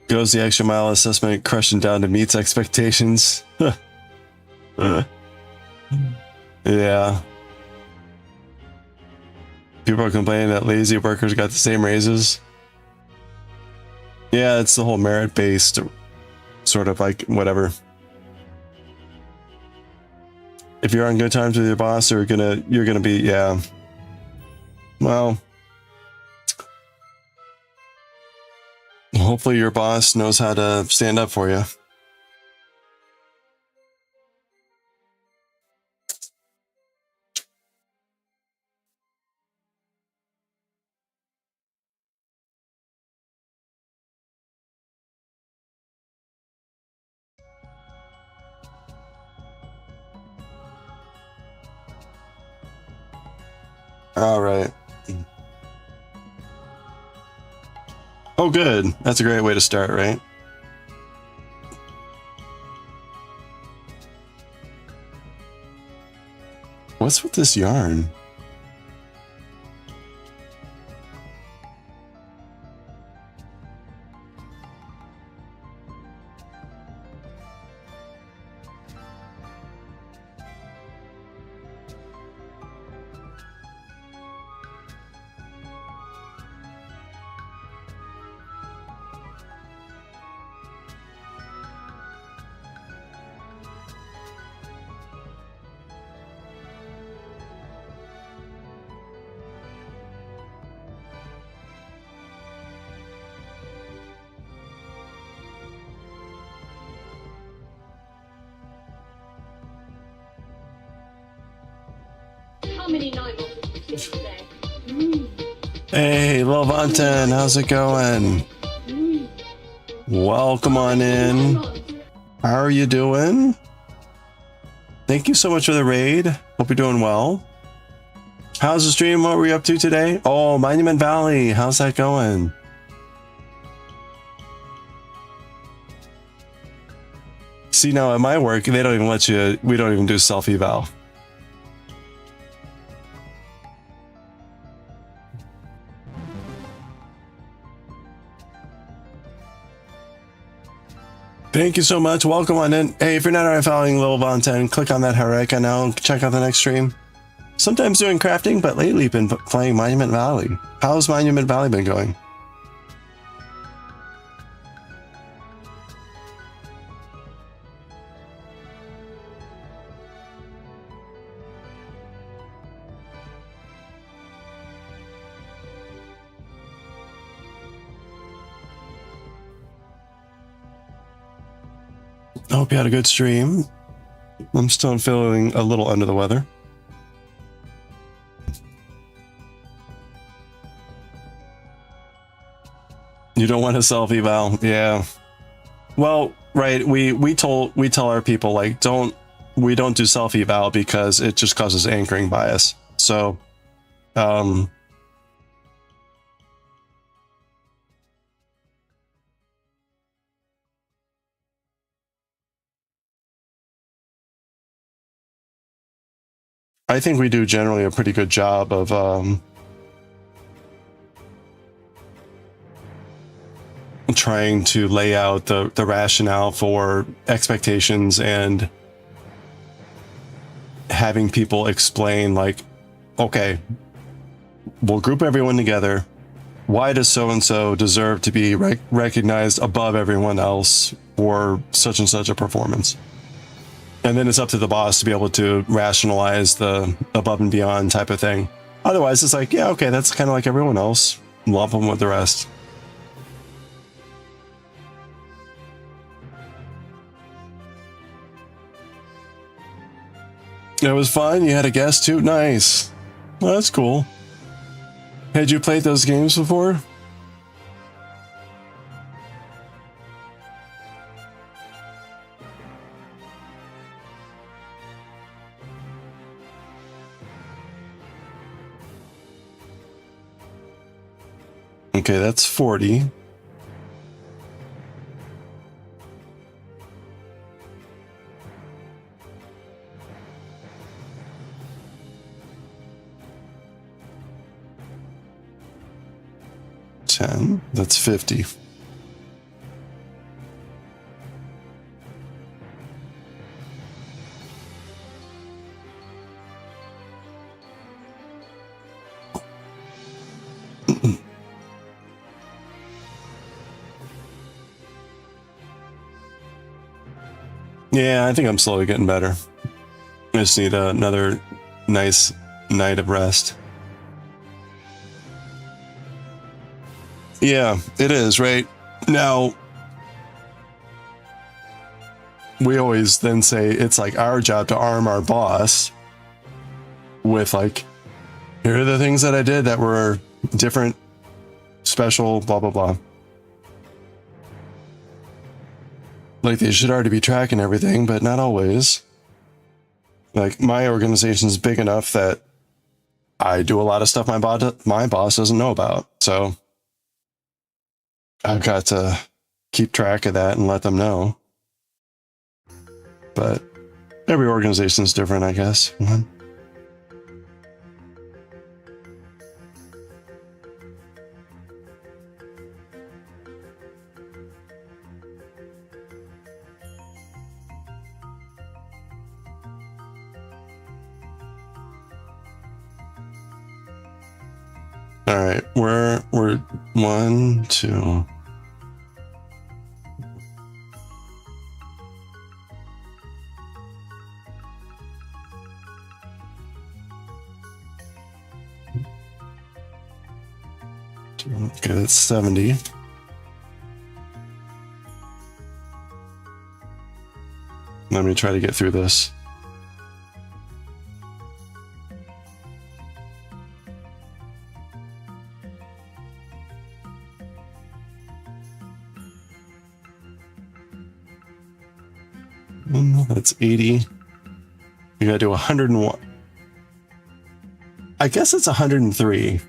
Goes the extra mile assessment, crushing down to meets expectations. Yeah. People are complaining that lazy workers got the same raises. Yeah, it's the whole merit-based sort of like whatever. If you're on good terms with your boss, you're gonna be, yeah. Well, hopefully your boss knows how to stand up for you. All right. Oh, good. That's a great way to start, right? What's with this yarn? How many night walkers did you see today? Hey, Lovanton, how's it going? Welcome on in. How are you doing? Thank you so much for the raid. Hope you're doing well. How's the stream? What were you up to today? Oh, Monument Valley. How's that going? See, now at my work, they don't even let you, we don't even do self-eval. Thank you so much. Welcome on in. Hey, if you're not already following Lil Von 10, click on that heart icon now and check out the next stream. Sometimes doing crafting, but lately been playing Monument Valley. How's Monument Valley been going? I hope you had a good stream. I'm still feeling a little under the weather. You don't want to self-eval, yeah. Well, right, we tell our people like we don't do self-eval because it just causes anchoring bias. So I think we do generally a pretty good job of trying to lay out the rationale for expectations and having people explain like, okay, we'll group everyone together. Why does so-and-so deserve to be recognized above everyone else for such and such a performance? And then it's up to the boss to be able to rationalize the above and beyond type of thing. Otherwise, it's like, yeah, okay, that's kind of like everyone else. Lump them with the rest. It was fun. You had a guest too. Nice. Well, that's cool. Had you played those games before? Okay, that's 40. That's 50. Yeah, I think I'm slowly getting better. I just need another nice night of rest. Yeah, it is, right? Now, we always then say it's like our job to arm our boss with like, here are the things that I did that were different, special, blah, blah, blah. Like they should already be tracking everything, but not always. Like my organization's big enough that I do a lot of stuff my boss doesn't know about. So I've got to keep track of that and let them know. But every organization is different, I guess. All right, we're 1, 2. Okay, that's 70. Let me try to get through this. That's 80. You gotta do 101. I guess it's 103.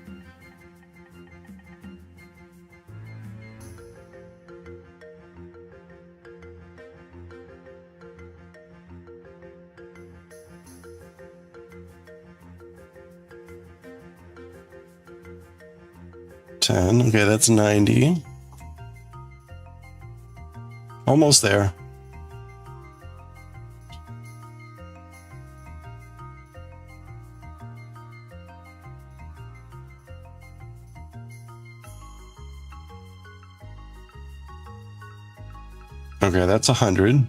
Okay, that's 90. Almost there. Okay, that's 100.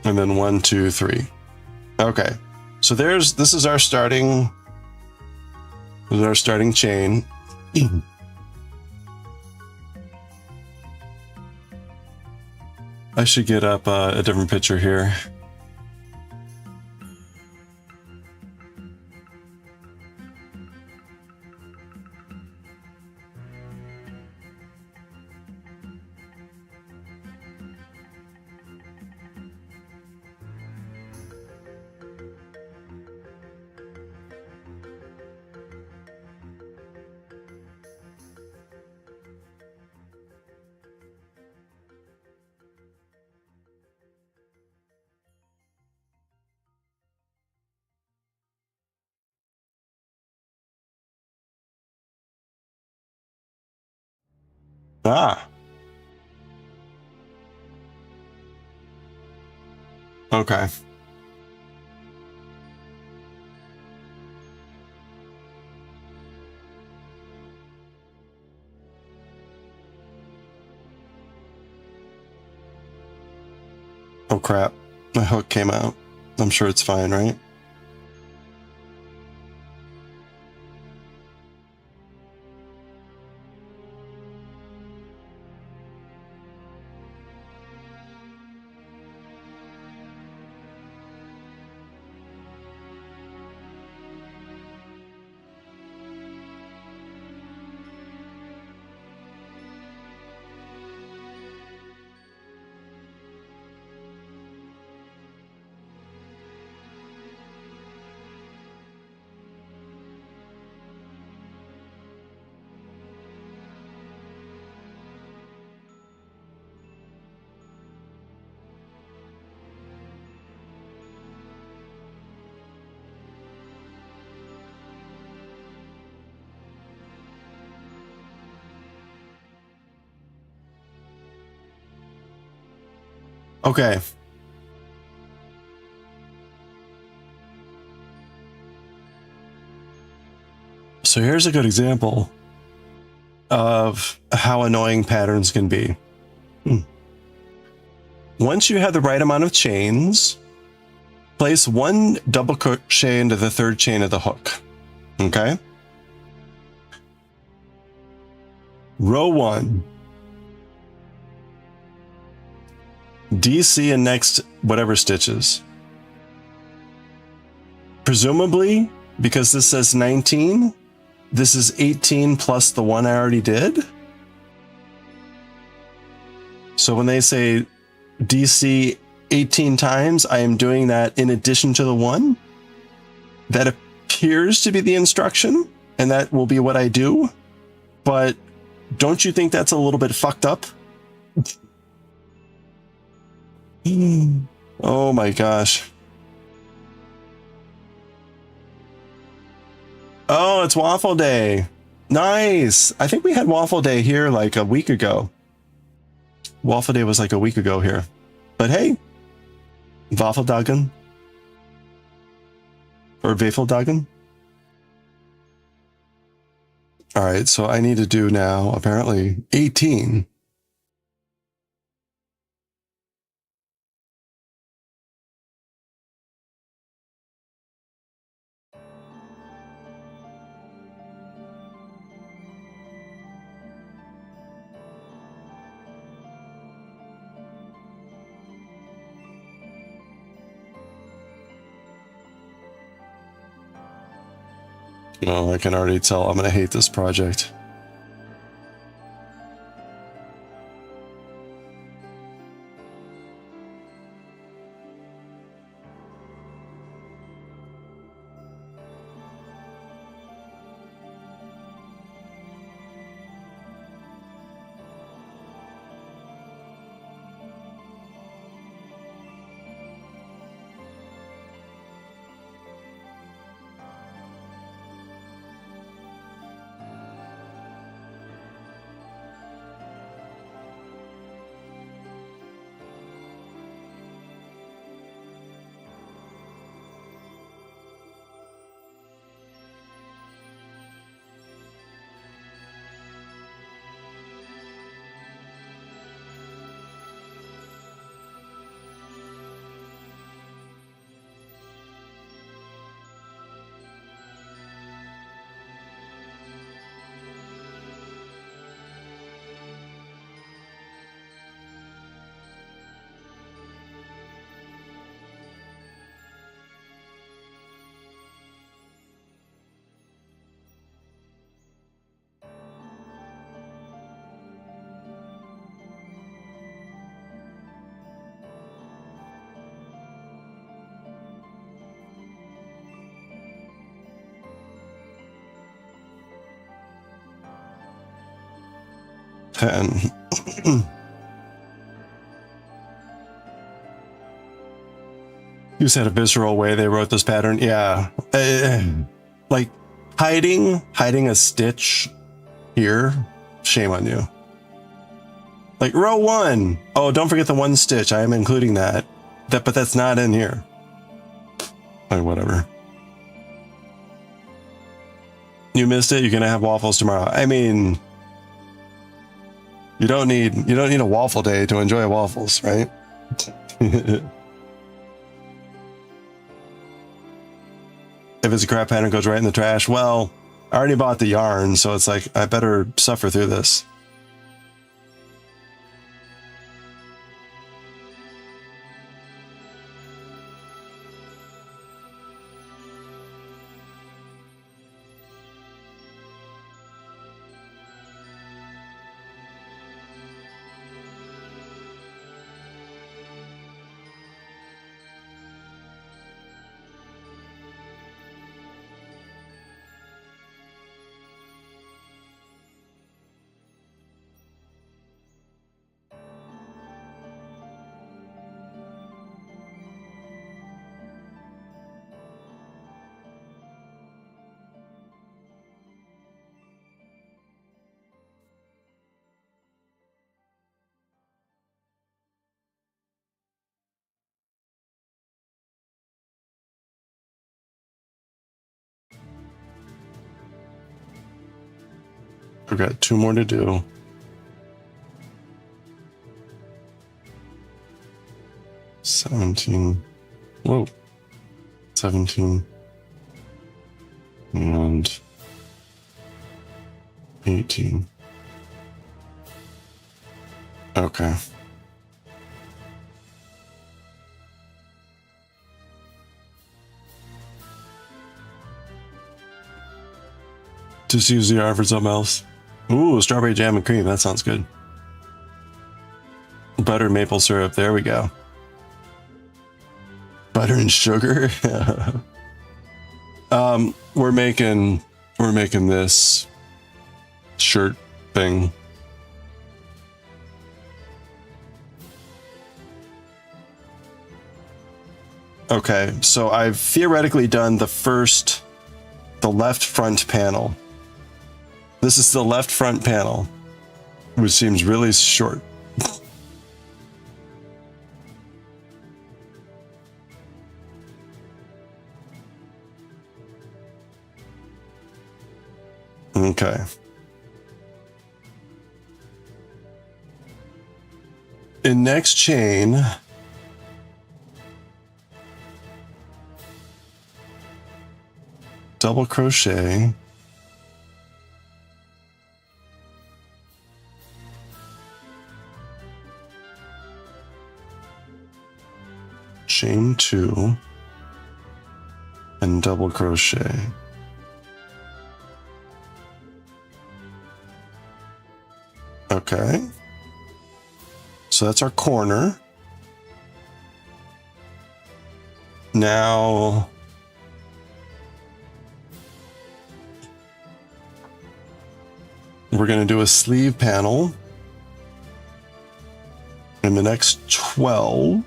And then 1, 2, 3. Okay. So this is our starting chain. I should get up a different picture here. Ah. Okay. Oh crap. My hook came out. I'm sure it's fine, right? Okay. So here's a good example of how annoying patterns can be. Once you have the right amount of chains, place one double crochet into the third chain of the hook. Okay? Row 1. DC and next whatever stitches. Presumably, because this says 19, this is 18 plus the one I already did. So when they say DC 18 times, I am doing that in addition to the one. That appears to be the instruction, and that will be what I do. But don't you think that's a little bit fucked up? Oh my gosh. Oh, it's Waffle Day. Nice. I think we had Waffle Day here like a week ago. Waffle Day was like a week ago here. But hey, Waffeldagen. Or Waffeldagen. All right, so I need to do now, apparently, 18. Oh, I can already tell I'm going to hate this project. And you said a visceral way they wrote this pattern. Yeah. Like hiding a stitch here. Shame on you. Like row 1. Oh, don't forget the one stitch. I am including that. But that's not in here. Or whatever. You missed it. You're going to have waffles tomorrow. I mean, you don't need a waffle day to enjoy waffles, right? If it's a crap pattern, it goes right in the trash. Well, I already bought the yarn, so it's like I better suffer through this. We've got 2 more to do. $17. Whoa. 17. And 18. Okay. Just use the yarn for something else. Ooh, strawberry jam and cream. That sounds good. Butter maple syrup. There we go. Butter and sugar. We're making this shirt thing. Okay, so I've theoretically done the left front panel. This is the left front panel, which seems really short. Okay. In next chain, double crochet, chain 2, and double crochet. Okay. So that's our corner. Now we're going to do a sleeve panel in the next 12.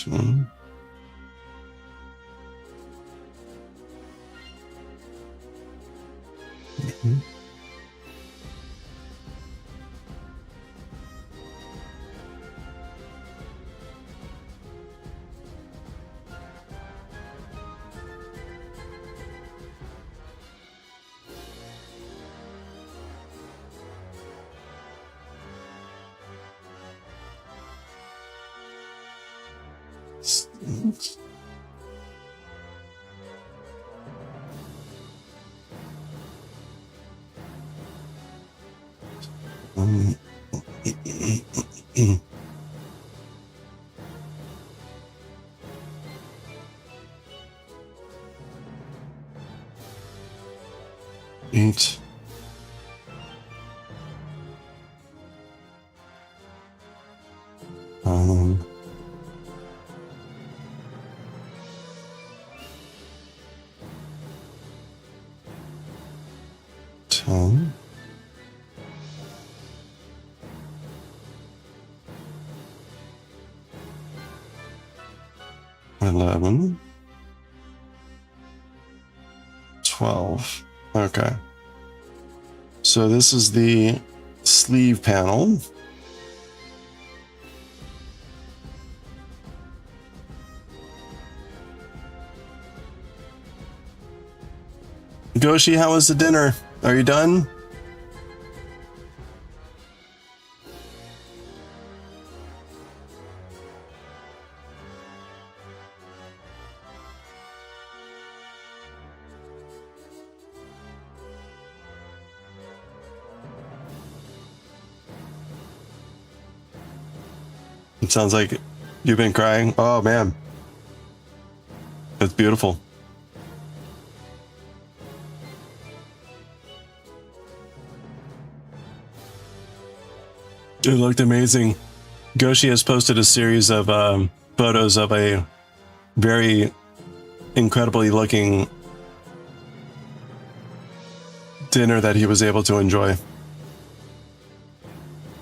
One. Mm-hmm. Eight. Ten. 11. 12. Okay. So this is the sleeve panel. Goshi, how was the dinner? Are you done? It sounds like you've been crying. Oh man. It's beautiful. It looked amazing. Goshi has posted a series of photos of a very incredibly looking dinner that he was able to enjoy.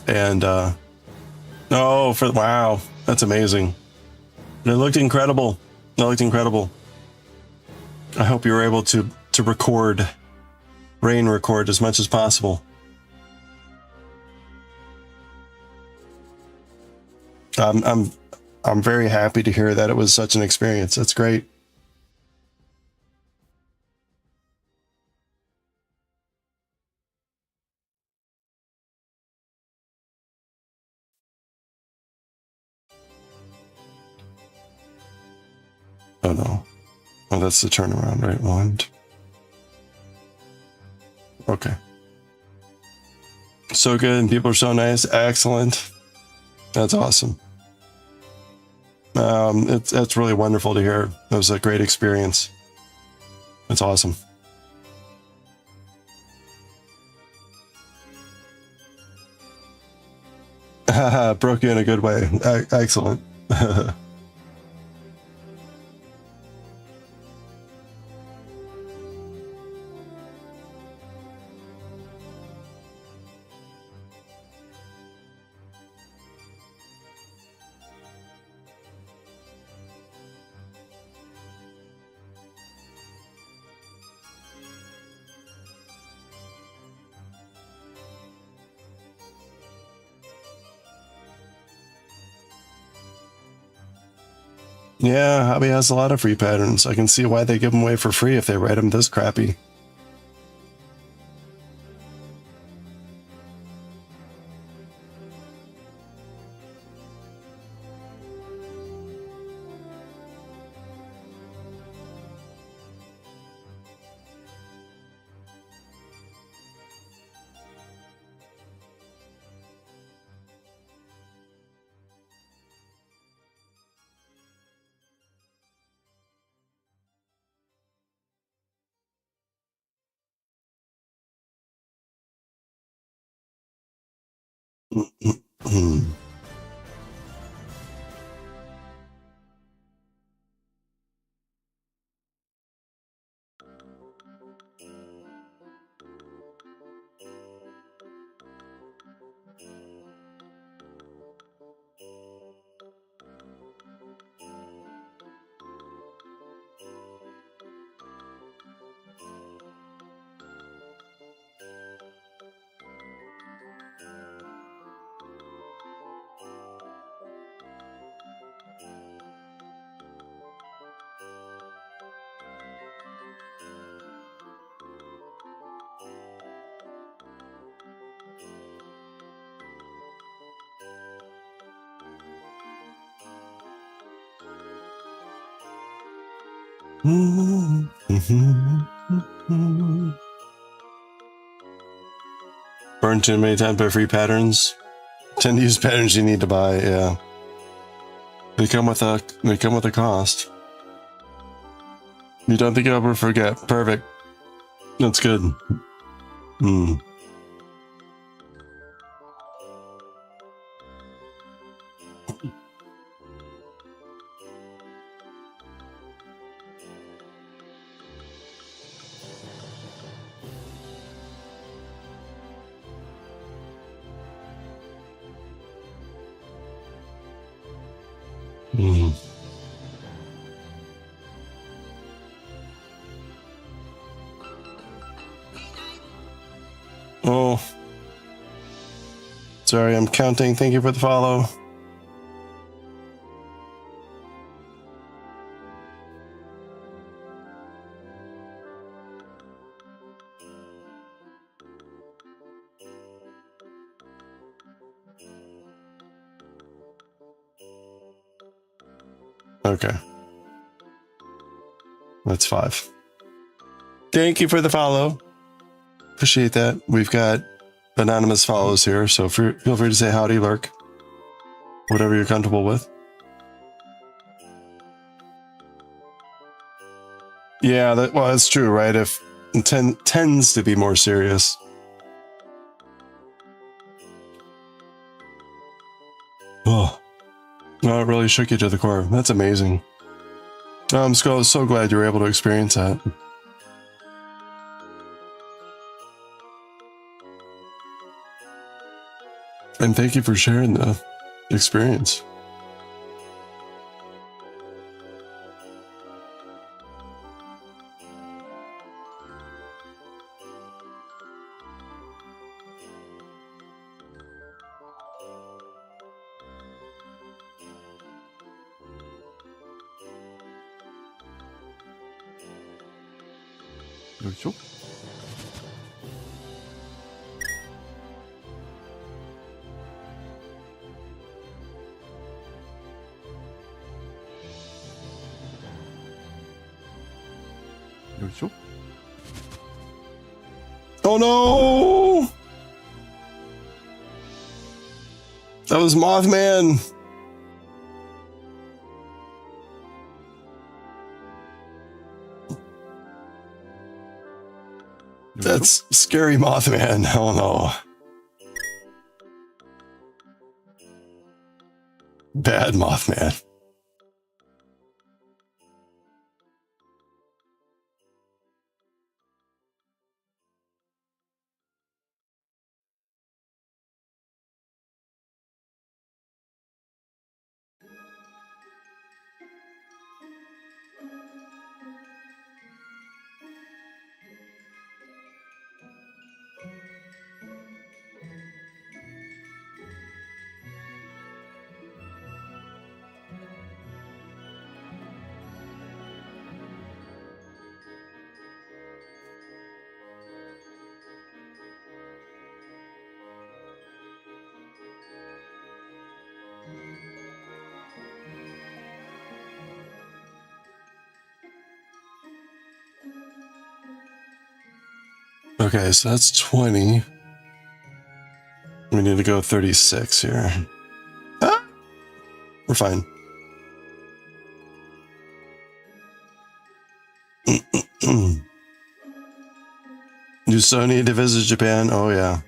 And wow, that's amazing. It looked incredible. It looked incredible. I hope you were able to record, rain record as much as possible. I'm very happy to hear that it was such an experience. That's great. Oh no. Oh, that's the turnaround, right? One. Okay. So good, and people are so nice. Excellent. That's awesome. It's really wonderful to hear. It was a great experience. It's awesome. Broke you in a good way. Excellent. Yeah, Hobby has a lot of free patterns. I can see why they give them away for free if they write them this crappy. Burn too many times by free patterns. Tend to use patterns you need to buy. Yeah, they come with a cost. You don't think you'll ever forget. Perfect. That's good. Oh, sorry, I'm counting. Thank you for the follow. Okay. That's 5. Thank you for the follow. Appreciate that. We've got anonymous follows here, so feel free to say howdy, lurk. Whatever you're comfortable with. Yeah, well, that's true, right? If it tends to be more serious. Oh, no, it really shook you to the core. That's amazing. I'm so glad you were able to experience that. And thank you for sharing the experience. Sure. Sure. Oh no! That was Mothman. That's scary Mothman. Oh no. Bad Mothman. Okay, so that's 20. We need to go 36 here. Ah, we're fine. You so need to visit Japan? Oh yeah.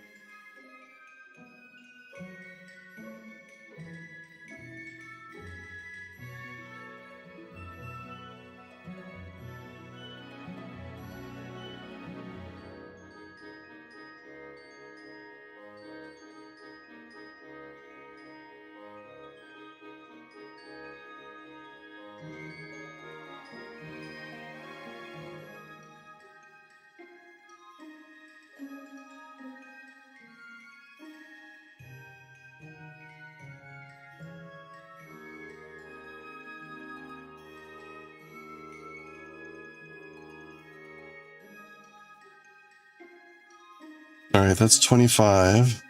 All right, that's 25.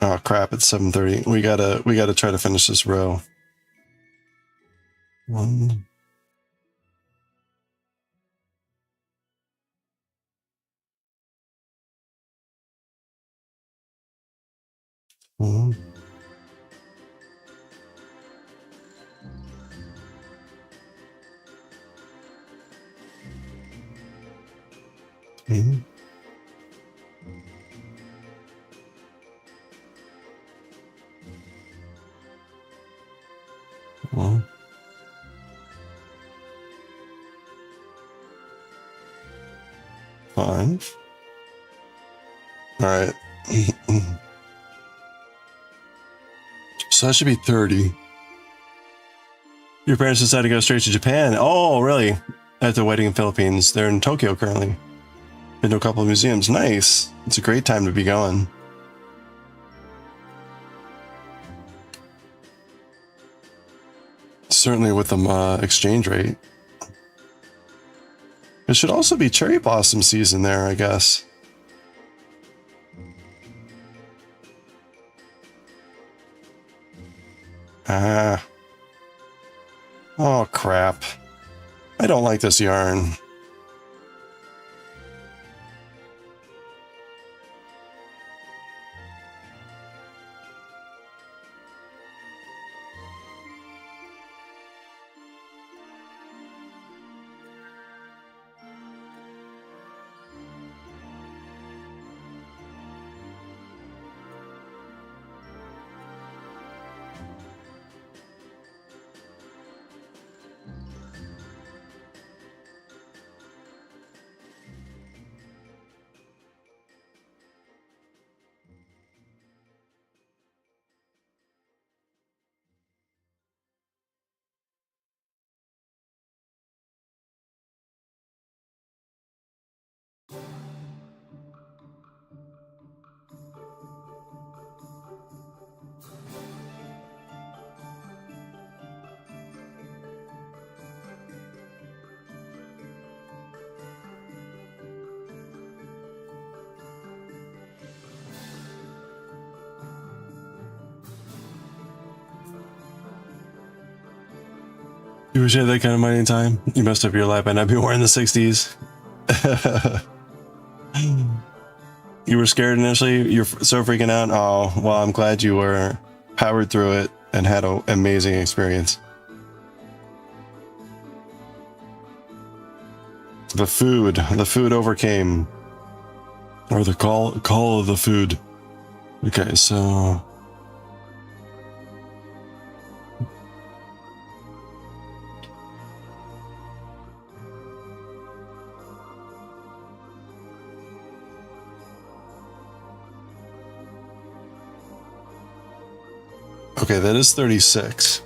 Oh crap! It's 7:30. We gotta try to finish this row. 1. 1. 2. 1. 5. All right. So that should be 30. Your parents decided to go straight to Japan. Oh, really? At the wedding in Philippines. They're in Tokyo currently. Been to a couple of museums. Nice. It's a great time to be going. Certainly with the exchange rate. It should also be cherry blossom season there, I guess. Ah. Oh, crap. I don't like this yarn. You wish you had that kind of money in time? You messed up your life by not being born in the 60s. You were scared initially? You're so freaking out? Oh, well, I'm glad you were powered through it and had an amazing experience. The food overcame. Or the call of the food. Okay, so... Okay, that is 36.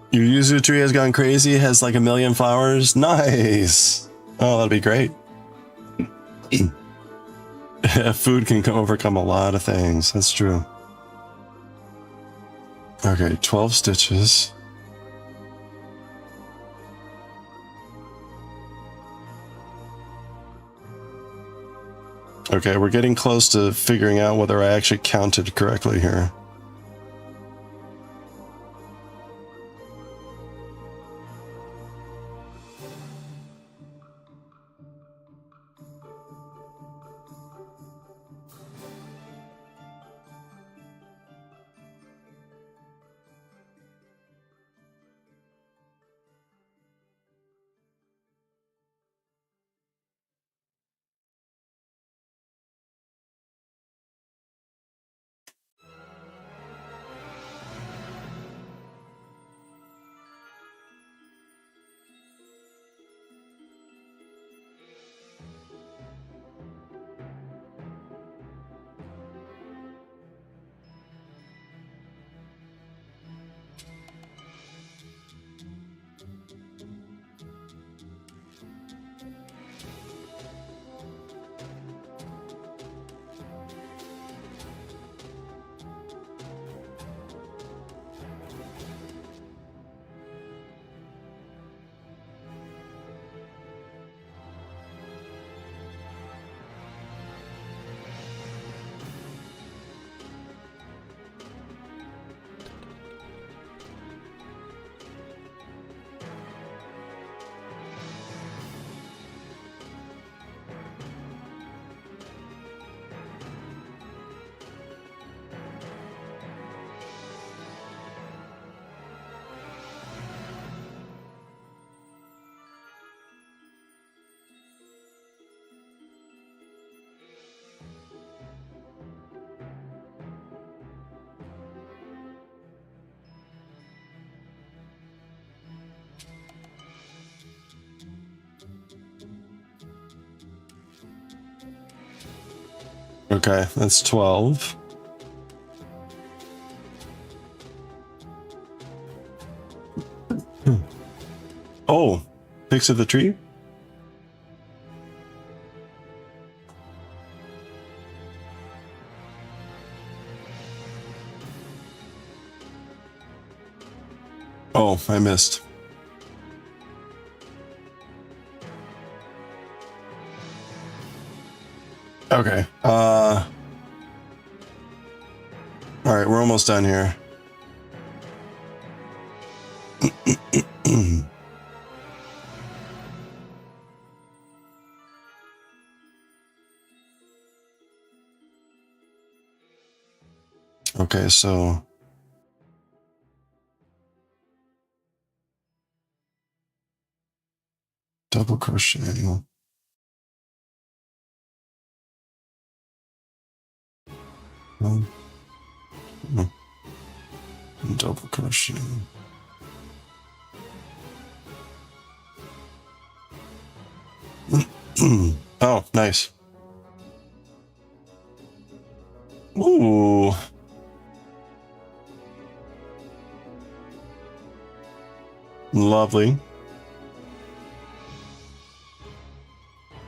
Your yuzu tree has gone crazy. It has like 1 million flowers. Nice. Oh, that'd be great. Food can overcome a lot of things. That's true. Okay, 12 stitches. Okay, we're getting close to figuring out whether I actually counted correctly here. Okay, that's 12. Oh, pics of the tree? Oh, I missed. Okay. All right, we're almost done here. Okay, so double crochet. Double crochet. Oh, nice. Ooh. Lovely.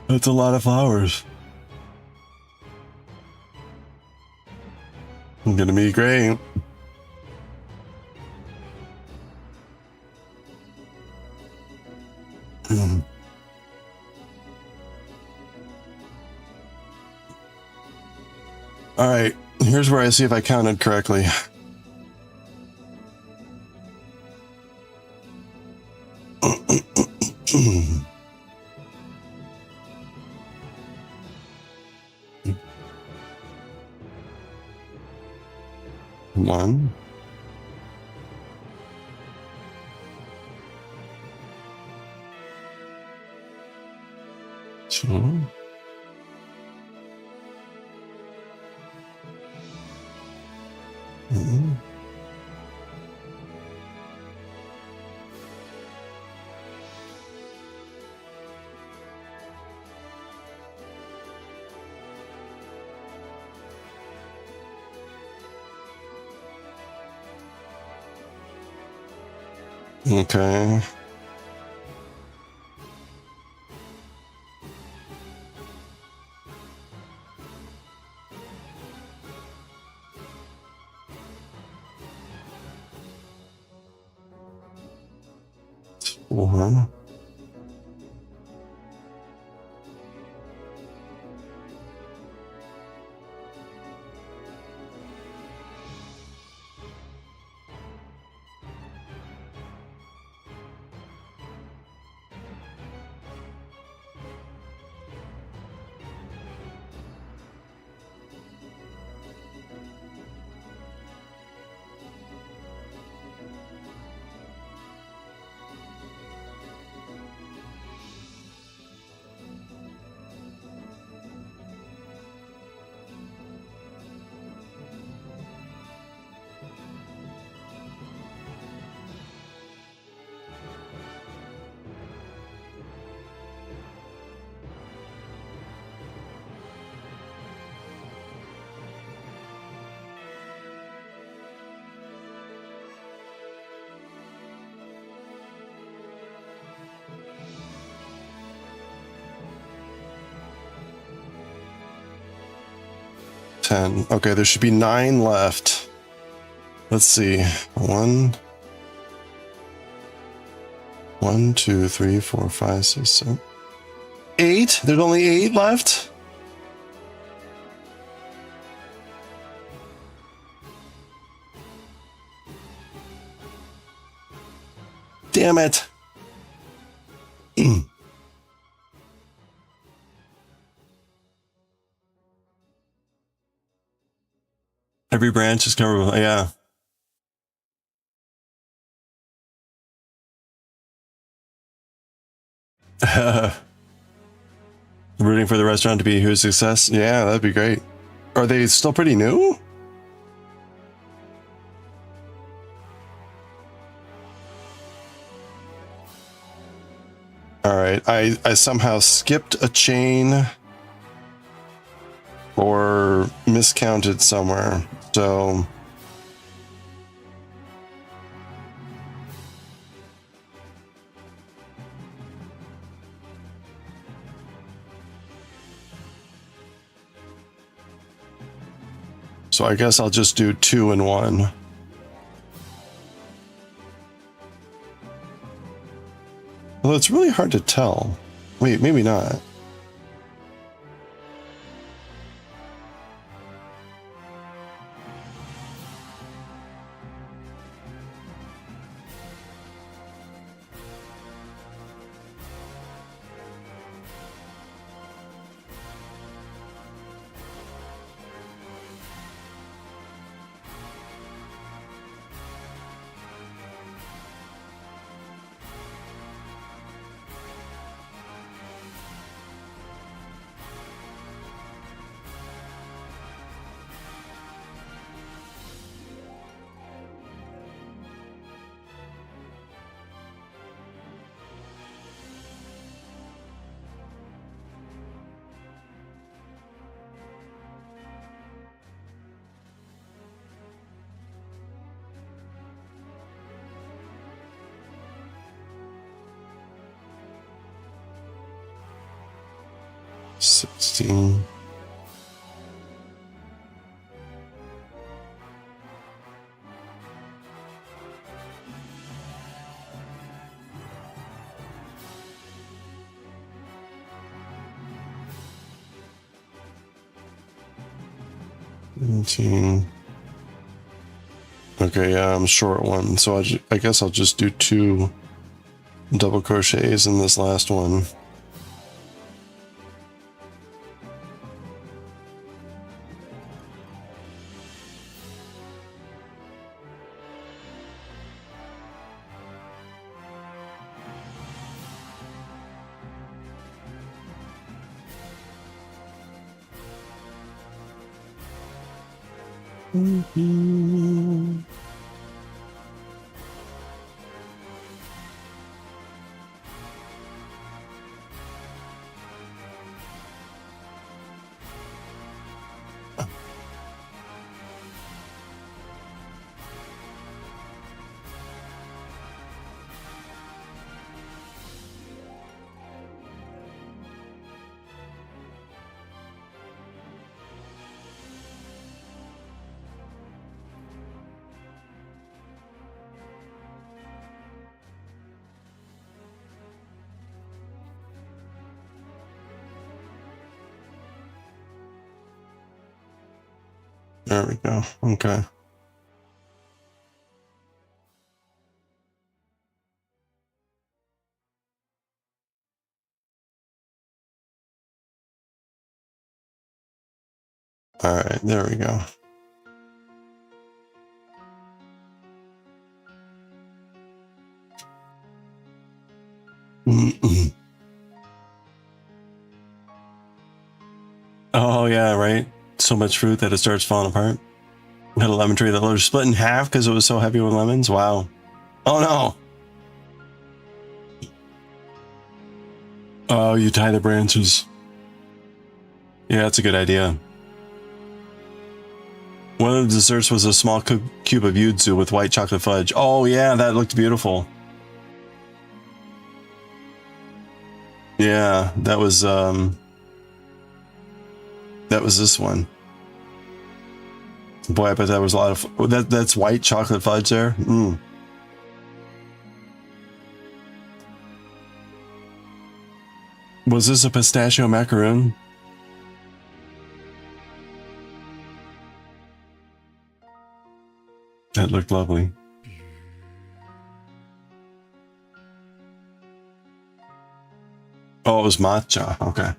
That's a lot of flowers. Gonna be great. All right, here's where I see if I counted correctly. One. Two. Mm-hmm. Okay. Four. Ten. Okay, there should be 9 left. Let's see. 1, 2, 3, 4, 5, 6, 7, 8. There's only 8 left. Damn it. Every branch is covered with, yeah. Rooting for the restaurant to be a huge success. Yeah, that'd be great. Are they still pretty new? All right, I somehow skipped a chain or miscounted somewhere. So I guess I'll just do 2 and 1. Well, it's really hard to tell. Wait, maybe not. 16. Okay, yeah, I'm short one, so I guess I'll just do 2 double crochets in this last one. There we go. Okay. All right, there we go. Oh yeah, right. So much fruit that it starts falling apart. Had a lemon tree that was split in half because it was so heavy with lemons. Wow. Oh no. Oh, you tie the branches. Yeah, that's a good idea. One of the desserts was a small cube of yuzu with white chocolate fudge. Oh yeah, that looked beautiful. Yeah, that was this one. Boy, I bet that was a lot of that's white chocolate fudge there. Was this a pistachio macaroon? That looked lovely. Oh, it was matcha. Okay.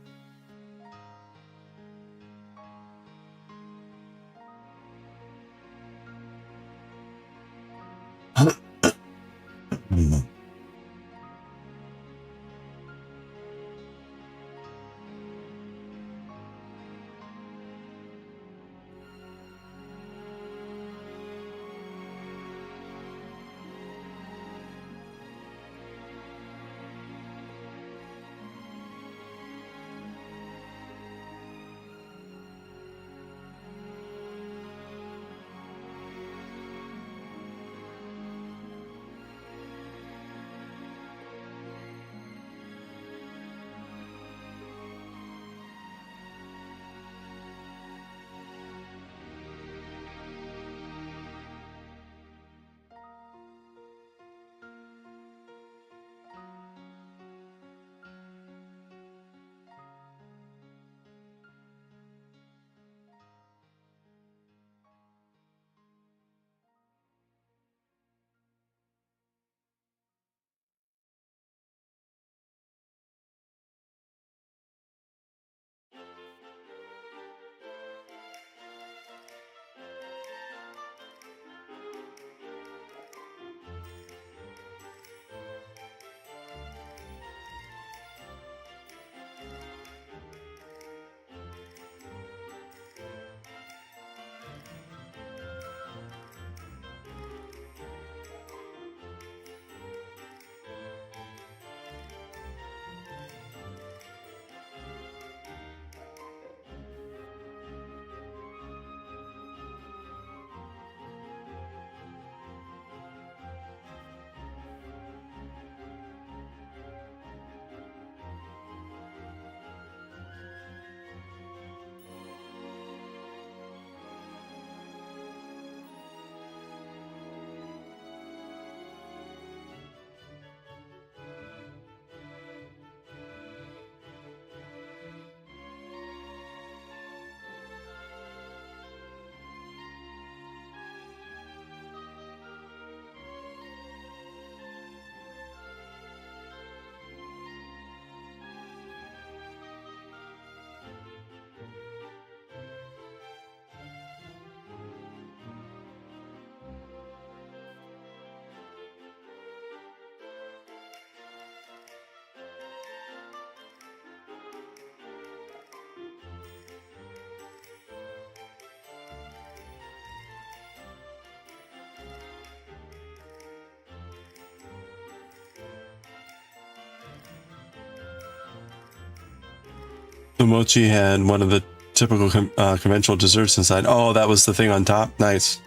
The mochi had one of the typical conventional desserts inside. Oh, that was the thing on top. Nice.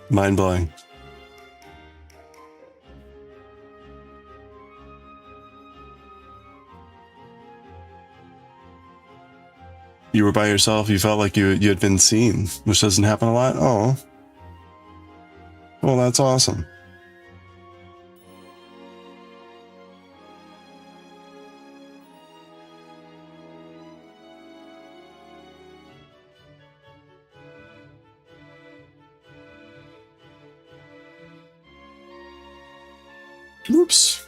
Mind blowing. You were by yourself. You felt like you had been seen, which doesn't happen a lot. Oh, well, that's awesome. Oops.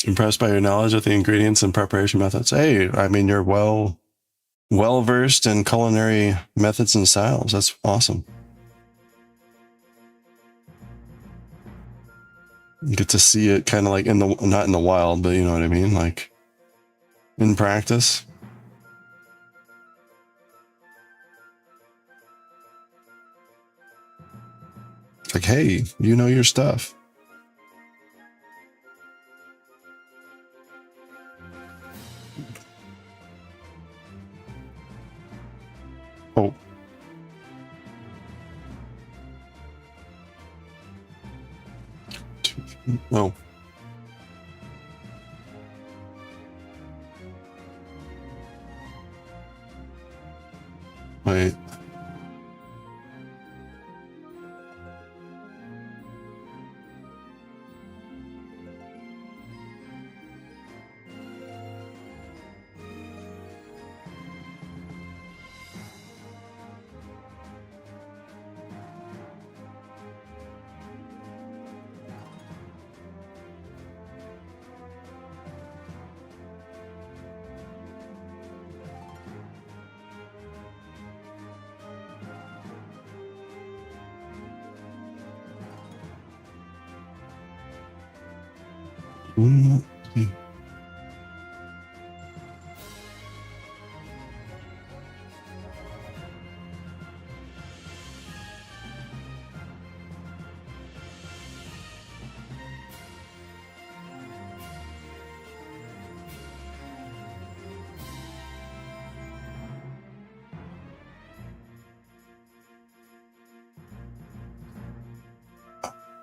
Impressed by your knowledge of the ingredients and preparation methods. Hey, I mean, you're well versed in culinary methods and styles. That's awesome. You get to see it kind of like not in the wild, but you know what I mean? Like in practice. It's like, hey, you know your stuff. Oh. Oh. Wait.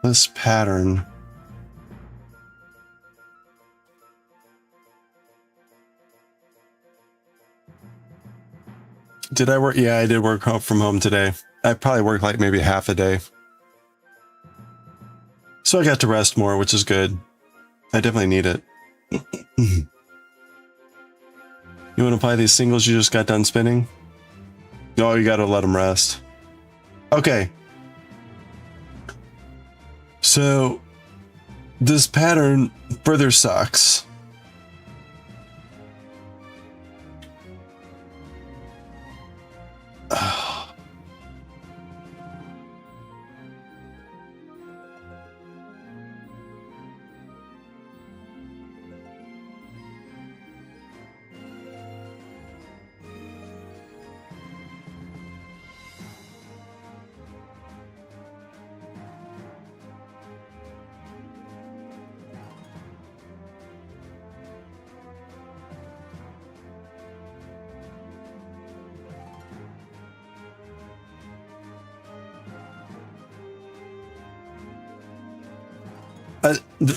This pattern. Did I work? Yeah, I did work from home today. I probably worked like maybe half a day. So I got to rest more, which is good. I definitely need it. You want to apply these singles you just got done spinning? Oh, you got to let them rest. Okay. So this pattern further sucks.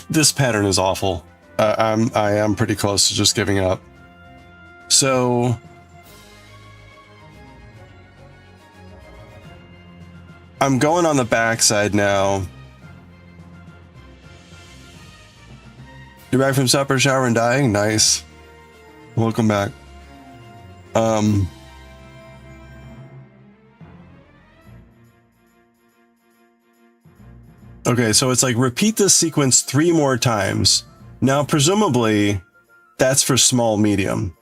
This pattern is awful. I am pretty close to just giving up. So I'm going on the backside now. You're back from supper, shower, and dying? Nice. Welcome back. Okay, so it's like repeat this sequence 3 more times. Now, presumably, that's for small, medium.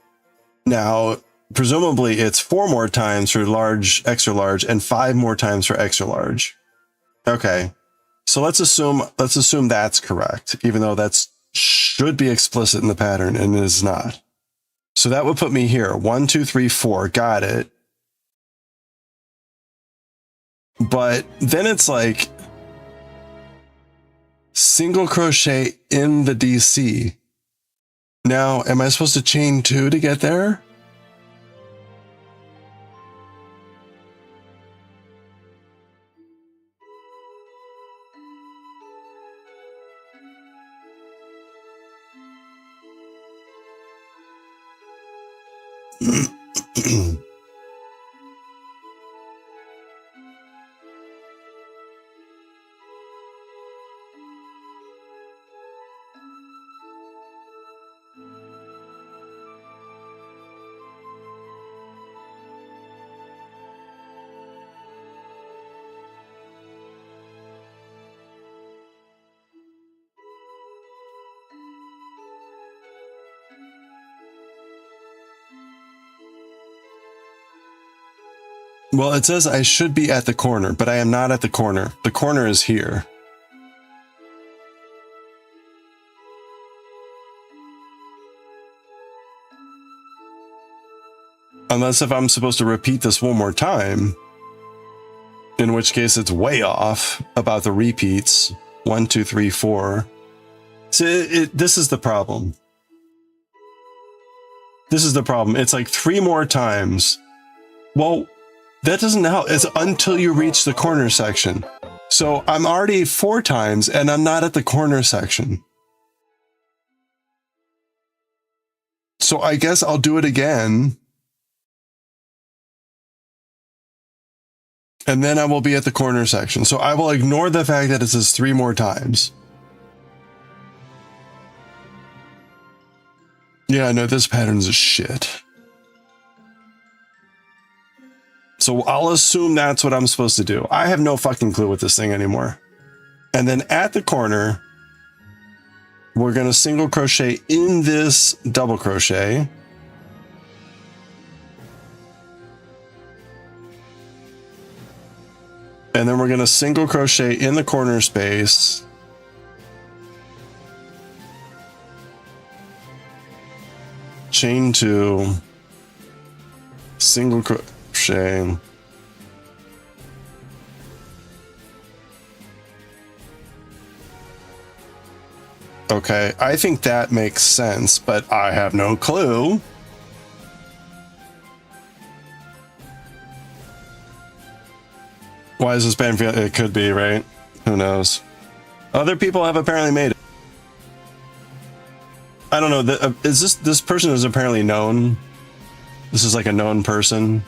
Now, presumably, it's 4 more times for large, extra large, and 5 more times for extra large. Okay, so let's assume that's correct, even though that's should be explicit in the pattern and it is not. So that would put me here. 1, 2, 3, 4. Got it. But then it's like single crochet in the DC. Now, am I supposed to chain 2 to get there? Well, it says I should be at the corner, but I am not at the corner. The corner is here. Unless if I'm supposed to repeat this one more time, in which case it's way off about the repeats. 1, 2, 3, 4. So this is the problem. This is the problem. It's like 3 more times. Well, that doesn't help. It's until you reach the corner section. So I'm already 4 times and I'm not at the corner section. So I guess I'll do it again. And then I will be at the corner section. So I will ignore the fact that it says 3 more times. Yeah, no, this pattern's a shit. So I'll assume that's what I'm supposed to do. I have no fucking clue with this thing anymore. And then at the corner, we're going to single crochet in this double crochet. And then we're going to single crochet in the corner space. Chain 2, single crochet. Okay, I think that makes sense, but I have no clue. Why is this band feel? It could be, right? Who knows? Other people have apparently made it. I don't know. Is this person is apparently known? This is like a known person.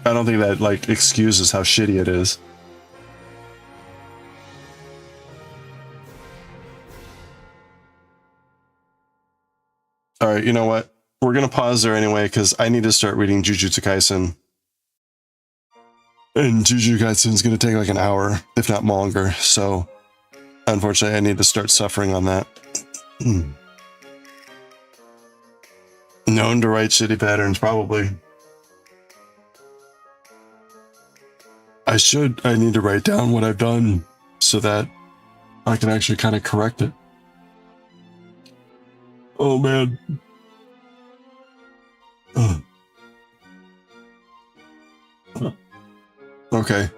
I don't think that like excuses how shitty it is. All right, you know what? We're gonna pause there anyway because I need to start reading Jujutsu Kaisen. And Jujutsu Kaisen is gonna take like an hour, if not longer. So, unfortunately, I need to start suffering on that. Known to write shitty patterns, probably. I need to write down what I've done so that I can actually kind of correct it. Oh man. Okay.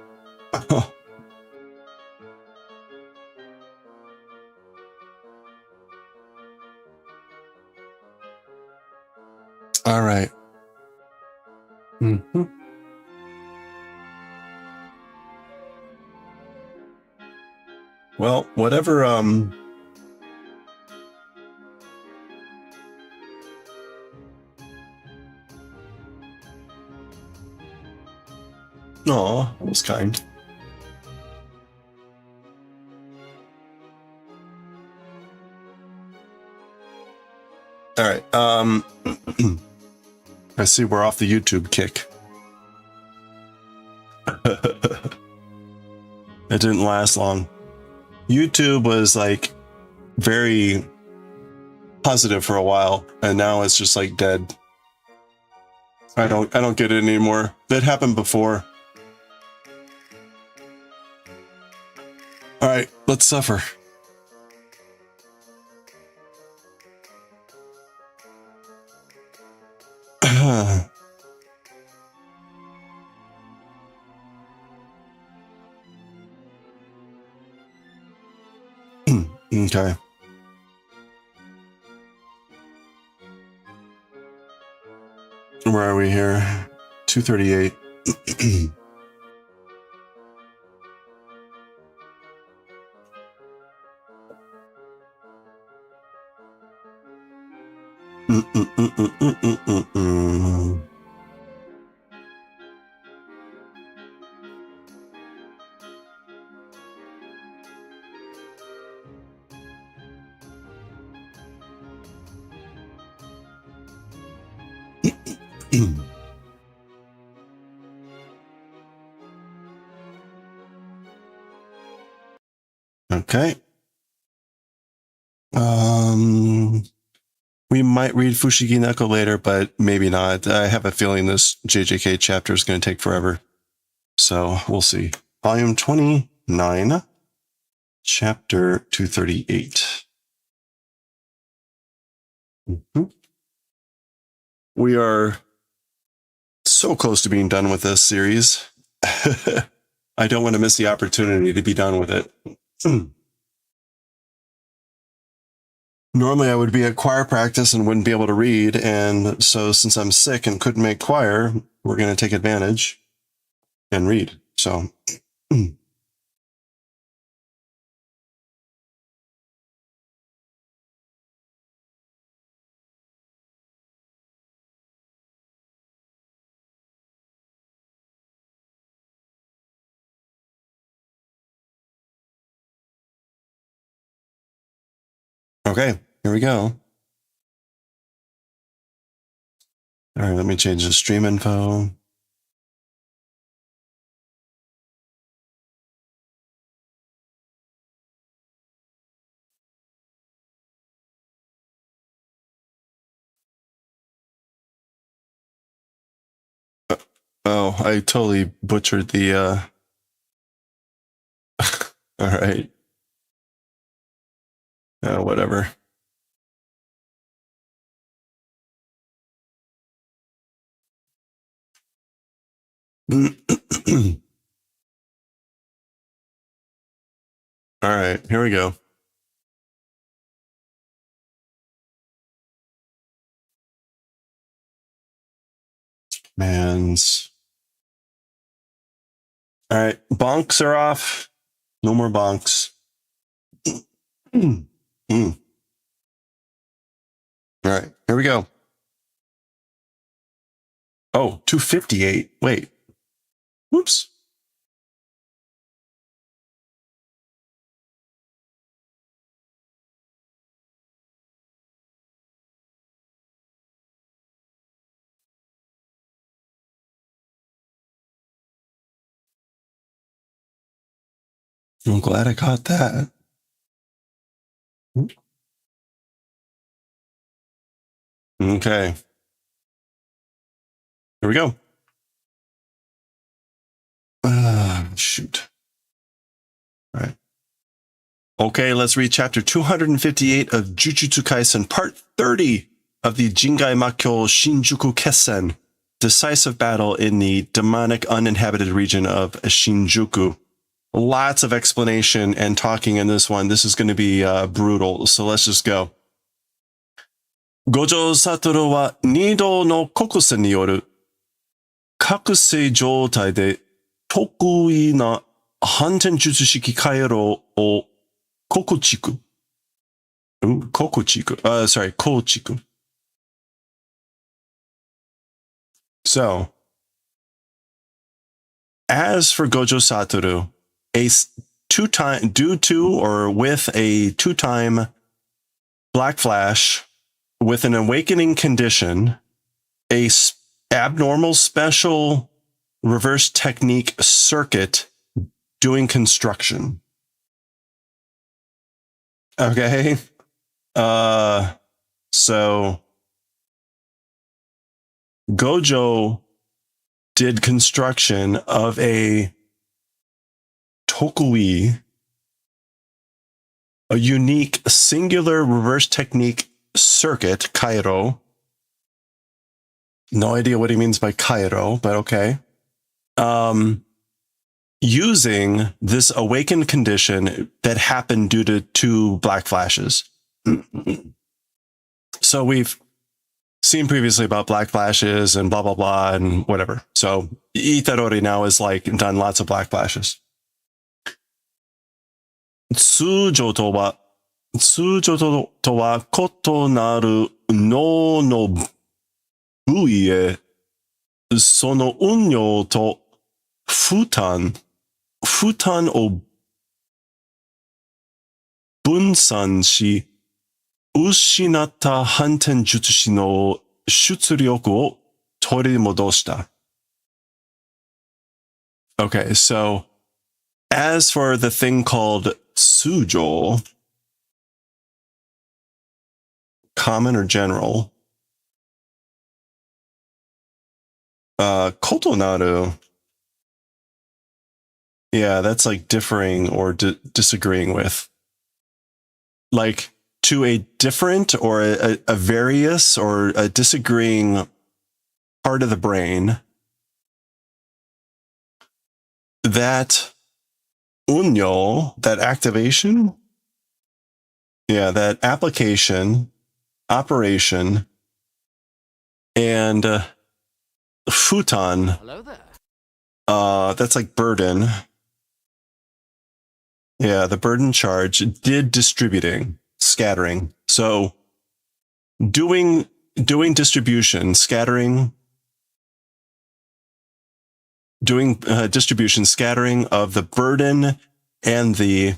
All right. Mm-hmm. Well, whatever, Aw, that was kind. All right, I see we're off the YouTube kick. It didn't last long. YouTube was like very positive for a while, and now it's just like dead. I don't get it anymore. That happened before. All right, let's suffer. Okay. Where are we here? 238. Okay. We might read Fushigi Neko later, but maybe not. I have a feeling this JJK chapter is going to take forever. So we'll see. Volume 29, chapter 238. We are so close to being done with this series. I don't want to miss the opportunity to be done with it. Normally I would be at choir practice and wouldn't be able to read, and so since I'm sick and couldn't make choir, we're going to take advantage and read. So okay, here we go. All right, let me change the stream info. Oh, I totally butchered the all right. Whatever. All right, here we go. Mans. All right, bonks are off. No more bonks. All right, here we go. Oh, 258. Wait. Whoops. I'm glad I caught that. Okay. Here we go. Shoot. All right. Okay, let's read chapter 258 of Jujutsu Kaisen, part 30 of the Jingai Makyo Shinjuku Kessen, decisive battle in the demonic uninhabited region of Shinjuku. Lots of explanation and talking in this one. This is going to be brutal, so let's just go. Gojo Satoru wa Nido no Kokusen ni yoru kakusei joutai de tokui na hantenjutsu shiki kairo o kokuchiku. Kochiku. So, as for Gojo Satoru, with a two-time Black Flash, with an awakening condition, a abnormal special reverse technique circuit doing construction. Okay. So Gojo did construction of a tokui, a unique singular reverse technique circuit, kairo. No idea what he means by kairo, but okay. Using this awakened condition that happened due to 2 black flashes. So we've seen previously about black flashes and blah, blah, blah, and whatever. So Itadori now is like done lots of black flashes. Tsujo to wa koto naru no no bui e sono unyo to futan o bunsan shi ushinatta hanten jutsushi no shutsuryoku o torimodoshita. Okay, so as for the thing called tsujo, common or general, kotonaru, yeah, that's like differing or disagreeing with. Like to a different or a various or a disagreeing part of the brain. That unyo, that activation, yeah, that application, operation, and futon. Hello there. That's like burden. Yeah, the burden charge did distributing, scattering. So doing distribution, scattering, doing distribution, scattering of the burden and the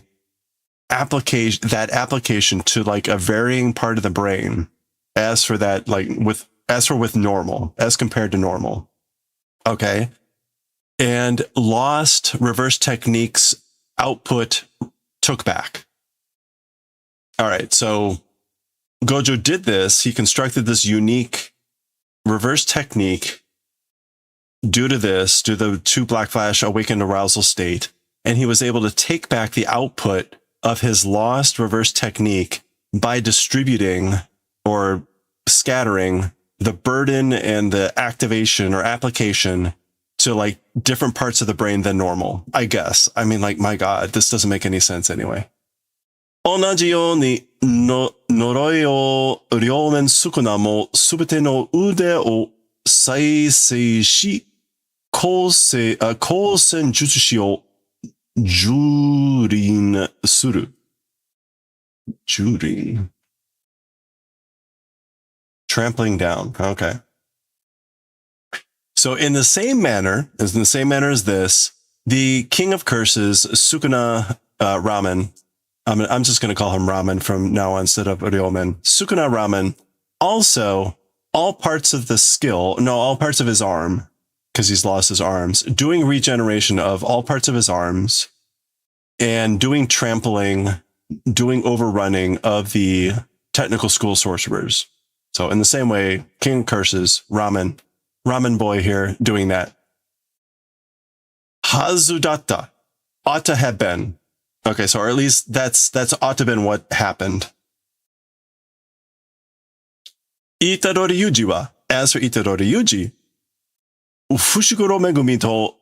application to like a varying part of the brain as for that, like with normal, as compared to normal. Okay. And lost reverse techniques output took back. All right. So Gojo did this. He constructed this unique reverse technique due to the 2 black flash awakened arousal state. And he was able to take back the output of his lost reverse technique by distributing or scattering the burden and the activation or application to like different parts of the brain than normal, I guess. I mean, like, my God, this doesn't make any sense anyway. 同じようにの呪いを両面宿儺もすべての腕を再生し、光線術師を蹂躙する。蹂躙. Trampling down. Okay. So in the same manner as this, the king of curses, Sukuna Ramen, I'm just going to call him Ramen from now on instead of Ryomen. Sukuna Ramen, also all parts of his arm, because he's lost his arms, doing regeneration of all parts of his arms, and doing trampling, doing overrunning of the technical school sorcerers. So in the same way, king of curses, Ramen boy here doing that. Hazudatta, ought to have been. Okay, so or at least that's ought to have been what happened. Itadori Yuji wa, as for Itadori Yuji, Fushiguro Megumi to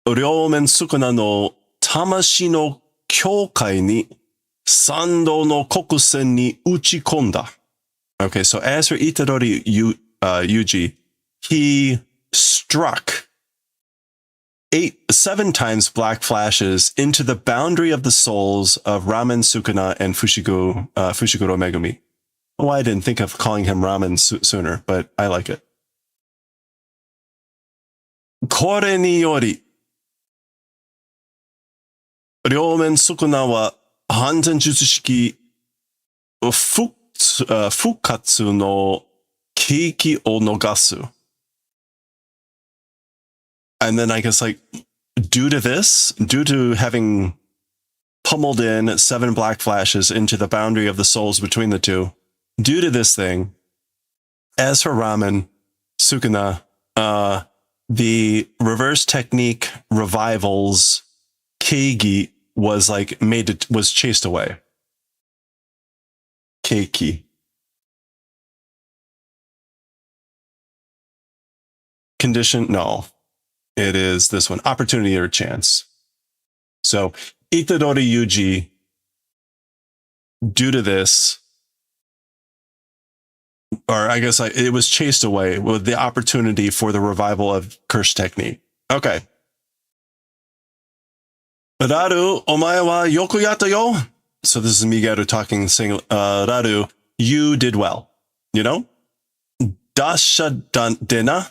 Ryomen Sukuna no Tamashi no Kyokai ni Sando no Kokusen ni uchikonda. Okay, so as for Itadori Yuji, he struck 7 times black flashes into the boundary of the souls of Ramen Sukuna and Fushiguro Megumi. Well, I didn't think of calling him Ramen sooner, but I like it. Kore ni yori, Ryomen Sukuna wa Hanzen Jutsushiki Fukatsu no Keiki o Nogasu. And then I guess like due to having pummeled in 7 black flashes into the boundary of the souls between the two. Due to this thing, as for ramen, Sukuna, the reverse technique revivals Keigi was like was chased away. Keiki. Condition, no. It is this one, opportunity or chance. So, Itadori Yuji, due to this, or I guess it was chased away with the opportunity for the revival of curse technique. Okay. Raru, omae wa yoku yatta yo. So this is Migeru talking, saying, Raru, you did well. You know? Tasha dena.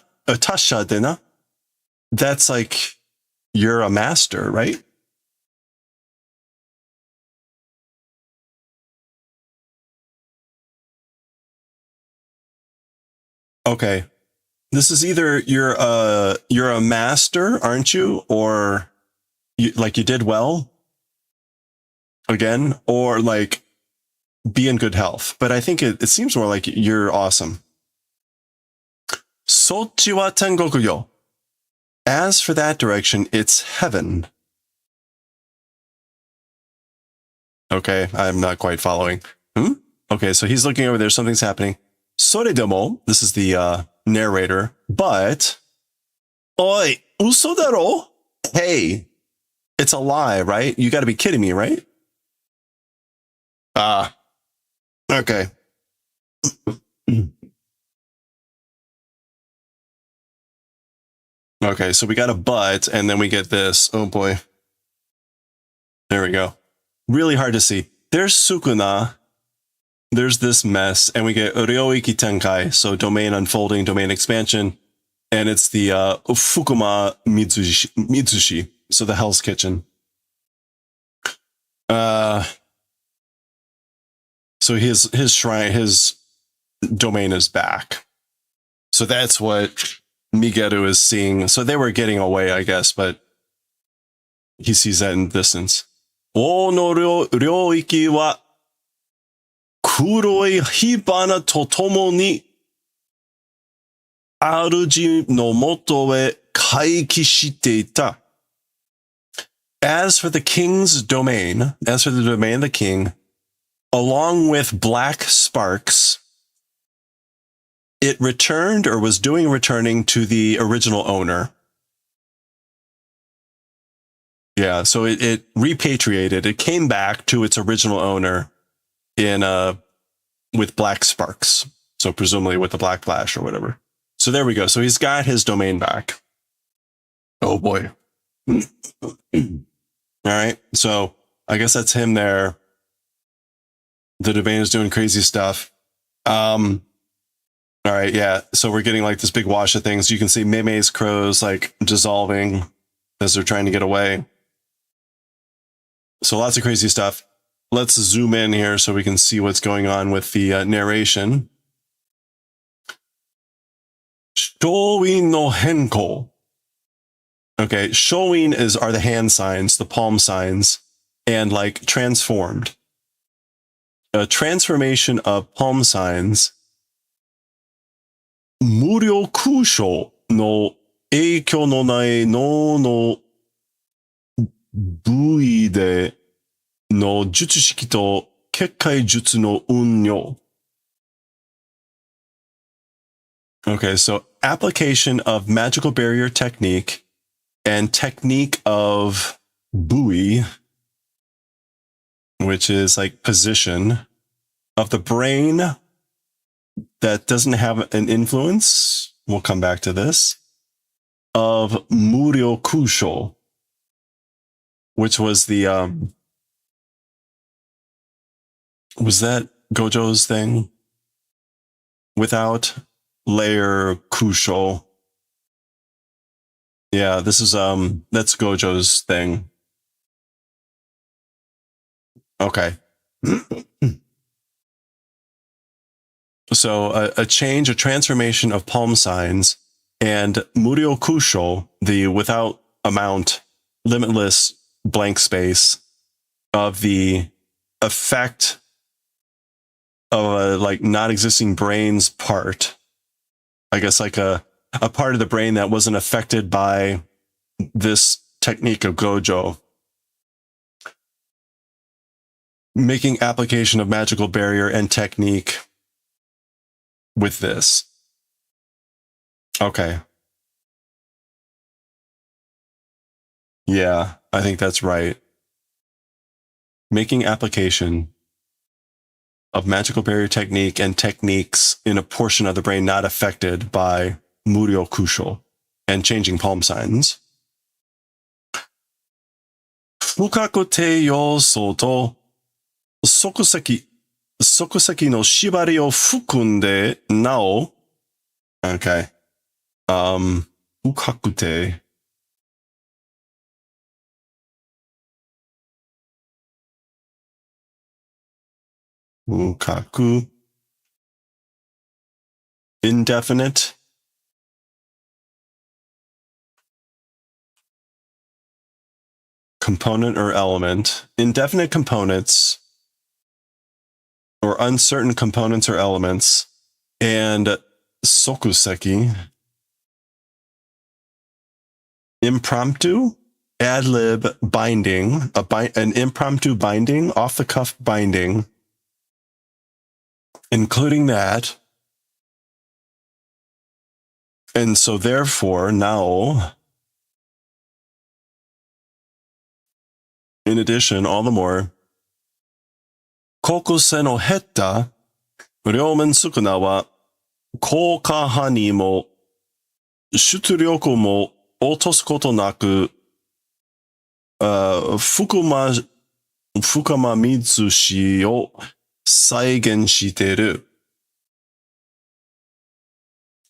That's like, you're a master, right? Okay. This is either you're a master, aren't you? Or you did well again, or like be in good health. But I think it seems more like you're awesome. Sochi wa tengoku yo. As for that direction, it's heaven. Okay, I'm not quite following. Okay, so he's looking over there. Something's happening. Soredemo, this is the narrator, but oi, uso daro? Hey, it's a lie, right? You got to be kidding me, right? Okay. Okay, so we got a but, and then we get this. Oh boy. There we go. Really hard to see. There's Sukuna. There's this mess, and we get Ryoiki Tenkai, so domain unfolding, domain expansion, and it's the Fukuma Mitsushi, so the Hell's Kitchen. So his shrine, his domain is back. So that's what Migeru is seeing. So they were getting away, I guess, but he sees that in the distance. O no ryoiki wa kuroi hibana to tomo ni aruji no moto e kaiki shite ita. As for the king's domain, as for the domain of the king, along with black sparks, it returned or was returning to the original owner. Yeah, so it repatriated. It came back to its original owner with black sparks. So presumably with the black flash or whatever. So there we go. So he's got his domain back. Oh boy. All right. So I guess that's him there. The domain is doing crazy stuff. All right. Yeah. So we're getting like this big wash of things. You can see Meme's crows like dissolving as they're trying to get away. So lots of crazy stuff. Let's zoom in here so we can see what's going on with the narration. Showing no henko. Okay, showing are the hand signs, the palm signs, and like transformed. A transformation of palm signs. Muryo kusho no eikyo no nai no bui de no jutsushiki to kekkai jutsu no unnyo. Okay, so application of magical barrier technique and technique of bui, which is like position of the brain that doesn't have an influence. We'll come back to this. Of Muryo Kusho, which was the was that Gojo's thing? Without layer Kusho. Yeah, this is that's Gojo's thing. Okay. So a change, a transformation of palm signs, and Muryo Kusho, the without amount, limitless blank space, of the effect of a like not existing brain's part. I guess like a part of the brain that wasn't affected by this technique of Gojo. Making application of magical barrier and technique with this. Okay. Yeah, I think that's right. Making application of magical barrier technique and techniques in a portion of the brain not affected by Muryo Kusho and changing palm signs. Fukaku te yoso to sokuseki no shibari o fukunde nao. Okay. Fukaku te. Fukaku. Indefinite. Component or element. Indefinite components or uncertain components or elements. And sokuseki. Impromptu. Ad-lib binding. An impromptu binding. Off-the-cuff binding. Including that. And so therefore, now, in addition, all the more, kokuse no hetta, ryomen sukuna wa, koukaha ni mo, shutsuryoku mo otosu koto naku, fukama mitsushi o saigen shiteru.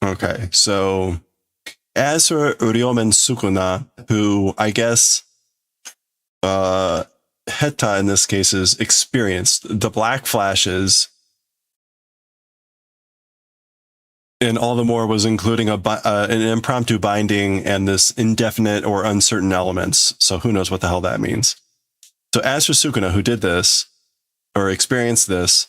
Okay, so as for Ryomen Sukuna, who I guess Heta in this case is experienced, the black flashes, and all the more was including an impromptu binding and this indefinite or uncertain elements. So who knows what the hell that means. So as for Sukuna, who did this or experienced this,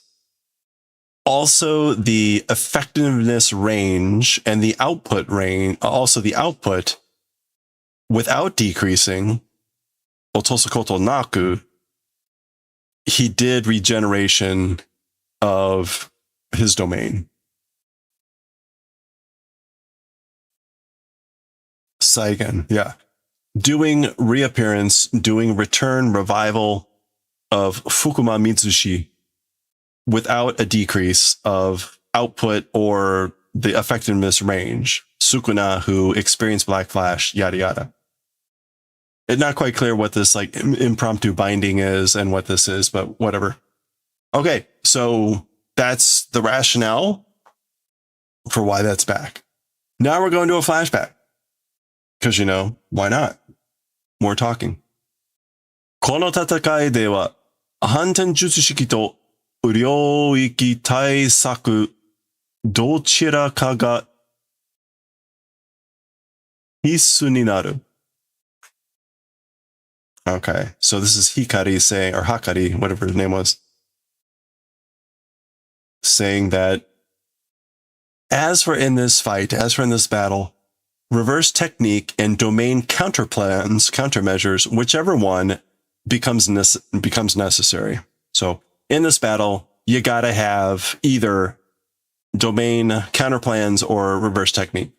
also the effectiveness range and the output range, also the output without decreasing, otosukoto naku, he did regeneration of his domain. Saigen, yeah. Doing reappearance, doing return, revival of Fukuma Mitsushi without a decrease of output or the effectiveness range. Sukuna, who experienced Black Flash, yada yada. It's not quite clear what this like impromptu binding is and what this is, but whatever. Okay, so that's the rationale for why that's back. Now we're going to a flashback. Because, you know, why not? More talking. この戦いでは、反転術式と領域対策どちらかが必須になる. Okay, so this is Hikari saying, or Hakari, whatever his name was, saying that as for in this fight, as for in this battle, reverse technique and domain counterplans, countermeasures, whichever one becomes necessary. So in this battle, you gotta have either domain counterplans or reverse technique.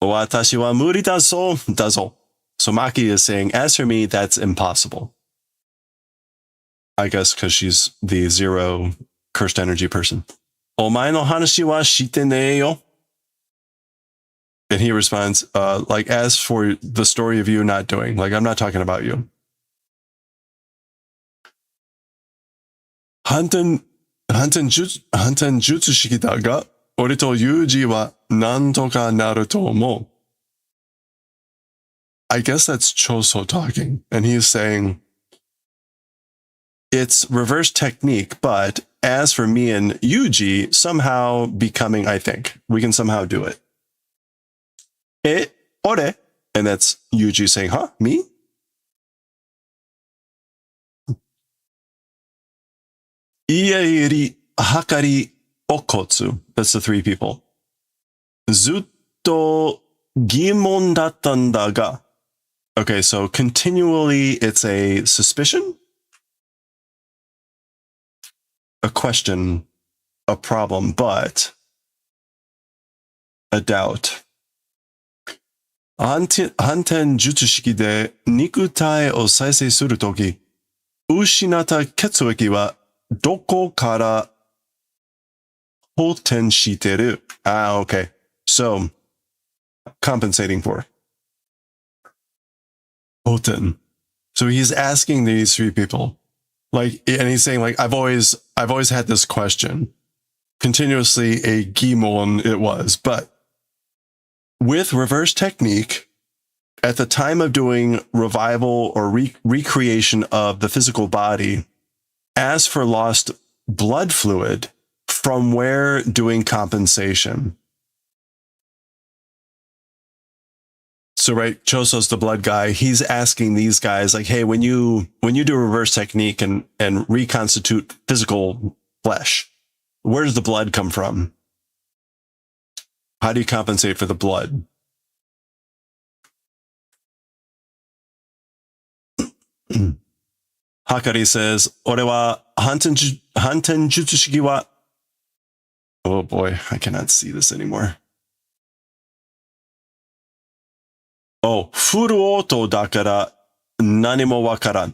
Watashi wa muri dazo. So Maki is saying, as for me, that's impossible. I guess because she's the zero cursed energy person. Omae no hanashi wa shite nee yo. And he responds, like, as for the story of you not doing, like, I'm not talking about you. Hanten jutsu shiki da ga, ore to Yuji wa nanto ka naru to omou. I guess that's Choso talking. And he's saying, it's reverse technique, but as for me and Yuji, somehow becoming, I think, we can somehow do it. And that's Yuji saying, huh, me? Iyairi hakari okotsu. That's the three people. Zutto gimon dattan da ga. Okay, so continually it's a suspicion, a question, a problem, but a doubt. Hanten jutsushiki de nikutai o saisei suru toki, ushinata ketsueki wa doko kara hoten shiteru. Ah, okay. So, compensating for. Hoten. So he's asking these three people, like, and he's saying, like, I've always had this question. Continuously a gimon it was, but with reverse technique, at the time of doing revival or recreation of the physical body, as for lost blood fluid, from where doing compensation? So, right, Choso's the blood guy. He's asking these guys, like, hey, when you do reverse technique and reconstitute physical flesh, where does the blood come from? How do you compensate for the blood? Hakari says, Ore wa hanten jutsushiki wa. Oh boy, I cannot see this anymore. Oh, furu auto dakara nanimo wakaran.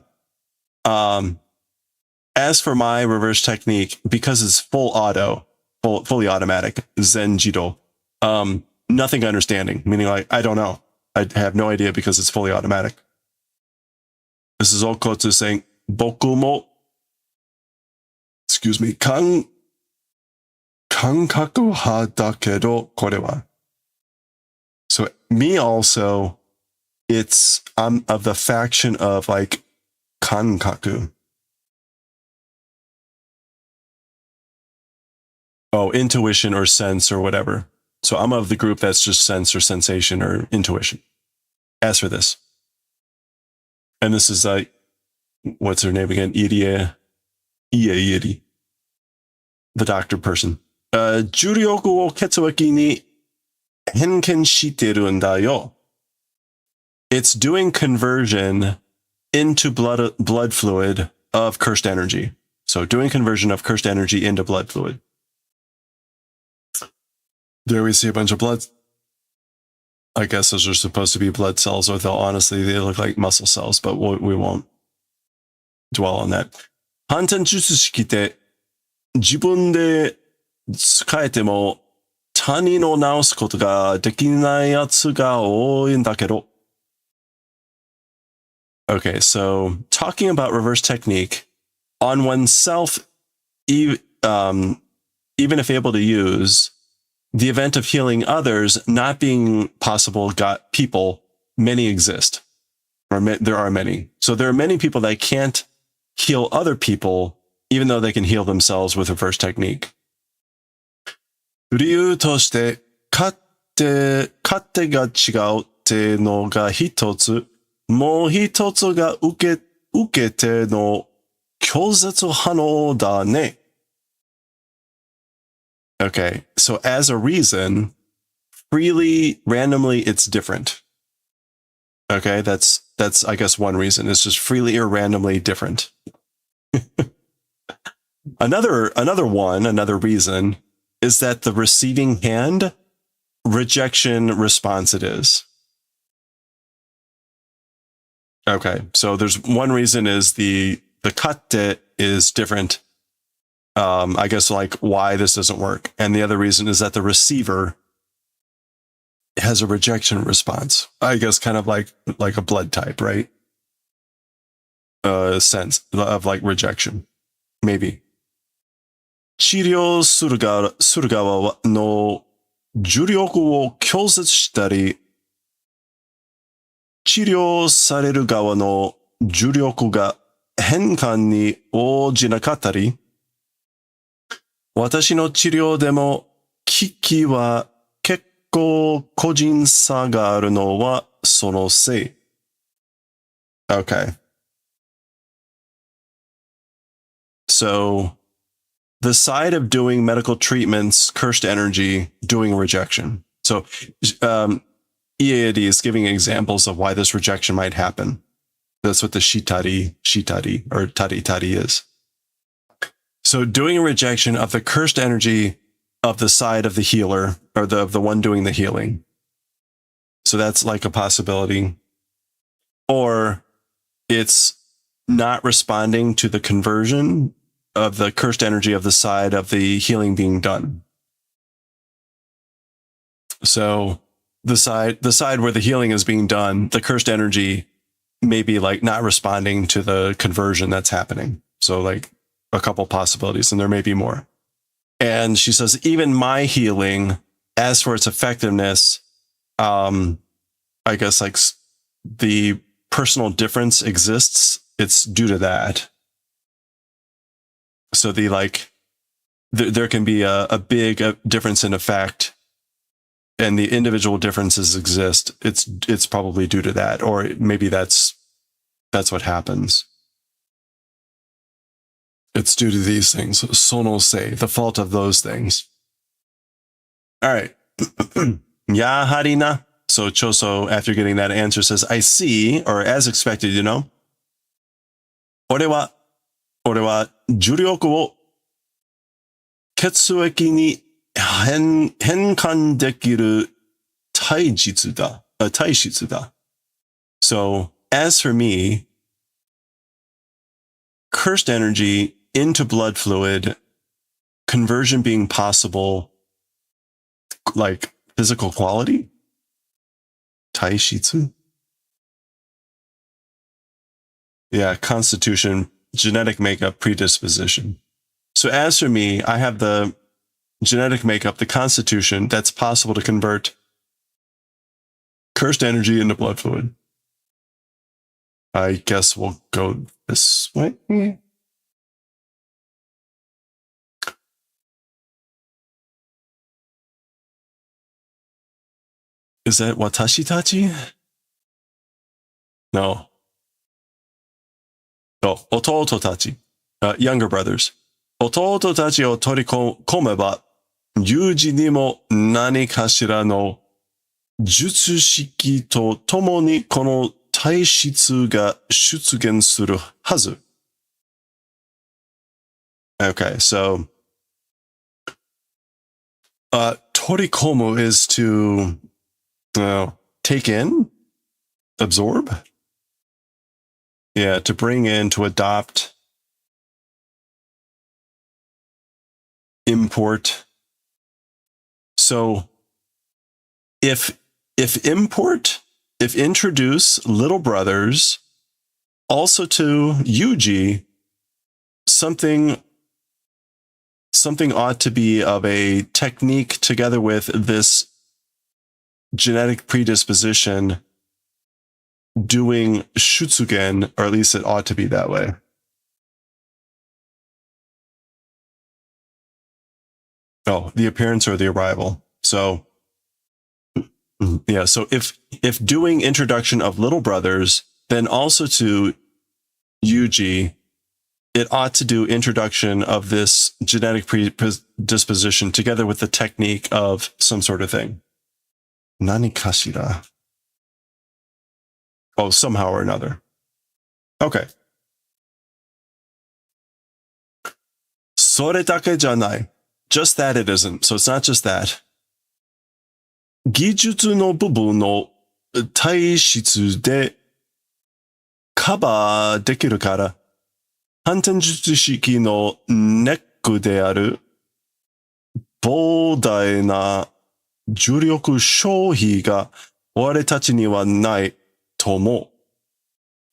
As for my reverse technique, because it's fully automatic, zenjido, nothing understanding, meaning like, I don't know. I have no idea because it's fully automatic. This is Okotsu saying, boku mo, excuse me, kankaku ha dakedo kore wa. So me also, I'm of the faction of like kankaku. Oh, intuition or sense or whatever. So I'm of the group that's just sense or sensation or intuition. As for this. And this is what's her name again? Irie, the doctor person. Juryoku wo ketsueki ni henken shiteru n da yo. It's doing conversion into blood fluid of cursed energy. So doing conversion of cursed energy into blood fluid. There we see a bunch of blood. I guess those are supposed to be blood cells, although honestly they look like muscle cells, but we won't dwell on that. Hanten jutsushiki te jibun de tsukaete mo tani no naosu koto ga dekinai yatsu ga ooi n da kedo. Okay, so talking about reverse technique on oneself, even if able to use, the event of healing others not being possible, got people, many exist. Or there are many. So there are many people that can't heal other people, even though they can heal themselves with reverse technique. Ryu toshite, katte ga chigau te no ga hitotsu, mo hitotsu ga ukete no kyozetsu hano da ne. Okay, so as a reason, freely, randomly, it's different. Okay, that's I guess one reason. It's just freely or randomly different. Another reason is that the receiving hand, rejection response it is. Okay, so there's one reason is the katte is different. I guess like why this doesn't work. And the other reason is that the receiver has a rejection response. I guess kind of like a blood type, right? Sense of like rejection. Maybe. Chiryou suru gawa no juryoku wo kyosetsu shitari, chiryou sareru gawa no juryoku ga henkan ni oji nakatari, 私の治療でも機器は結構個人差があるのはそのせい。Okay. So, the side of doing medical treatments, cursed energy, doing rejection. So EAD is giving examples of why this rejection might happen. That's what the shitari or tari is. So doing a rejection of the cursed energy of the side of the healer, or the one doing the healing. So that's like a possibility. Or it's not responding to the conversion of the cursed energy of the side of the healing being done. So the side where the healing is being done, the cursed energy may be like not responding to the conversion that's happening. So like a couple possibilities, and there may be more. And she says, even my healing, as for its effectiveness, I guess like the personal difference exists. It's due to that. So the like, there can be a big difference in effect, and the individual differences exist. It's probably due to that, or maybe that's what happens. It's due to these things. Sono sei, the fault of those things. All right. Yahari na. So Choso, after getting that answer, says, I see, or as expected, you know. 俺は重力を血液に変換できる体質だ。So, as for me, cursed energy into blood fluid, conversion being possible, like physical quality? 体質? Yeah, constitution, genetic makeup, predisposition. So as for me, I have the genetic makeup, the constitution that's possible to convert cursed energy into blood fluid. I guess we'll go this way. Is that watashi tachi? No. Oh, ototo tachi. Younger brothers. Ototo tachi o torikomeba, yuji ni mo nani kashira no jutsu shiki to tomo ni kono taishitsu ga shutsugen suru hazu. Okay, so torikomu is to take in, absorb. Yeah, to bring in, to adopt, import. So if introduce little brothers also to Yuji, something ought to be of a technique together with this genetic predisposition doing shutsugen, or at least it ought to be that way. Oh, the appearance or the arrival. So, yeah. So if doing introduction of little brothers, then also to Yuji, it ought to do introduction of this genetic predisposition together with the technique of some sort of thing. Nani kashira? Oh, somehow or another. Okay. それだけじゃない. Just that it isn't. So it's not just that. 技術の部分の体質でカバーできるから、反転術式のネックである膨大な重力消費が我たちにはないと思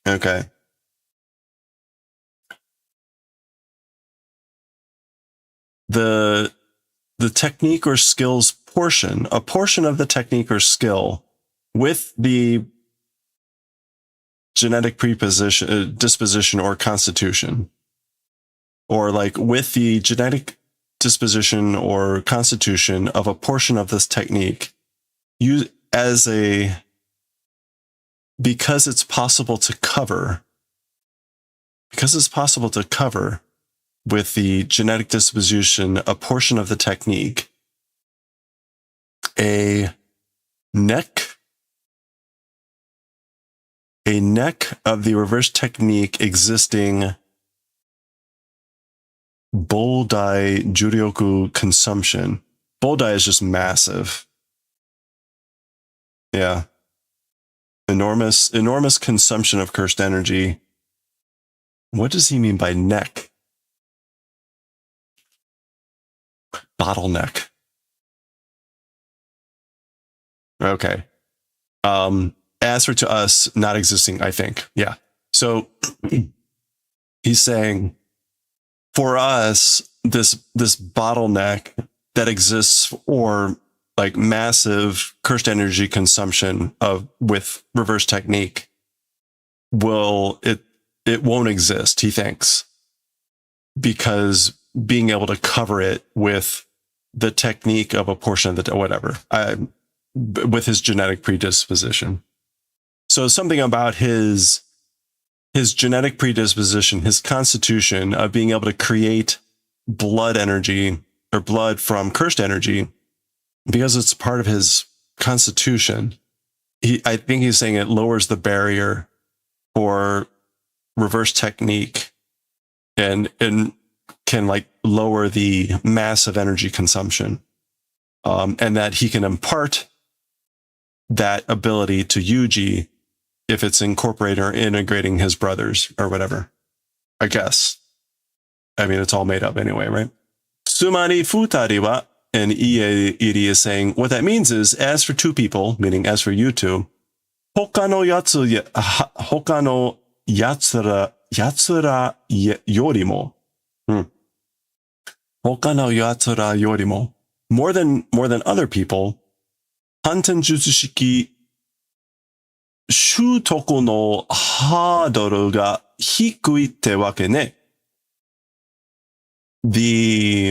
う。Okay. The technique or skills portion, a portion of the technique or skill with the genetic disposition or constitution, or like with the genetic disposition or constitution of a portion of this technique, because it's possible to cover with the genetic disposition, a portion of the technique, a neck of the reverse technique existing Boldai Juryoku consumption. Boldai is just massive. Yeah. Enormous consumption of cursed energy. What does he mean by neck? Bottleneck. Okay. As for to us, not existing, I think. Yeah. So he's saying for us, this bottleneck that exists or like massive cursed energy consumption with reverse technique it won't exist, he thinks, because being able to cover it with the technique of a portion of the whatever, with his genetic predisposition. So something about his genetic predisposition, his constitution of being able to create blood energy or blood from cursed energy, because it's part of his constitution. I think he's saying it lowers the barrier for reverse technique and can like lower the massive energy consumption. And that he can impart that ability to Yuji if it's incorporating or integrating his brothers or whatever. I guess. I mean, it's all made up anyway, right? Sumari futari wa, and Iri is saying, what that means is, as for two people, meaning as for you two, hoka no yatsura yorimo. Hoka no yatsura yorimo. More than other people, Hanten Jutsu Shiki Shutoku no hadoru ga hikui tte wake ne.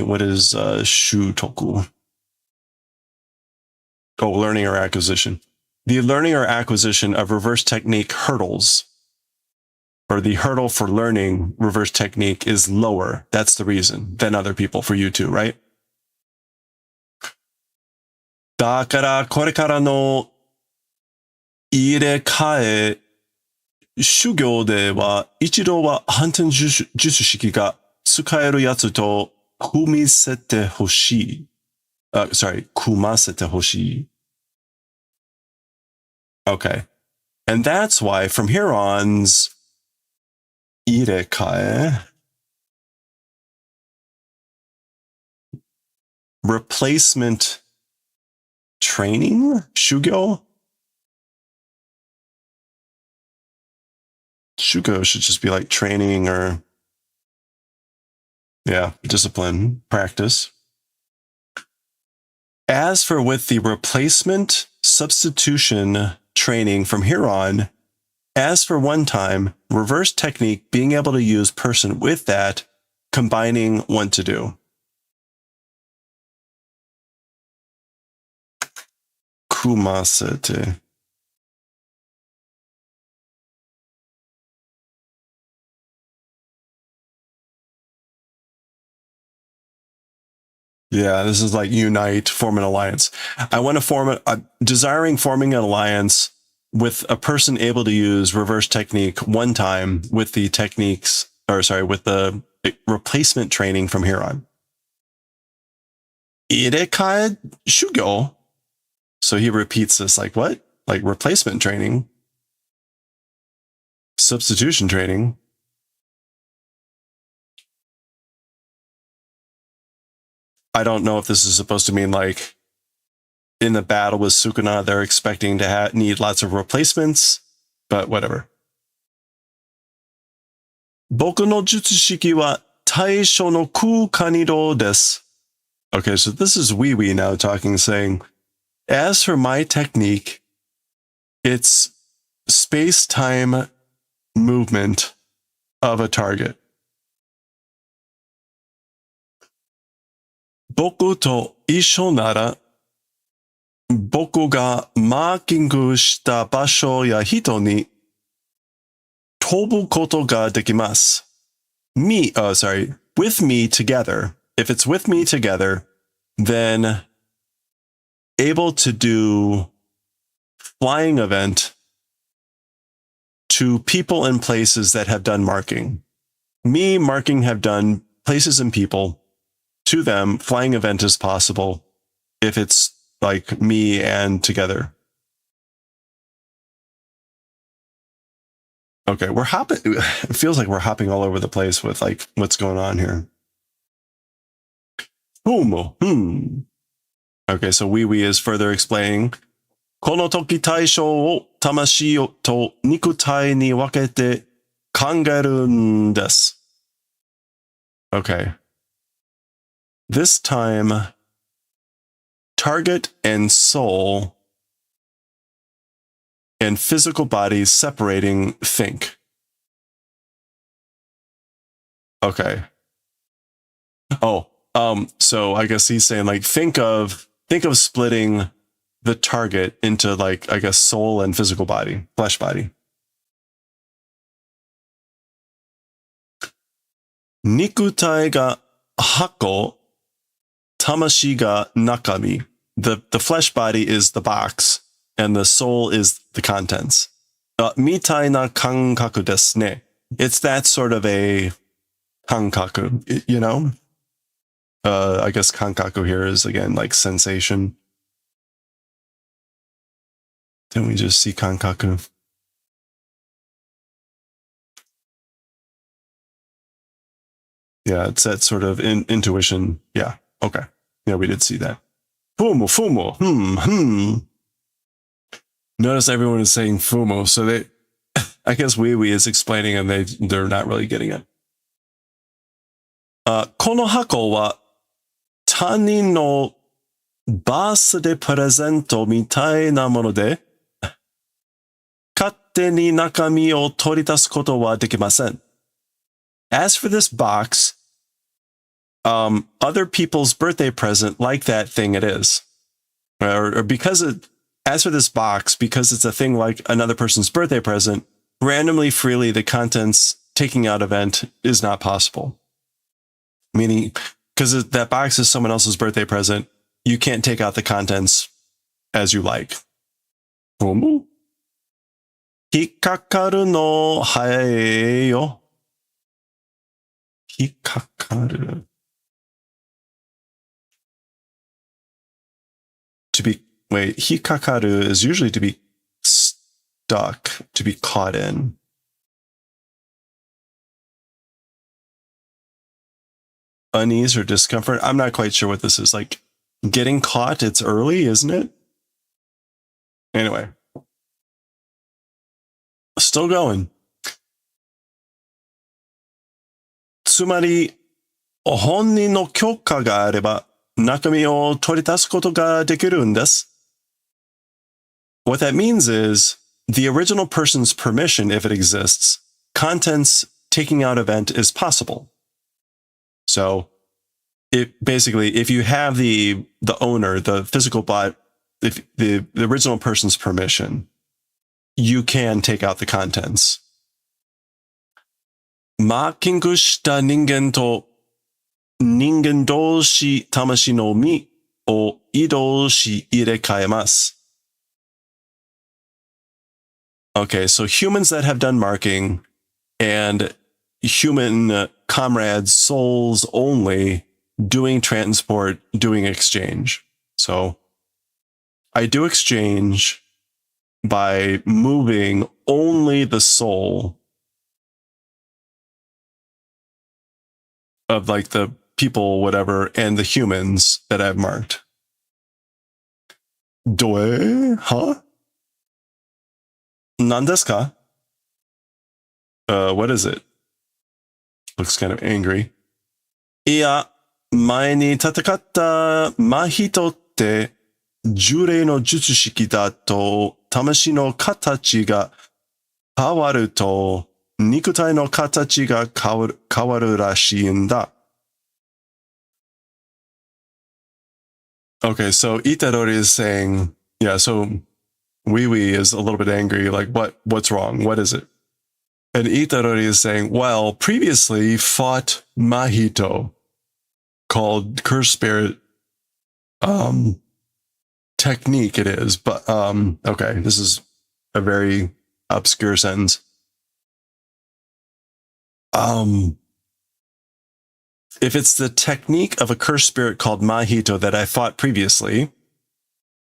What is Shutoku? Oh, learning or acquisition. The learning or acquisition of reverse technique hurdles, or the hurdle for learning reverse technique is lower. That's the reason than other people for you too, right? だからこれからの入れ替え修行では一度は反転術式が使えるやつと組みせてほしい。組ませてほしい。Okay. And that's why from here on's 入れ替え replacement training? Shugo? Shugo should just be like training or, yeah, discipline, practice. As for with the replacement substitution training from here on, as for one time, reverse technique, being able to use person with that, combining one to do. Kumasete. Yeah, this is like unite, form an alliance. I want to forming an alliance with a person able to use reverse technique one time with the with the replacement training from here on. Irekai Shugo. So he repeats this like what? Like replacement training. Substitution training. I don't know if this is supposed to mean like in the battle with Sukuna, they're expecting to need lots of replacements, but whatever. Boku no jutsu shiki wa taisho no ku kaniro desu. Okay, so this is Wee now talking, saying, as for my technique, it's space-time movement of a target. Boku to isho nara, boku ga markingu shita basho ya hito ni tobu koto ga dekimasu. Boku with me together, then able to do flying event to people and places that have done marking. Me marking have done places and people. To them, flying event is possible if it's like me and together. Okay, we're hopping. It feels like we're hopping all over the place with like what's going on here. Okay, so Wee is further explaining. この時対象を魂と肉体に分けて考えるんです。Okay. This time, target and soul and physical bodies separating think. Okay. Oh, so I guess he's saying like think of splitting the target into like, I guess, soul and physical body, flesh body. 肉体が箱、魂が中身. The flesh body is the box, and the soul is the contents. みたいな感覚ですね. It's that sort of a 感覚, you know? I guess kankaku here is, again, like sensation. Then we just see kankaku. Yeah, it's that sort of intuition. Yeah, okay. Yeah, we did see that. Fumo. Notice everyone is saying fumo, so they, I guess Wee is explaining and they're not really getting it. この箱は他人のバースデープレゼントみたいなもので、勝手に中身を取り出すことはできません. As for this box, other people's birthday present like that thing it is. Or because as for this box, because it's a thing like another person's birthday present, randomly freely the contents taking out event is not possible. Meaning, because that box is someone else's birthday present, you can't take out the contents as you like. 引っかかるの早いよ. 引っかかる. To be, wait, 引っかかる is usually to be stuck, to be caught in. Unease or discomfort. I'm not quite sure what this is. Like getting caught, it's early, isn't it? Anyway. Still going. つまり、本人の許可があれば、中身を取り出すことができるんです. What that means is, the original person's permission, if it exists, contents taking out event is possible. So, basically, if you have the owner, the physical bot, if the original person's permission, you can take out the contents. マーキングした人間と人間同士魂の身を移動し入れ替えます. Okay, so humans that have done marking and human comrades, souls only, doing transport, doing exchange. So I do exchange by moving only the soul of like the people, whatever, and the humans that I've marked. Doe? Huh? 何ですか? What is it? Looks kind of angry. いや、前に戦った真人って従来の術式だと魂の形が変わると肉体の形が変わるらしいんだ. Okay, so Itadori is saying, yeah, so Wee is a little bit angry, like, what's wrong? What is it? And Itadori is saying, well, previously fought Mahito, called Curse Spirit technique it is. But, okay, this is a very obscure sentence. If it's the technique of a cursed spirit called Mahito that I fought previously,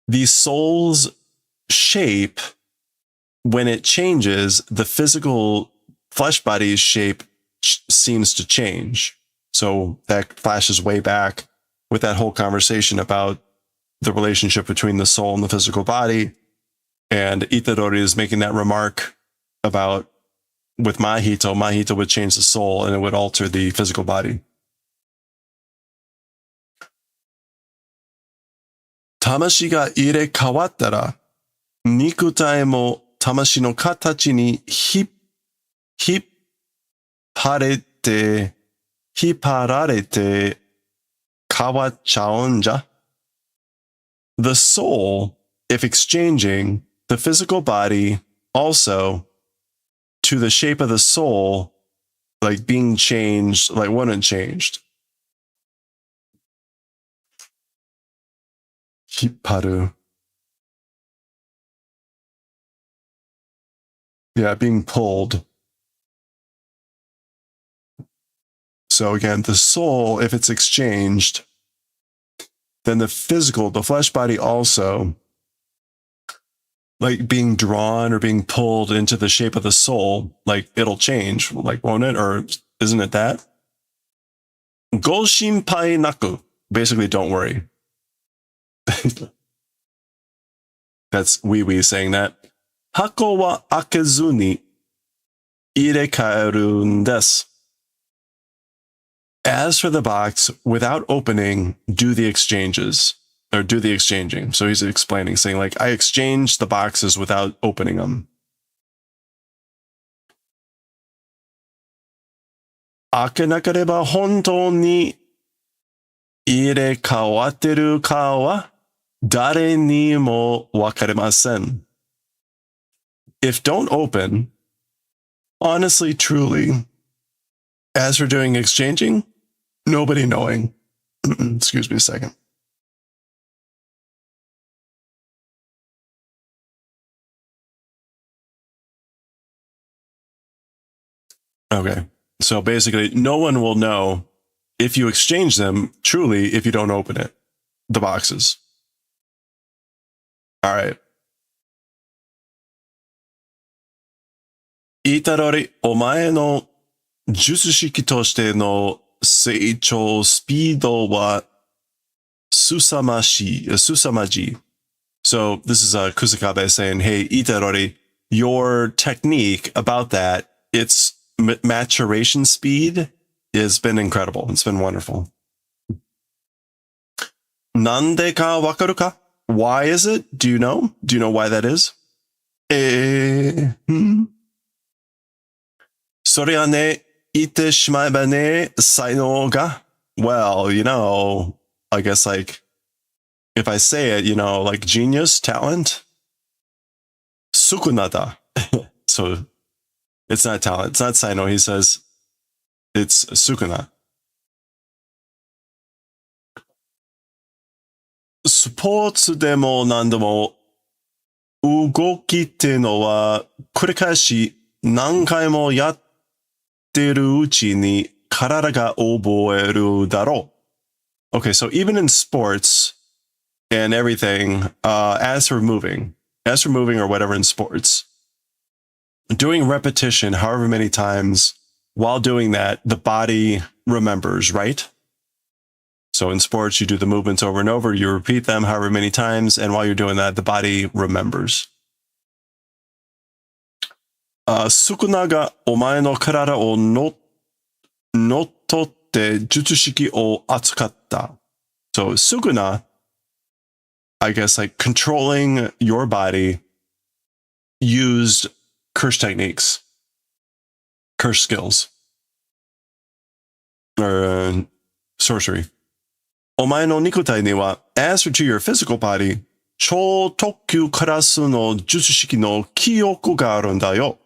the soul's shape, when it changes, the physical flesh body's shape seems to change. So that flashes way back with that whole conversation about the relationship between the soul and the physical body. And Itadori is making that remark about with Mahito would change the soul and it would alter the physical body. 魂が入れ替わったら、肉体も魂の形に引っ張られて変わっちゃうんじゃ。The soul, if exchanging the physical body also to the shape of the soul, like being changed, like when it changed. 引っ張る. Yeah, being pulled. So again, the soul, if it's exchanged, then the physical, the flesh body also, like being drawn or being pulled into the shape of the soul, like it'll change, like won't it? Or isn't it that? Go shinpai naku. Basically, don't worry. That's wee saying that. Hako wa akezu ni irekaeru desu. As for the box, without opening, do the exchanges, or do the exchanging. So he's explaining, saying like, I exchanged the boxes without opening them. 開けなければ本当に入れ替わってるかは誰にもわかりません. If don't open, honestly, truly, as for doing exchanging, nobody knowing. Excuse me a second. Okay. So basically, no one will know if you exchange them truly if you don't open it, the boxes. All right. Itadori, お前の術式としての成長スピードは凄まじい. So this is Kusakabe saying, hey, Itadori, your technique about that, its maturation speed has been incredible. It's been wonderful. なんでかわかるか? Why is it? Do you know? Do you know why that is? それはね、言ってしまえばね、才能が. Well, you know, I guess like, if I say it, you know, like genius, talent. 少なだ. So, it's not talent. It's not才能. He says, it's sukuna. スポーツでも何でも動きっていうのは繰り返し何回もやってるうちに体が覚えるだろう. Okay, so even in sports and everything, as for moving or whatever in sports, doing repetition however many times, while doing that, the body remembers, right? So in sports, you do the movements over and over, you repeat them however many times, and while you're doing that, the body remembers. スクナがお前の体を乗っ取って術式を扱った. So sukuna, I guess like controlling your body, used curse techniques, curse skills, or sorcery. お前の肉体には, as for to your physical body, 超特級クラスの術式の記憶があるんだよ.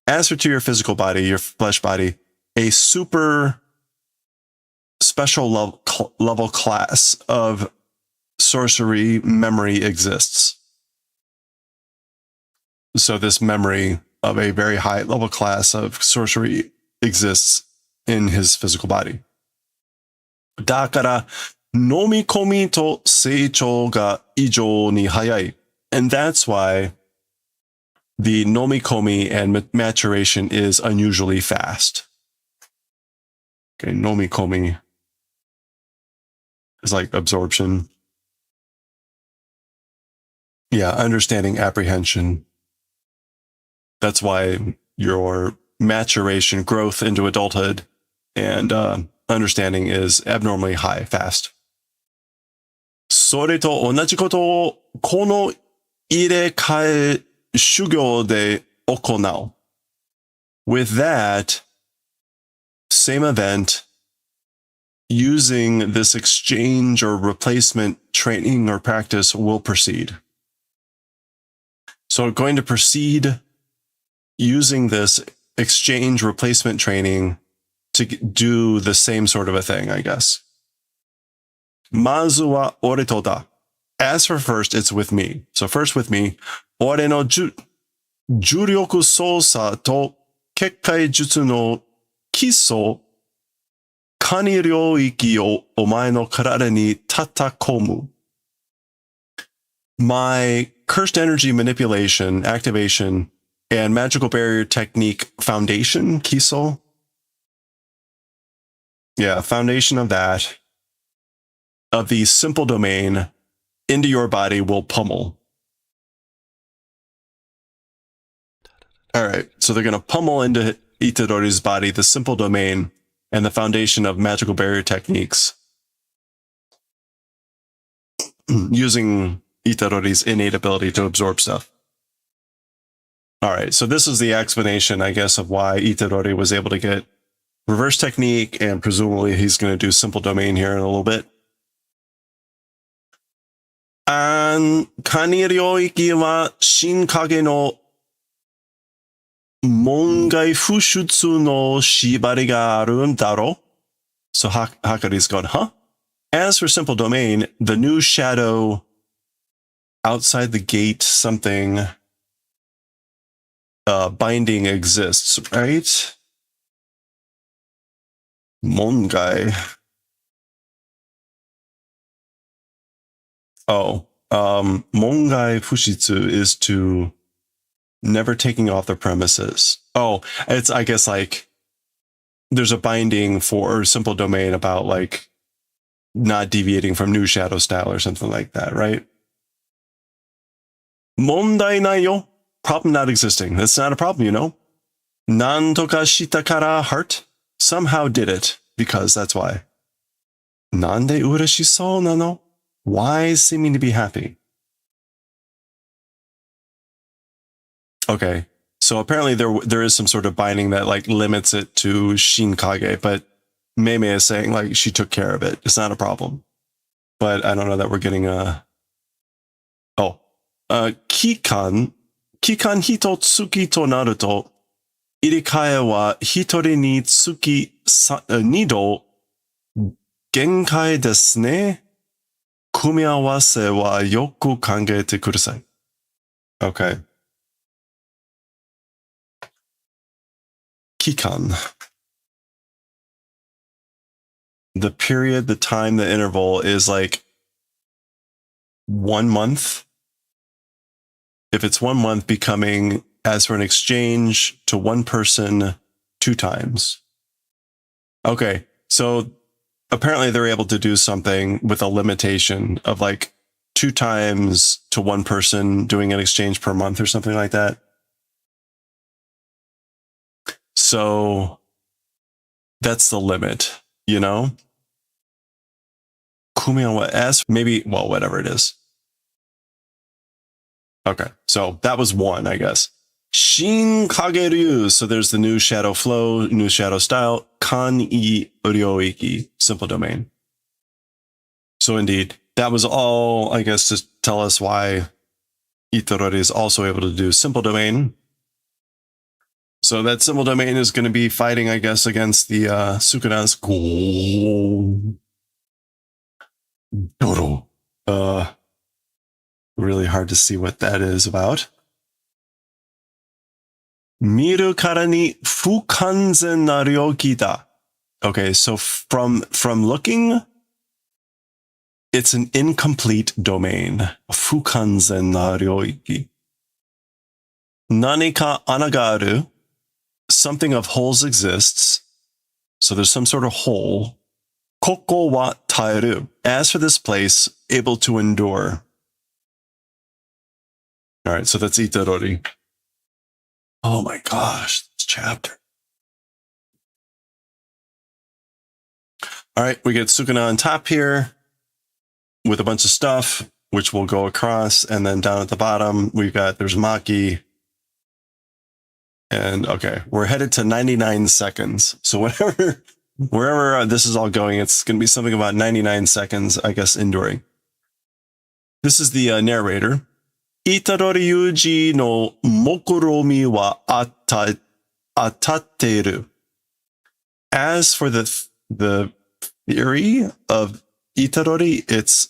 As for to your physical body, your flesh body, a super special level class of sorcery memory exists. So this memory of a very high level class of sorcery exists in his physical body. だから飲み込みと成長が異常に早い. And that's why the nomikomi and maturation is unusually fast. Okay, nomikomi is like absorption. Yeah, understanding, apprehension. That's why your maturation, growth into adulthood, and understanding is abnormally high, fast. それと同じことをこの入れ替え修行で行う. With that same event, using this exchange or replacement training or practice will proceed. So going to proceed using this exchange replacement training to do the same sort of a thing, I guess. まずは俺とだ. As for first, it's with me. So first with me, 俺の重力操作と結界術の基礎、神領域をお前の体に叩き込む. My cursed energy manipulation, activation, and magical barrier technique foundation, kiso. Yeah, foundation of that, of the simple domain into your body will pummel. All right, so they're going to pummel into Itadori's body, the simple domain, and the foundation of magical barrier techniques, using Itadori's innate ability to absorb stuff. All right, so this is the explanation, I guess, of why Itadori was able to get reverse technique, and presumably he's going to do simple domain here in a little bit. 神領域は新影の門外不出の縛りがあるんだろ? So Hakari's going, huh? As for simple domain, the new shadow outside the gate something binding exists, right? Mongai. Oh, Mongai Fushitsu is to never taking off the premises. Oh, it's, I guess, like, there's a binding for simple domain about, like, not deviating from new shadow style or something like that, right? Mondai nai yo. Problem not existing. That's not a problem, you know? Nantoka shita kara heart. Somehow did it, because that's why. Nande urashisou nano? Why seeming to be happy? Okay, so apparently there is some sort of binding that like limits it to Shinkage, but Mei is saying like she took care of it. It's not a problem. But I don't know that we're getting a... Oh. Kikan hito tsuki to naru to, irikae wa hitori ni tsuki nido genkai desu ne. Kumiawase wa yoku kangete kudasai. Okay. Kikan. The period, the time, the interval is like 1 month. If it's 1 month, becoming, as for an exchange, to one person 2 times. Okay, so apparently they're able to do something with a limitation of like 2 times to one person doing an exchange per month or something like that. So that's the limit, you know? Kumiya S, maybe, well, whatever it is. Okay, so that was 1, I guess. Shin Kageryu. So there's the new shadow flow, new shadow style. Kan-i ryoiki, simple domain. So indeed, that was all, I guess, to tell us why Itadori is also able to do simple domain. So that symbol domain is going to be fighting, I guess, against the Sukuna's Doro. Really hard to see what that is about. Miru kara ni fukanzen na ryoki da. Okay, so from looking, it's an incomplete domain. Fukanzen na ryoki. Nani ka ana ga aru. Something of holes exists. So there's some sort of hole. Koko wa taeru. As for this place, able to endure. All right, so that's Itarori. Oh my gosh, this chapter. All right, we get Sukuna on top here with a bunch of stuff, which will go across. And then down at the bottom, there's Maki. And okay, we're headed to 99 seconds. So wherever this is all going, it's going to be something about 99 seconds, I guess, enduring. This is the narrator. Itarori Yuji no mokoromi wa atatteru. As for the theory of Itarori, it's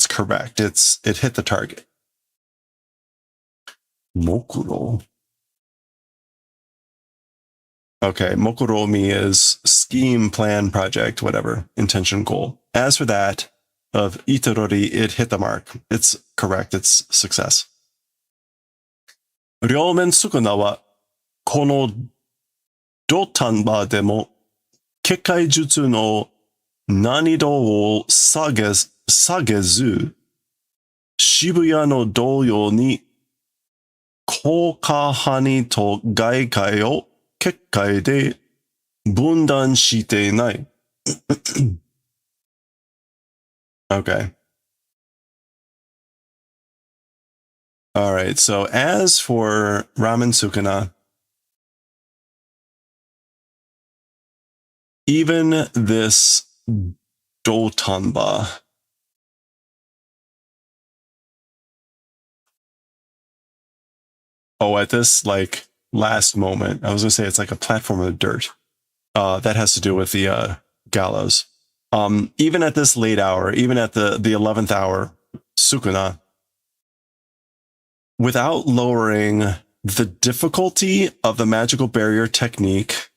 correct. It hit the target. Mokuro. Okay, mokoromi is scheme, plan, project, whatever, intention, goal. As for that of Itarori, it hit the mark. It's correct. It's success. Ryomen Sukuna wa kono dotanba demo kekai jutsu no nanido wo sagezu Shibuya no doyo ni kokahani to gaikai o kekkai de bundan shite nai. Okay. All right. So as for Ramen Sukuna, even this Dotanba, at this like last moment, I was gonna say it's like a platform of dirt. That has to do with the gallows. Even at this late hour, even at the 11th hour, Sukuna, without lowering the difficulty of the magical barrier technique,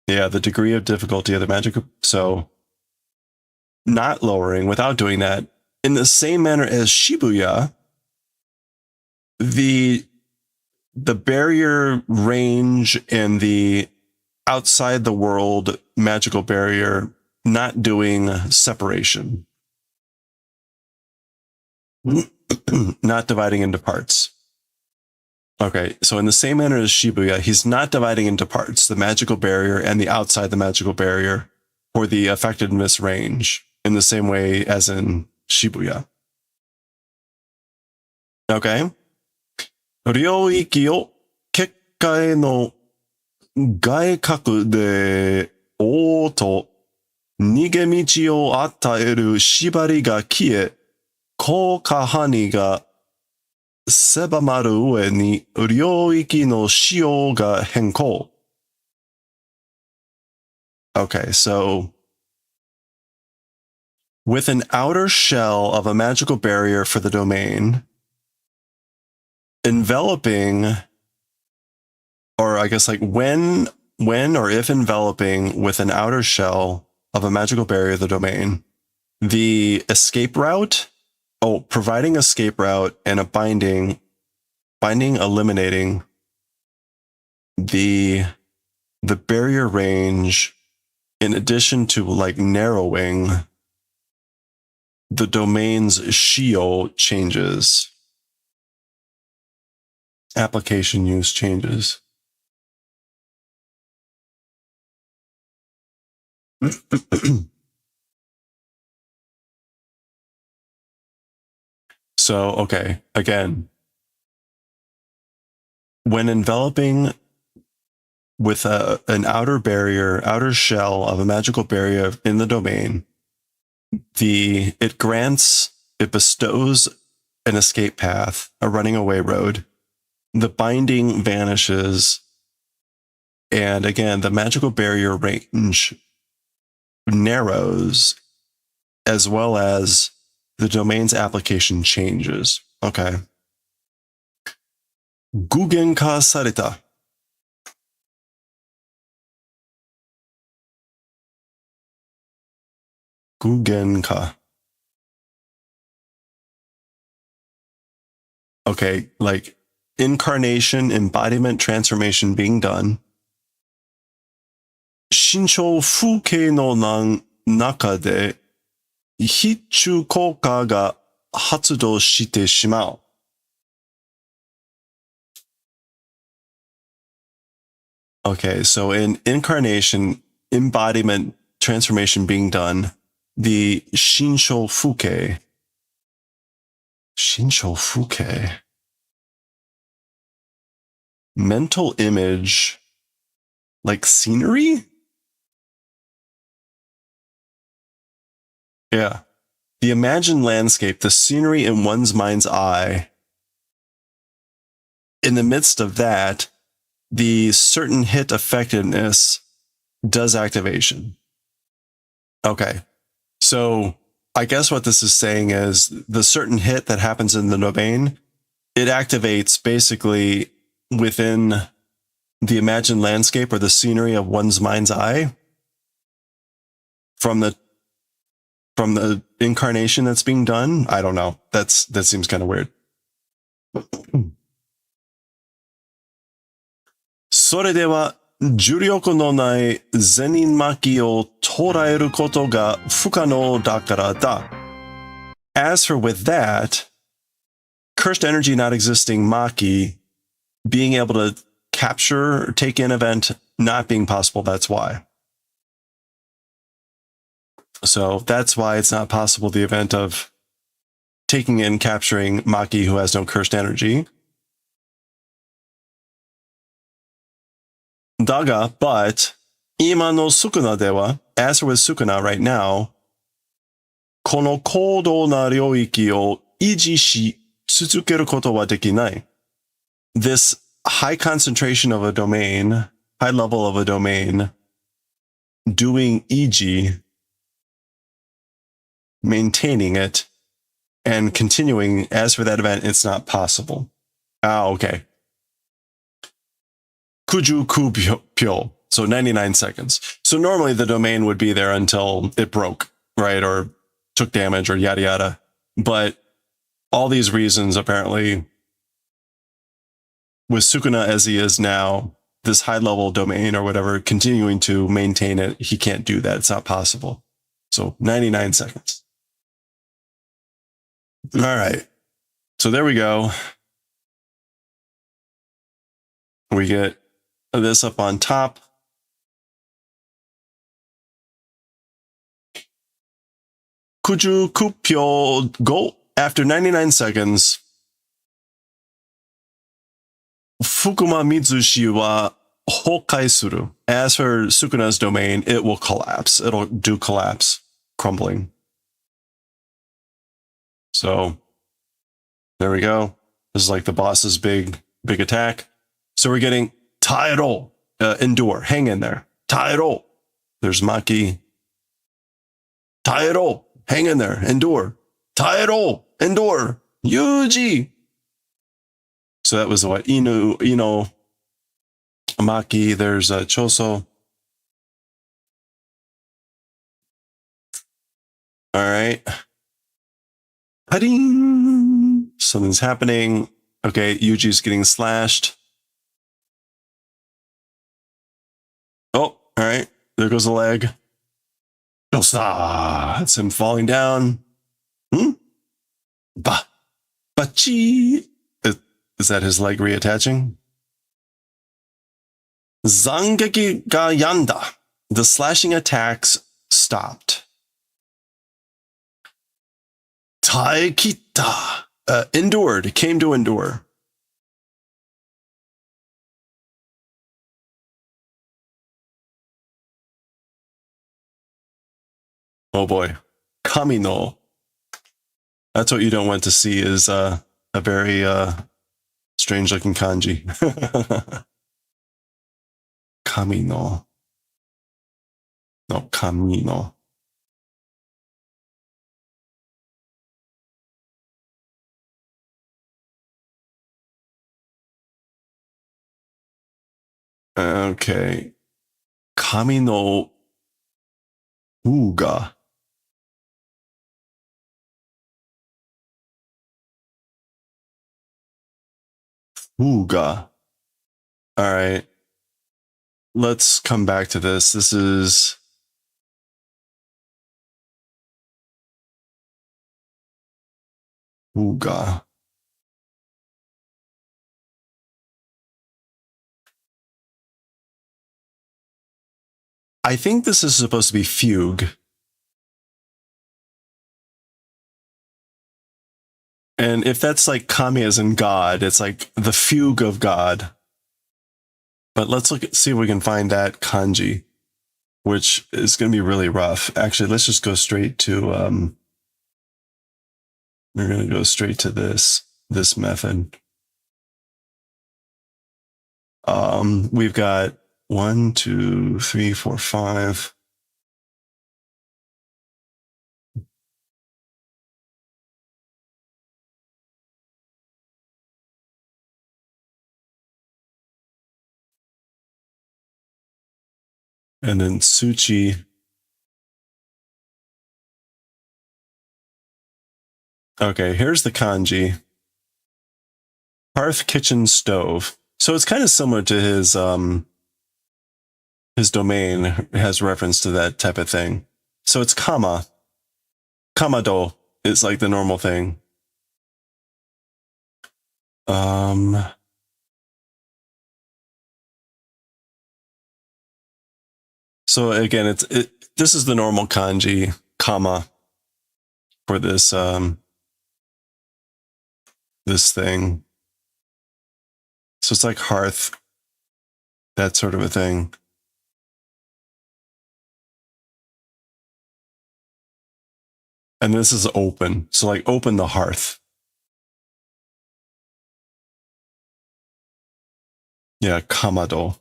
the degree of difficulty of the magical, so not lowering, without doing that, in the same manner as Shibuya, the barrier range and the outside the world magical barrier not doing separation, not dividing into parts. Okay, so in the same manner as Shibuya, he's not dividing into parts, the magical barrier and the outside the magical barrier for the effectiveness range in the same way as in Shibuya. Okay. Ryoiki o kekkai no gaikaku de o to nigemichi o attaeru shibari ga kie kokahani ga sebamaru ue ni ryoiki no shio ga henkou. Okay, so with an outer shell of a magical barrier for the domain, enveloping, or I guess like when or if enveloping with an outer shell of a magical barrier of the domain, the escape route, providing escape route and a binding eliminating the barrier range, in addition to like narrowing the domain's shio changes. Application use changes. So, okay, again, when enveloping with an outer shell of a magical barrier in the domain, it bestows an escape path, a running away road, the binding vanishes. And again, the magical barrier range narrows, as well as the domain's application changes. Okay. Gugenka sareta. Gugenka. Okay, like incarnation, embodiment, transformation being done. Shinchou Fukei no naka de hichu kouka ga hatsudou shite shimau. Okay, so in incarnation, embodiment, transformation being done, the Shinchou Fukei. Shinchou Fukei. Mental image, like scenery? Yeah. The imagined landscape, the scenery in one's mind's eye. In the midst of that, the certain hit effectiveness does activation. Okay. So I guess what this is saying is the certain hit that happens in the domain, it activates basically within the imagined landscape or the scenery of one's mind's eye from the incarnation that's being done. I don't know. That seems kind of weird. それでは重力のない善人巻きを捉えることが不可能だからだ. As for with that, cursed energy not existing Maki, being able to capture or take in event not being possible, that's why. So that's why it's not possible, the event of taking in, capturing Maki who has no cursed energy. Daga, but, ima no sukuna dewa, as with sukuna right now, kono koudou na ryoiki o iji shi tsuzukeru koto wa dekinai. This high concentration of a domain, high level of a domain, doing iji, maintaining it, and continuing, as for that event, it's not possible. Ah, okay. Kuju pyo, so 99 seconds. So normally the domain would be there until it broke, right? Or took damage or yada yada. But all these reasons, apparently, with Sukuna as he is now, this high level domain or whatever, continuing to maintain it, he can't do that. It's not possible. So 99 seconds. All right. So there we go. We get this up on top. Kuju Kupyo go after 99 seconds. Fukuma Mitsushi wa hokai suru. As for Sukuna's domain, it will collapse. It'll do collapse, crumbling. So there we go. This is like the boss's big attack. So we're getting Tairo, endure, hang in there. Tairo. There's Maki. Tairo, hang in there, endure. Tairo, endure. Yuji. So that was what? Ino, Maki. There's Choso. All right. Hading. Something's happening. Okay, Yuji's getting slashed. Oh, all right. There goes the leg. Dosa. That's him falling down. Bachi. Is that his leg reattaching? Zangeki ga yanda. The slashing attacks stopped. Taikita. Endured. Came to endure. Oh boy. Kamino. That's what you don't want to see is a very Strange looking kanji. Kamino. No, kamino. Okay. Kamino Uga. Uga. All right. Let's come back to this. This is Uga. I think this is supposed to be fugue. And if that's like kami as in God, it's like the fugue of God. But let's see if we can find that kanji, which is going to be really rough. Actually, let's just go straight to, we're going to go straight to this method. We've got 1, 2, 3, 4, 5. And then Tsuchi. Okay, here's the kanji. Hearth, kitchen, stove. So it's kind of similar to his domain. It has reference to that type of thing. So it's kama. Kamado is like the normal thing. So again, this is the normal kanji, kama, for this this thing. So it's like hearth, that sort of a thing. And this is open. So like open the hearth. Yeah, kamado.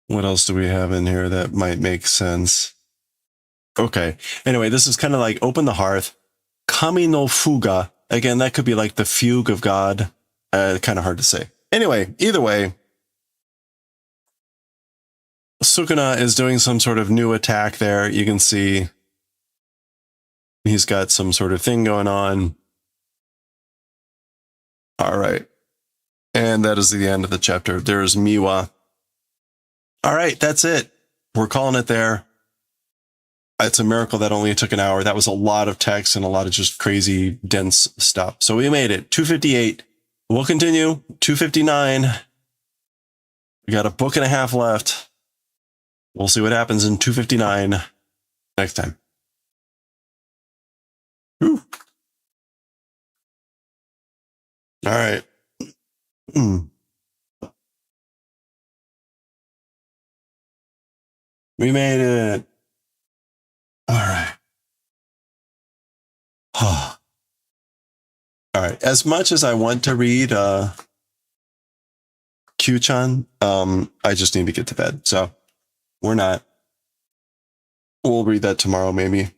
What else do we have in here that might make sense? Okay. Anyway, this is kind of like open the hearth. Kami no fuga. Again, that could be like the fugue of God. Kind of hard to say. Anyway, either way, Sukuna is doing some sort of new attack there. You can see he's got some sort of thing going on. All right. And that is the end of the chapter. There's Miwa. All right, that's it. We're calling it there. It's a miracle that only took an hour. That was a lot of text and a lot of just crazy, dense stuff. So we made it. 258. We'll continue. 259. We got a book and a half left. We'll see what happens in 259 next time. Whew. All right. We made it. All right. All right. As much as I want to read Kyuu-chan, I just need to get to bed. So we're not. We'll read that tomorrow, maybe.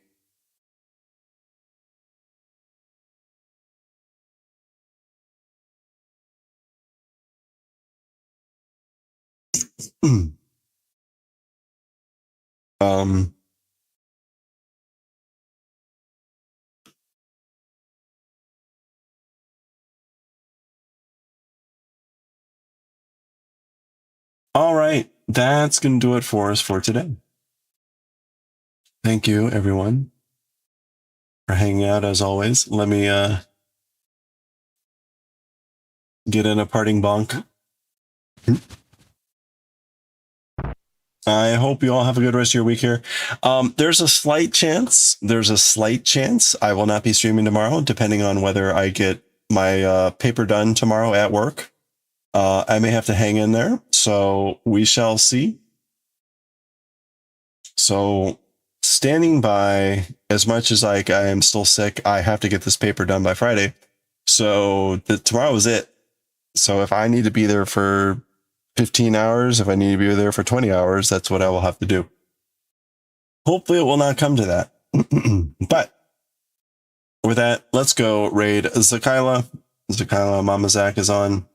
All right, that's going to do it for us for today. Thank you, everyone, for hanging out as always. Let me get in a parting bonk. I hope you all have a good rest of your week here. There's a slight chance I will not be streaming tomorrow, depending on whether I get my paper done tomorrow at work. I may have to hang in there, so we shall see. So standing by, as much as like I am still sick, I have to get this paper done by Friday. So tomorrow is it. So if I need to be there for 15 hours, if I need to be there for 20 hours, that's what I will have to do. Hopefully it will not come to that. But with that, let's go raid Zakila. Zakila, Mama Zach is on.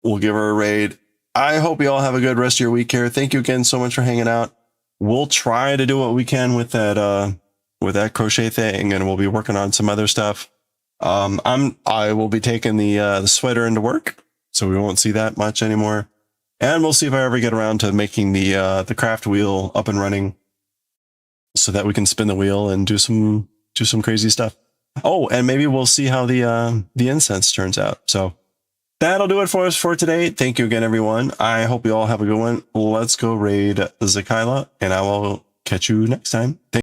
We'll give her a raid. I hope you all have a good rest of your week here. Thank you again so much for hanging out. We'll try to do what we can with that crochet thing, and we'll be working on some other stuff. I will be taking the sweater into work, so we won't see that much anymore. And we'll see if I ever get around to making the craft wheel up and running, so that we can spin the wheel and do some crazy stuff. Oh, and maybe we'll see how the incense turns out. So that'll do it for us for today. Thank you again, everyone. I hope you all have a good one. Let's go raid Zakila, and I will catch you next time.